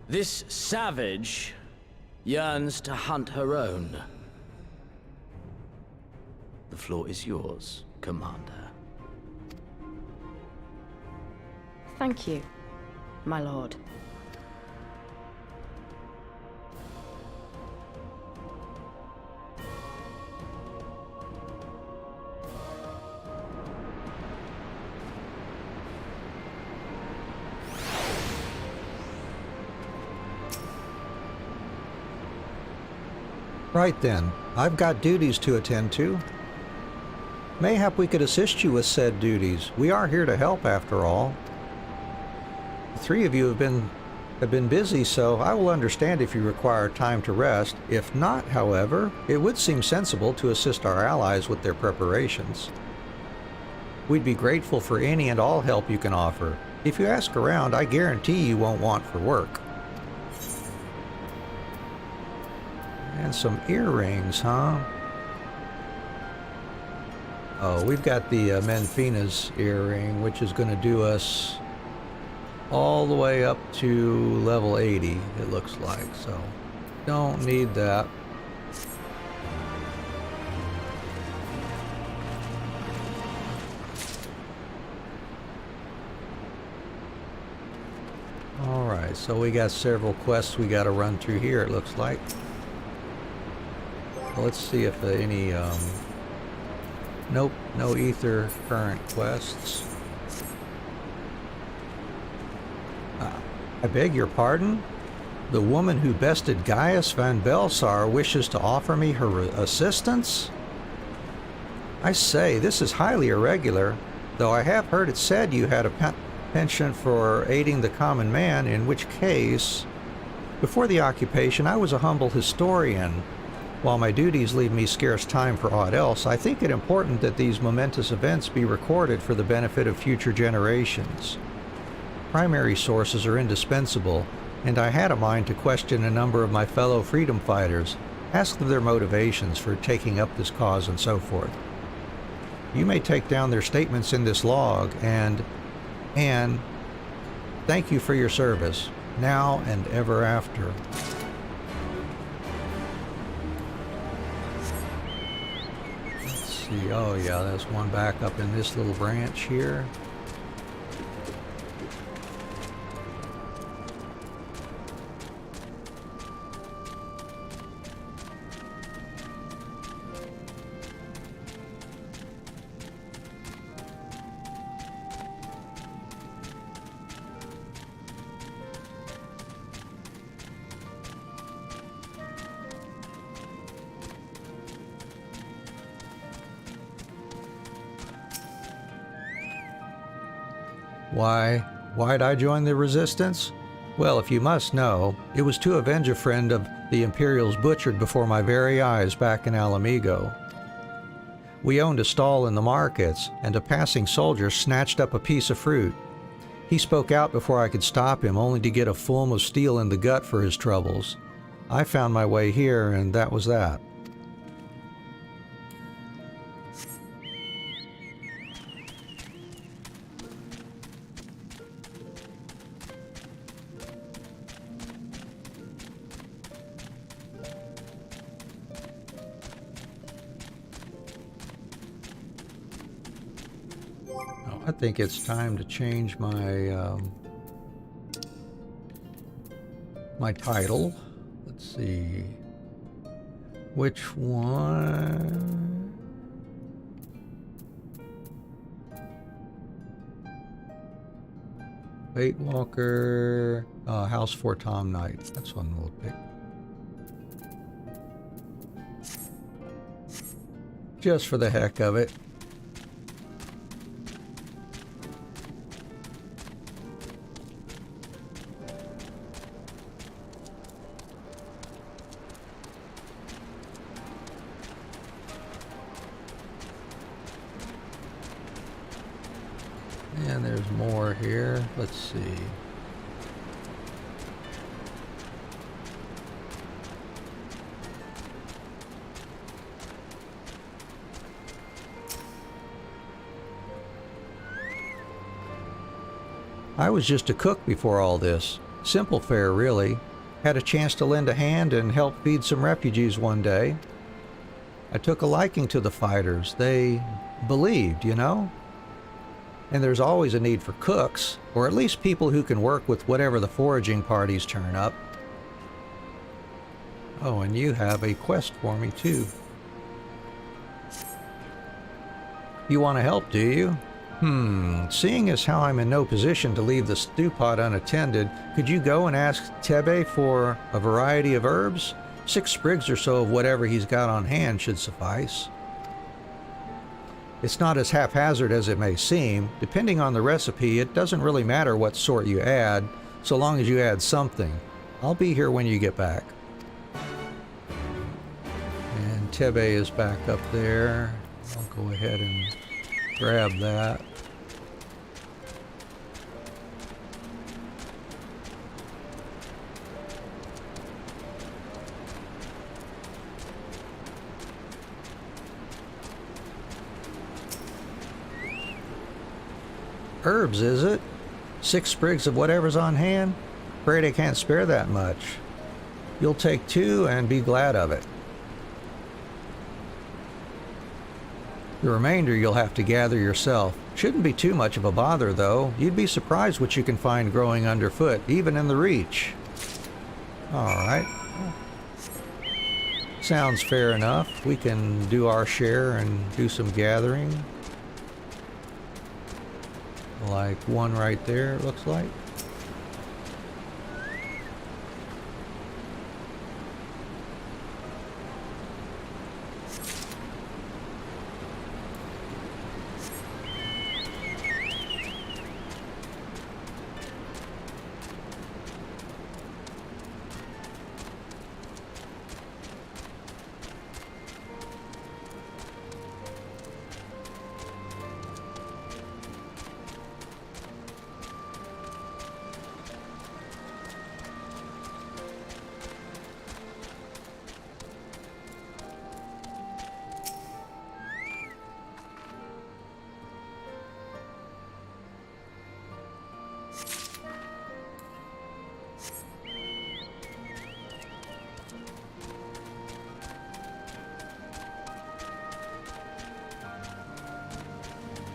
This savage yearns to hunt her own. The floor is yours, Commander. Thank you, my lord. Right then, I've got duties to attend to. Mayhap we could assist you with said duties. We are here to help, after all. The three of you have been busy, so I will understand if you require time to rest. If not, however, it would seem sensible to assist our allies with their preparations. We'd be grateful for any and all help you can offer. If you ask around, I guarantee you won't want for work. And some earrings, huh? Oh, we've got the Menfina's earring, which is going to do us all the way up to level 80, it looks like, so don't need that. so we got several quests we got to run through here, it looks like. Well, let's see if any, nope, no ether current quests. I beg your pardon? The woman who bested Gaius van Belsar wishes to offer me her assistance? I say, this is highly irregular, though I have heard it said you had a penchant for aiding the common man, in which case, before the occupation, I was a humble historian. While my duties leave me scarce time for aught else, I think it important that these momentous events be recorded for the benefit of future generations. Primary sources are indispensable, and I had a mind to question a number of my fellow freedom fighters, ask them their motivations for taking up this cause and so forth. You may take down their statements in this log, and thank you for your service, now and ever after. Let's see, oh yeah, there's one back up in this little branch here. Why'd I join the Resistance? Well, if you must know, it was to avenge a friend of the Imperials butchered before my very eyes back in Alamigo. We owned a stall in the markets, and a passing soldier snatched up a piece of fruit. He spoke out before I could stop him, only to get a fulm of steel in the gut for his troubles. I found my way here, and that was that. I think it's time to change my my title. Let's see. Which one? Fate Walker, House for Tom Knight. That's one we'll pick. Just for the heck of it. And there's more here. Let's see. I was just a cook before all this. Simple fare, really. Had a chance to lend a hand and help feed some refugees one day. I took a liking to the fighters. They believed, you know? And there's always a need for cooks, or at least people who can work with whatever the foraging parties turn up. Oh, and you have a quest for me, too. You want to help, do you? Seeing as how I'm in no position to leave the stew pot unattended, could you go and ask Tebe for a variety of herbs? 6 sprigs or so of whatever he's got on hand should suffice. It's not as haphazard as it may seem. Depending on the recipe, it doesn't really matter what sort you add, so long as you add something. I'll be here when you get back. And Tebe is back up there. I'll go ahead and grab that. Herbs, is it? 6 sprigs of whatever's on hand? Afraid I can't spare that much. You'll take 2 and be glad of it. The remainder you'll have to gather yourself. Shouldn't be too much of a bother, though. You'd be surprised what you can find growing underfoot, even in the Reach. Alright. Sounds fair enough. We can do our share and do some gathering. Like one right there, it looks like.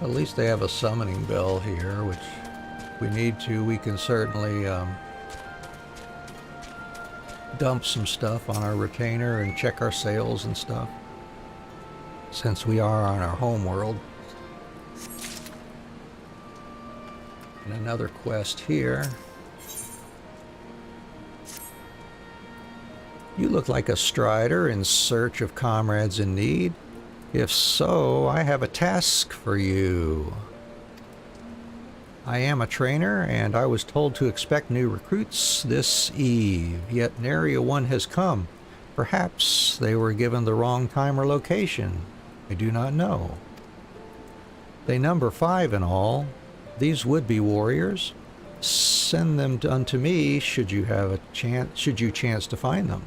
At least they have a summoning bell here, which if we need to, we can certainly dump some stuff on our retainer and check our sales and stuff, since we are on our home world. And another quest here. You look like a strider in search of comrades in need. If so, I have a task for you. I am a trainer, and I was told to expect new recruits this eve, yet nary a one has come. Perhaps they were given the wrong time or location. I do not know. They number 5 in all. These would-be warriors. Send them unto me should you have a chance. Should you chance to find them.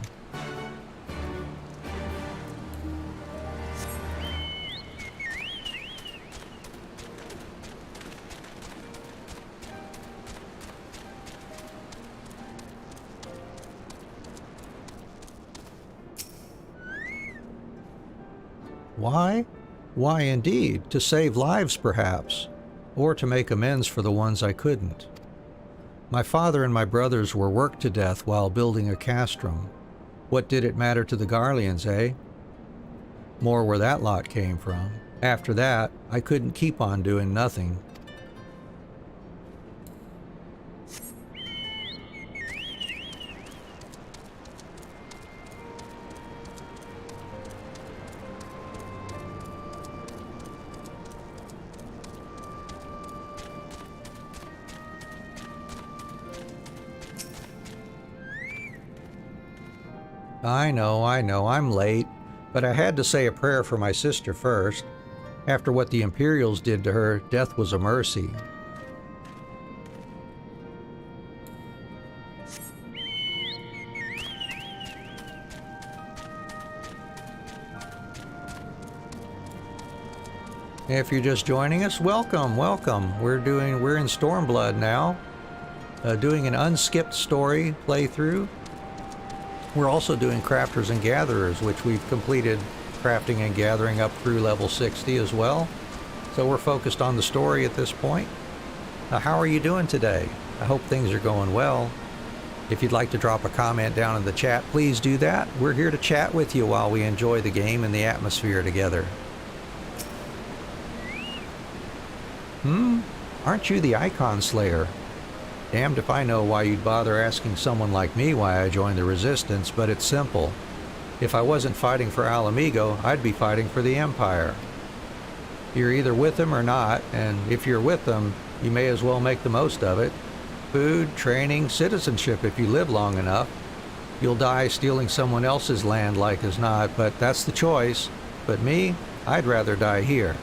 Why? Why indeed, to save lives perhaps, or to make amends for the ones I couldn't. My father and my brothers were worked to death while building a castrum. What did it matter to the Garleans, eh? More where that lot came from. After that, I couldn't keep on doing nothing. I know, I'm late, but I had to say a prayer for my sister first. After what the Imperials did to her, death was a mercy. If you're just joining us, welcome, welcome. We're in Stormblood now, doing an unskipped story playthrough. We're also doing Crafters and Gatherers, which we've completed crafting and gathering up through level 60 as well. So we're focused on the story at this point. How are you doing today? I hope things are going well. If you'd like to drop a comment down in the chat, please do that. We're here to chat with you while we enjoy the game and the atmosphere together. Aren't you the Icon Slayer? Damned if I know why you'd bother asking someone like me why I joined the Resistance, but it's simple. If I wasn't fighting for Alamigo, I'd be fighting for the Empire. You're either with them or not, and if you're with them, you may as well make the most of it. Food, training, citizenship if you live long enough. You'll die stealing someone else's land like as not, but that's the choice. But me, I'd rather die here.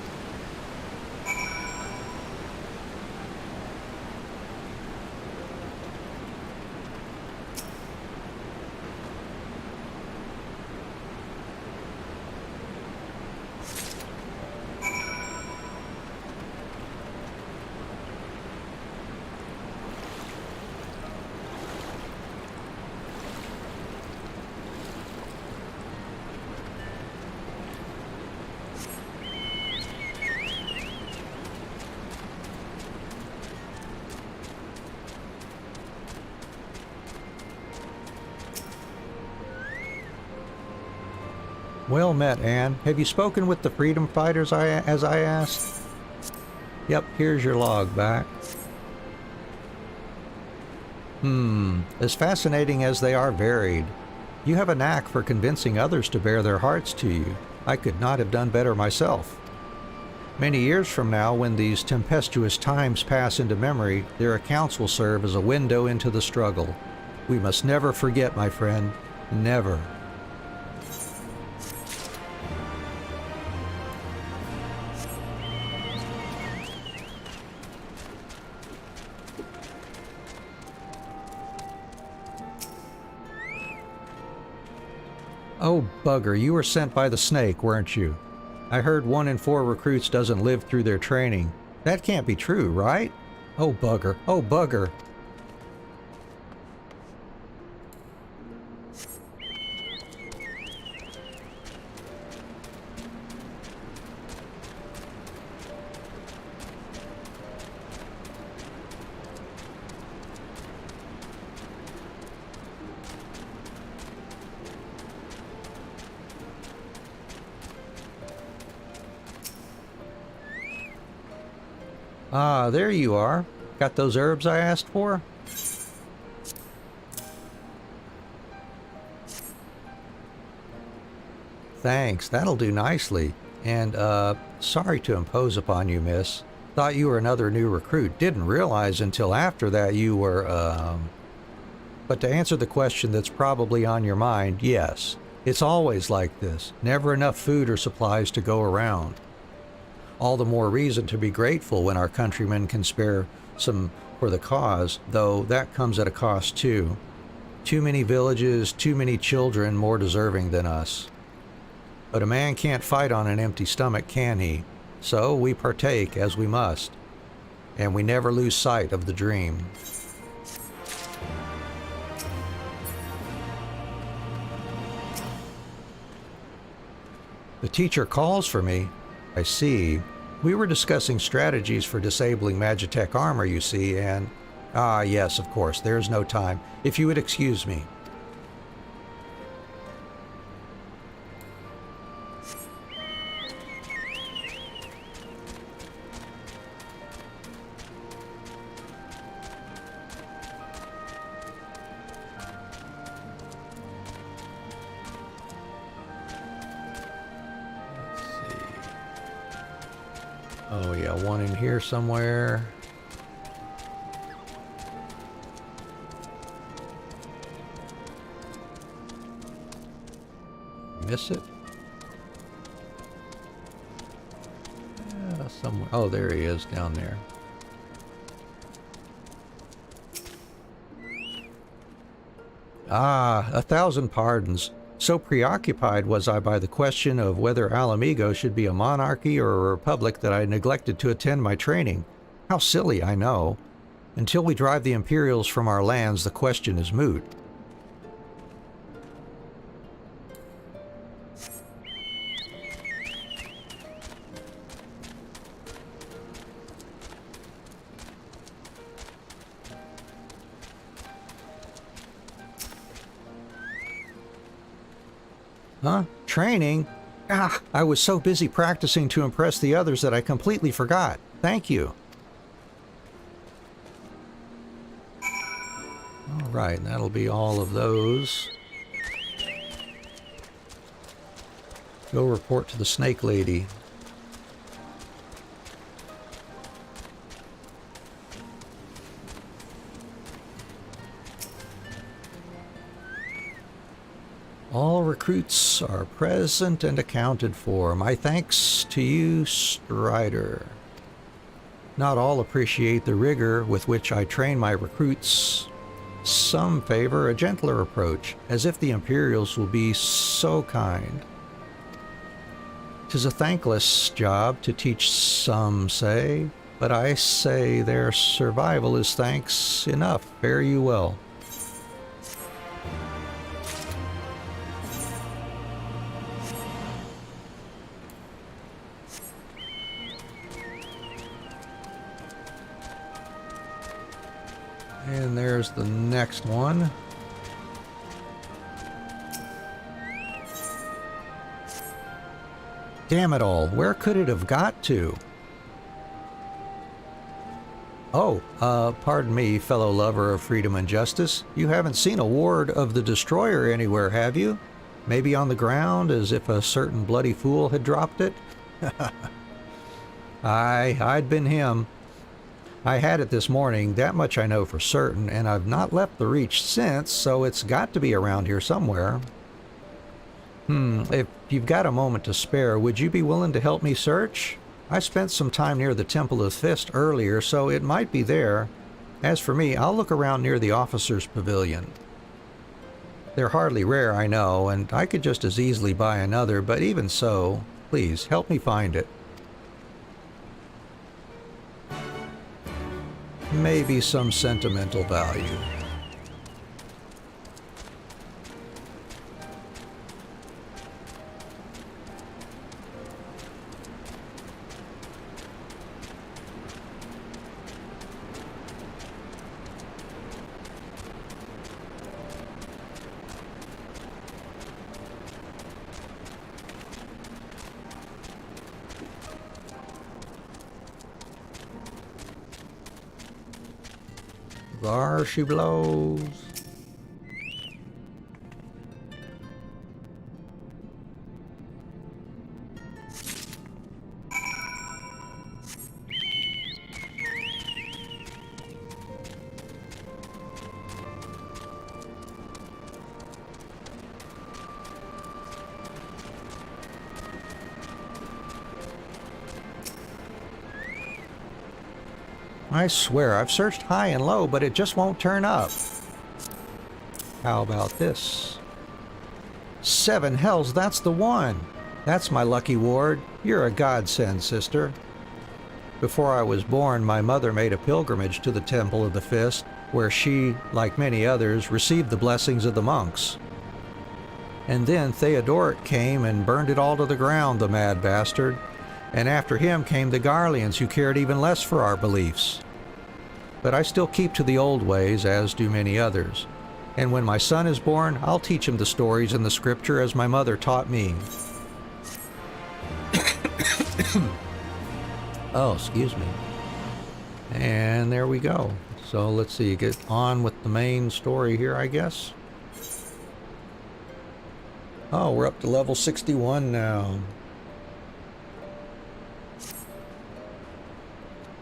Well met, Anne. Have you spoken with the freedom fighters as I asked? Yep, here's your log back. As fascinating as they are varied. You have a knack for convincing others to bare their hearts to you. I could not have done better myself. Many years from now, when these tempestuous times pass into memory, their accounts will serve as a window into the struggle. We must never forget, my friend. Never. Oh, bugger, you were sent by the snake, weren't you? I heard 1 in 4 recruits doesn't live through their training. That can't be true, right? Oh, bugger. Oh, bugger. Ah, there you are. Got those herbs I asked for? Thanks, that'll do nicely. And, sorry to impose upon you, miss. Thought you were another new recruit. Didn't realize until after that you were, But to answer the question that's probably on your mind, yes. It's always like this. Never enough food or supplies to go around. All the more reason to be grateful when our countrymen can spare some for the cause, though that comes at a cost too. Too many villages, too many children more deserving than us. But a man can't fight on an empty stomach, can he? So we partake as we must, and we never lose sight of the dream. The teacher calls for me. I see. We were discussing strategies for disabling Magitech armor, you see, and... Ah, yes, of course, there's no time. If you would excuse me. Oh yeah, one in here somewhere. Miss it? Yeah, somewhere. Oh, there he is down there. Ah, 1,000 pardons. So preoccupied was I by the question of whether Alamigo should be a monarchy or a republic that I neglected to attend my training. How silly, I know. Until we drive the Imperials from our lands, the question is moot. Huh? Training? Ah, I was so busy practicing to impress the others that I completely forgot. Thank you. All right, that'll be all of those. Go report to the Snake Lady. All recruits are present and accounted for. My thanks to you, Strider. Not all appreciate the rigor with which I train my recruits. Some favor a gentler approach, as if the Imperials will be so kind. 'Tis a thankless job to teach, some say, but I say their survival is thanks enough. Fare you well. And there's the next one. Damn it all, where could it have got to? Oh, pardon me, fellow lover of freedom and justice. You haven't seen a ward of the Destroyer anywhere, have you? Maybe on the ground, as if a certain bloody fool had dropped it? Aye, I'd been him. I had it this morning, that much I know for certain, and I've not left the Reach since, so it's got to be around here somewhere. If you've got a moment to spare, would you be willing to help me search? I spent some time near the Temple of Fist earlier, so it might be there. As for me, I'll look around near the officers' pavilion. They're hardly rare, I know, and I could just as easily buy another, but even so, please, help me find it. Maybe some sentimental value. There she blows. I swear, I've searched high and low, but it just won't turn up. How about this? 7 hells, that's the one! That's my lucky ward. You're a godsend, sister. Before I was born, my mother made a pilgrimage to the Temple of the Fist, where she, like many others, received the blessings of the monks. And then Theodoric came and burned it all to the ground, the mad bastard. And after him came the Garleans, who cared even less for our beliefs. But I still keep to the old ways, as do many others. And when my son is born, I'll teach him the stories in the scripture as my mother taught me. Oh, excuse me. And there we go. So let's see, get on with the main story here, I guess. Oh, we're up to level 61 now.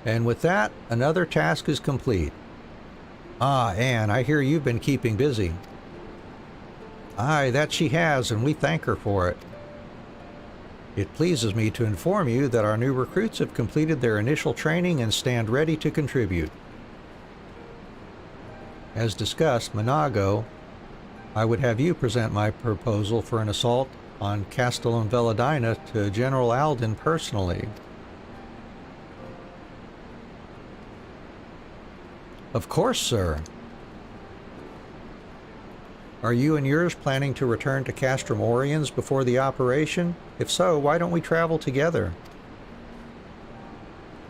And with that, another task is complete. Ah, Anne, I hear you've been keeping busy. Aye, that she has, and we thank her for it. It pleases me to inform you that our new recruits have completed their initial training and stand ready to contribute. As discussed, Monago, I would have you present my proposal for an assault on Castellum Veladina to General Alden personally. Of course, sir. Are you and yours planning to return to Castrum Oriens before the operation? If so, why don't we travel together?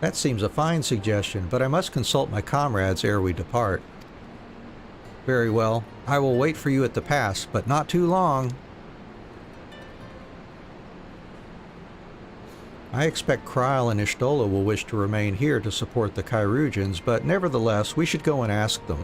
That seems a fine suggestion, but I must consult my comrades ere we depart. Very well. I will wait for you at the pass, but not too long. I expect Kryl and Ishtola will wish to remain here to support the Kyrugians, but nevertheless, we should go and ask them.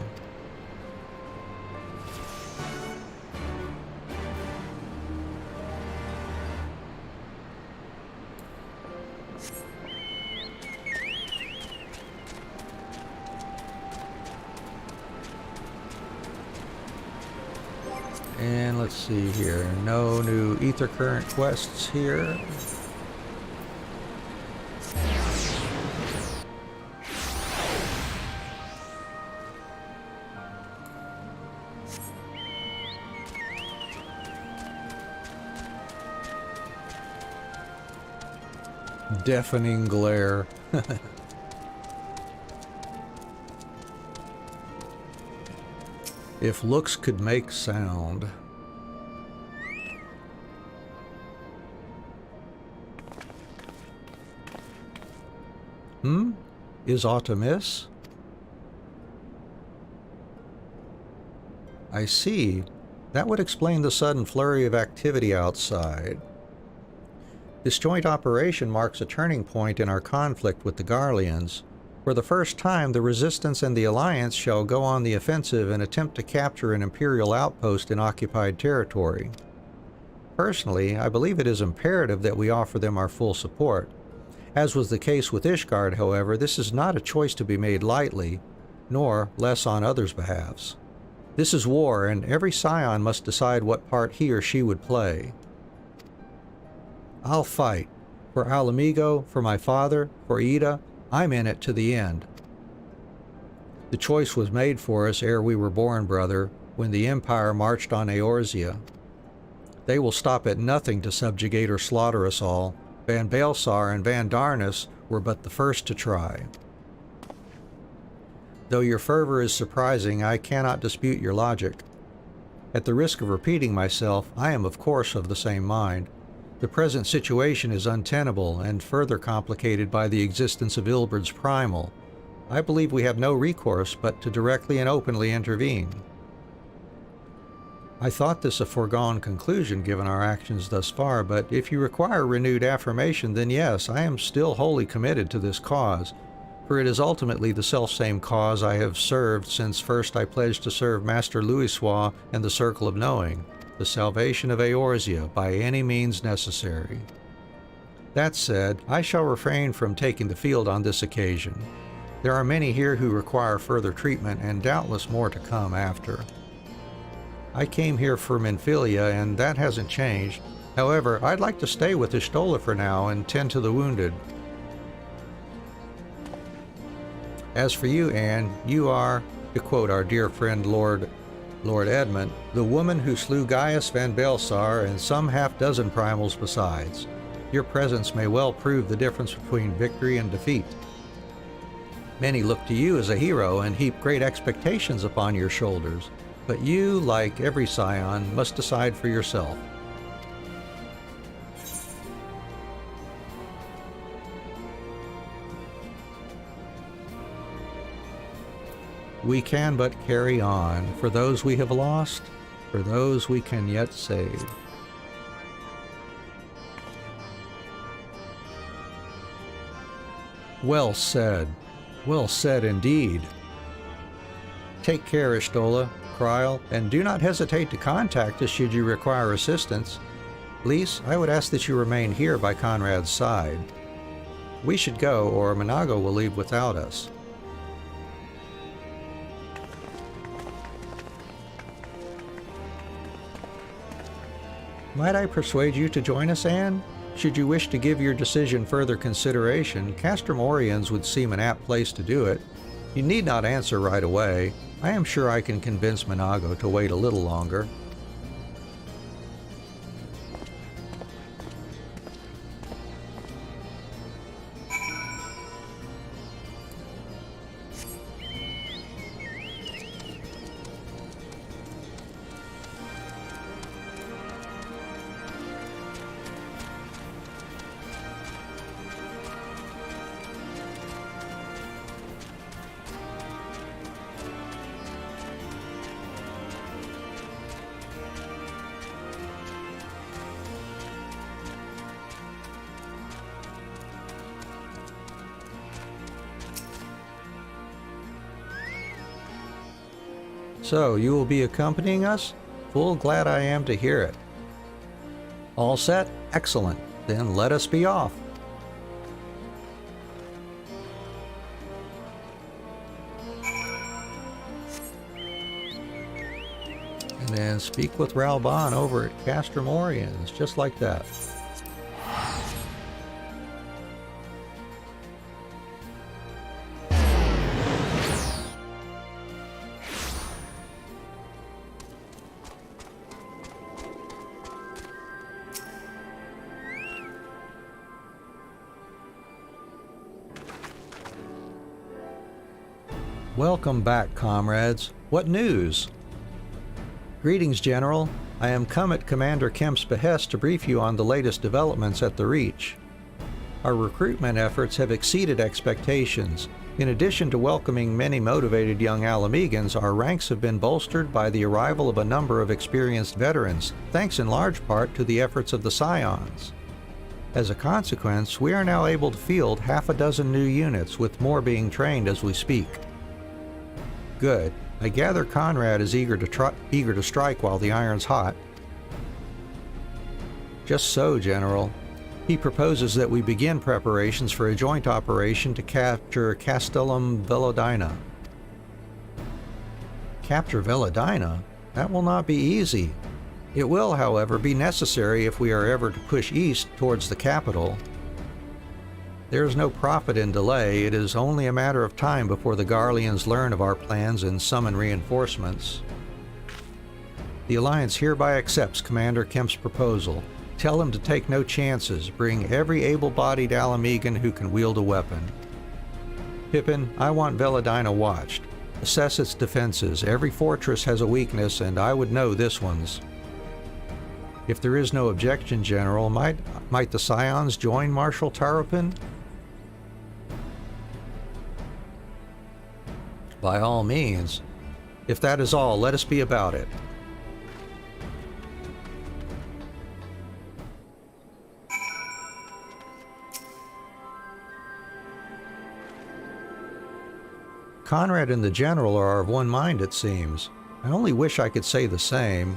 And let's see here, no new ether current quests here. Deafening glare. If looks could make sound. Is aught amiss? I see. That would explain the sudden flurry of activity outside. This joint operation marks a turning point in our conflict with the Garleans. For the first time, the Resistance and the Alliance shall go on the offensive and attempt to capture an Imperial outpost in occupied territory. Personally, I believe it is imperative that we offer them our full support. As was the case with Ishgard, however, this is not a choice to be made lightly, nor less on others' behalves. This is war, and every scion must decide what part he or she would play. I'll fight. For Alamigo, for my father, for Ida, I'm in it to the end. The choice was made for us ere we were born, brother, when the Empire marched on Eorzea. They will stop at nothing to subjugate or slaughter us all. Van Baelsar and Van Darnus were but the first to try. Though your fervor is surprising, I cannot dispute your logic. At the risk of repeating myself, I am of course of the same mind. The present situation is untenable and further complicated by the existence of Ilberd's Primal. I believe we have no recourse but to directly and openly intervene. I thought this a foregone conclusion given our actions thus far, but if you require renewed affirmation, then yes, I am still wholly committed to this cause, for it is ultimately the selfsame cause I have served since first I pledged to serve Master Louisoix and the Circle of Knowing, the salvation of Eorzea by any means necessary. That said, I shall refrain from taking the field on this occasion. There are many here who require further treatment, and doubtless more to come after. I came here for Minfilia, and that hasn't changed. However, I'd like to stay with Ishtola for now and tend to the wounded. As for you, Anne, you are, to quote our dear friend Lord Edmund, the woman who slew Gaius Van Baelsar and some half-dozen primals besides. Your presence may well prove the difference between victory and defeat. Many look to you as a hero and heap great expectations upon your shoulders, but you, like every scion, must decide for yourself. We can but carry on, for those we have lost, for those we can yet save. Well said indeed. Take care, Ishtola, Kryl, and do not hesitate to contact us should you require assistance. Lise, I would ask that you remain here by Conrad's side. We should go, or Minago will leave without us. Might I persuade you to join us, Anne? Should you wish to give your decision further consideration, Castrum Oriens would seem an apt place to do it. You need not answer right away. I am sure I can convince Minago to wait a little longer. So, you will be accompanying us? Full glad I am to hear it. All set? Excellent. Then let us be off. And then speak with Ralban over at Castrum Oriens, just like that. Welcome back, comrades. What news? Greetings, General. I am come at Commander Kemp's behest to brief you on the latest developments at the Reach. Our recruitment efforts have exceeded expectations. In addition to welcoming many motivated young Alamegans, our ranks have been bolstered by the arrival of a number of experienced veterans, thanks in large part to the efforts of the Scions. As a consequence, we are now able to field half a dozen new units, with more being trained as we speak. Good. I gather Conrad is eager to strike while the iron's hot. Just so, General. He proposes that we begin preparations for a joint operation to capture Castellum Velodina. Capture Velodina? That will not be easy. It will, however, be necessary if we are ever to push east towards the capital. There is no profit in delay. It is only a matter of time before the Garleans learn of our plans and summon reinforcements. The Alliance hereby accepts Commander Kemp's proposal. Tell him to take no chances. Bring every able-bodied Alamegan who can wield a weapon. Pippin, I want Velodina watched. Assess its defenses. Every fortress has a weakness, and I would know this one's. If there is no objection, General, might the Scions join Marshal Taropin? By all means. If that is all, let us be about it. Conrad and the General are of one mind, it seems. I only wish I could say the same.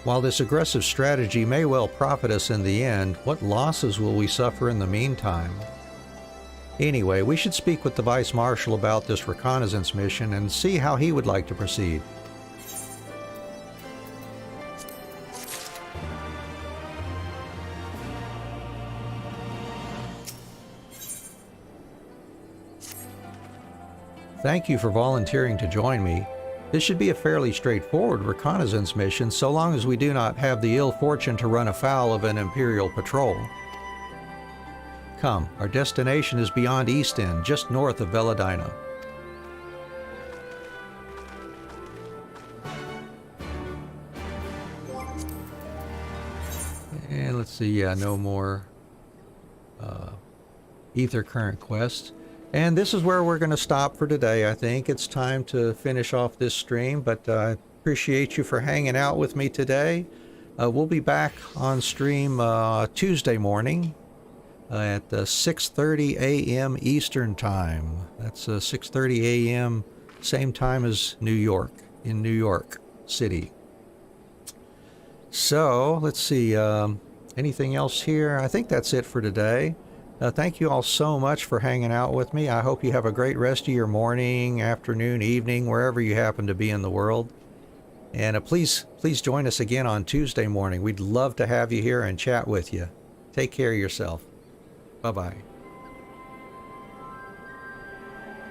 While this aggressive strategy may well profit us in the end, what losses will we suffer in the meantime? Anyway, we should speak with the Vice Marshal about this reconnaissance mission and see how he would like to proceed. Thank you for volunteering to join me. This should be a fairly straightforward reconnaissance mission so long as we do not have the ill fortune to run afoul of an Imperial patrol. Come, our destination is beyond East End, just north of Velodina. And let's see, yeah, no more Ether Current quests. And this is where we're going to stop for today. I think it's time to finish off this stream, but I appreciate you for hanging out with me today. We'll be back on stream Tuesday morning at 6:30 a.m. Eastern Time. That's 6:30 a.m. same time as New York, in New York City. So, let's see, anything else here? I think that's it for today. Thank you all so much for hanging out with me. I hope you have a great rest of your morning, afternoon, evening, wherever you happen to be in the world. And please join us again on Tuesday morning. We'd love to have you here and chat with you. Take care of yourself. Bye-bye.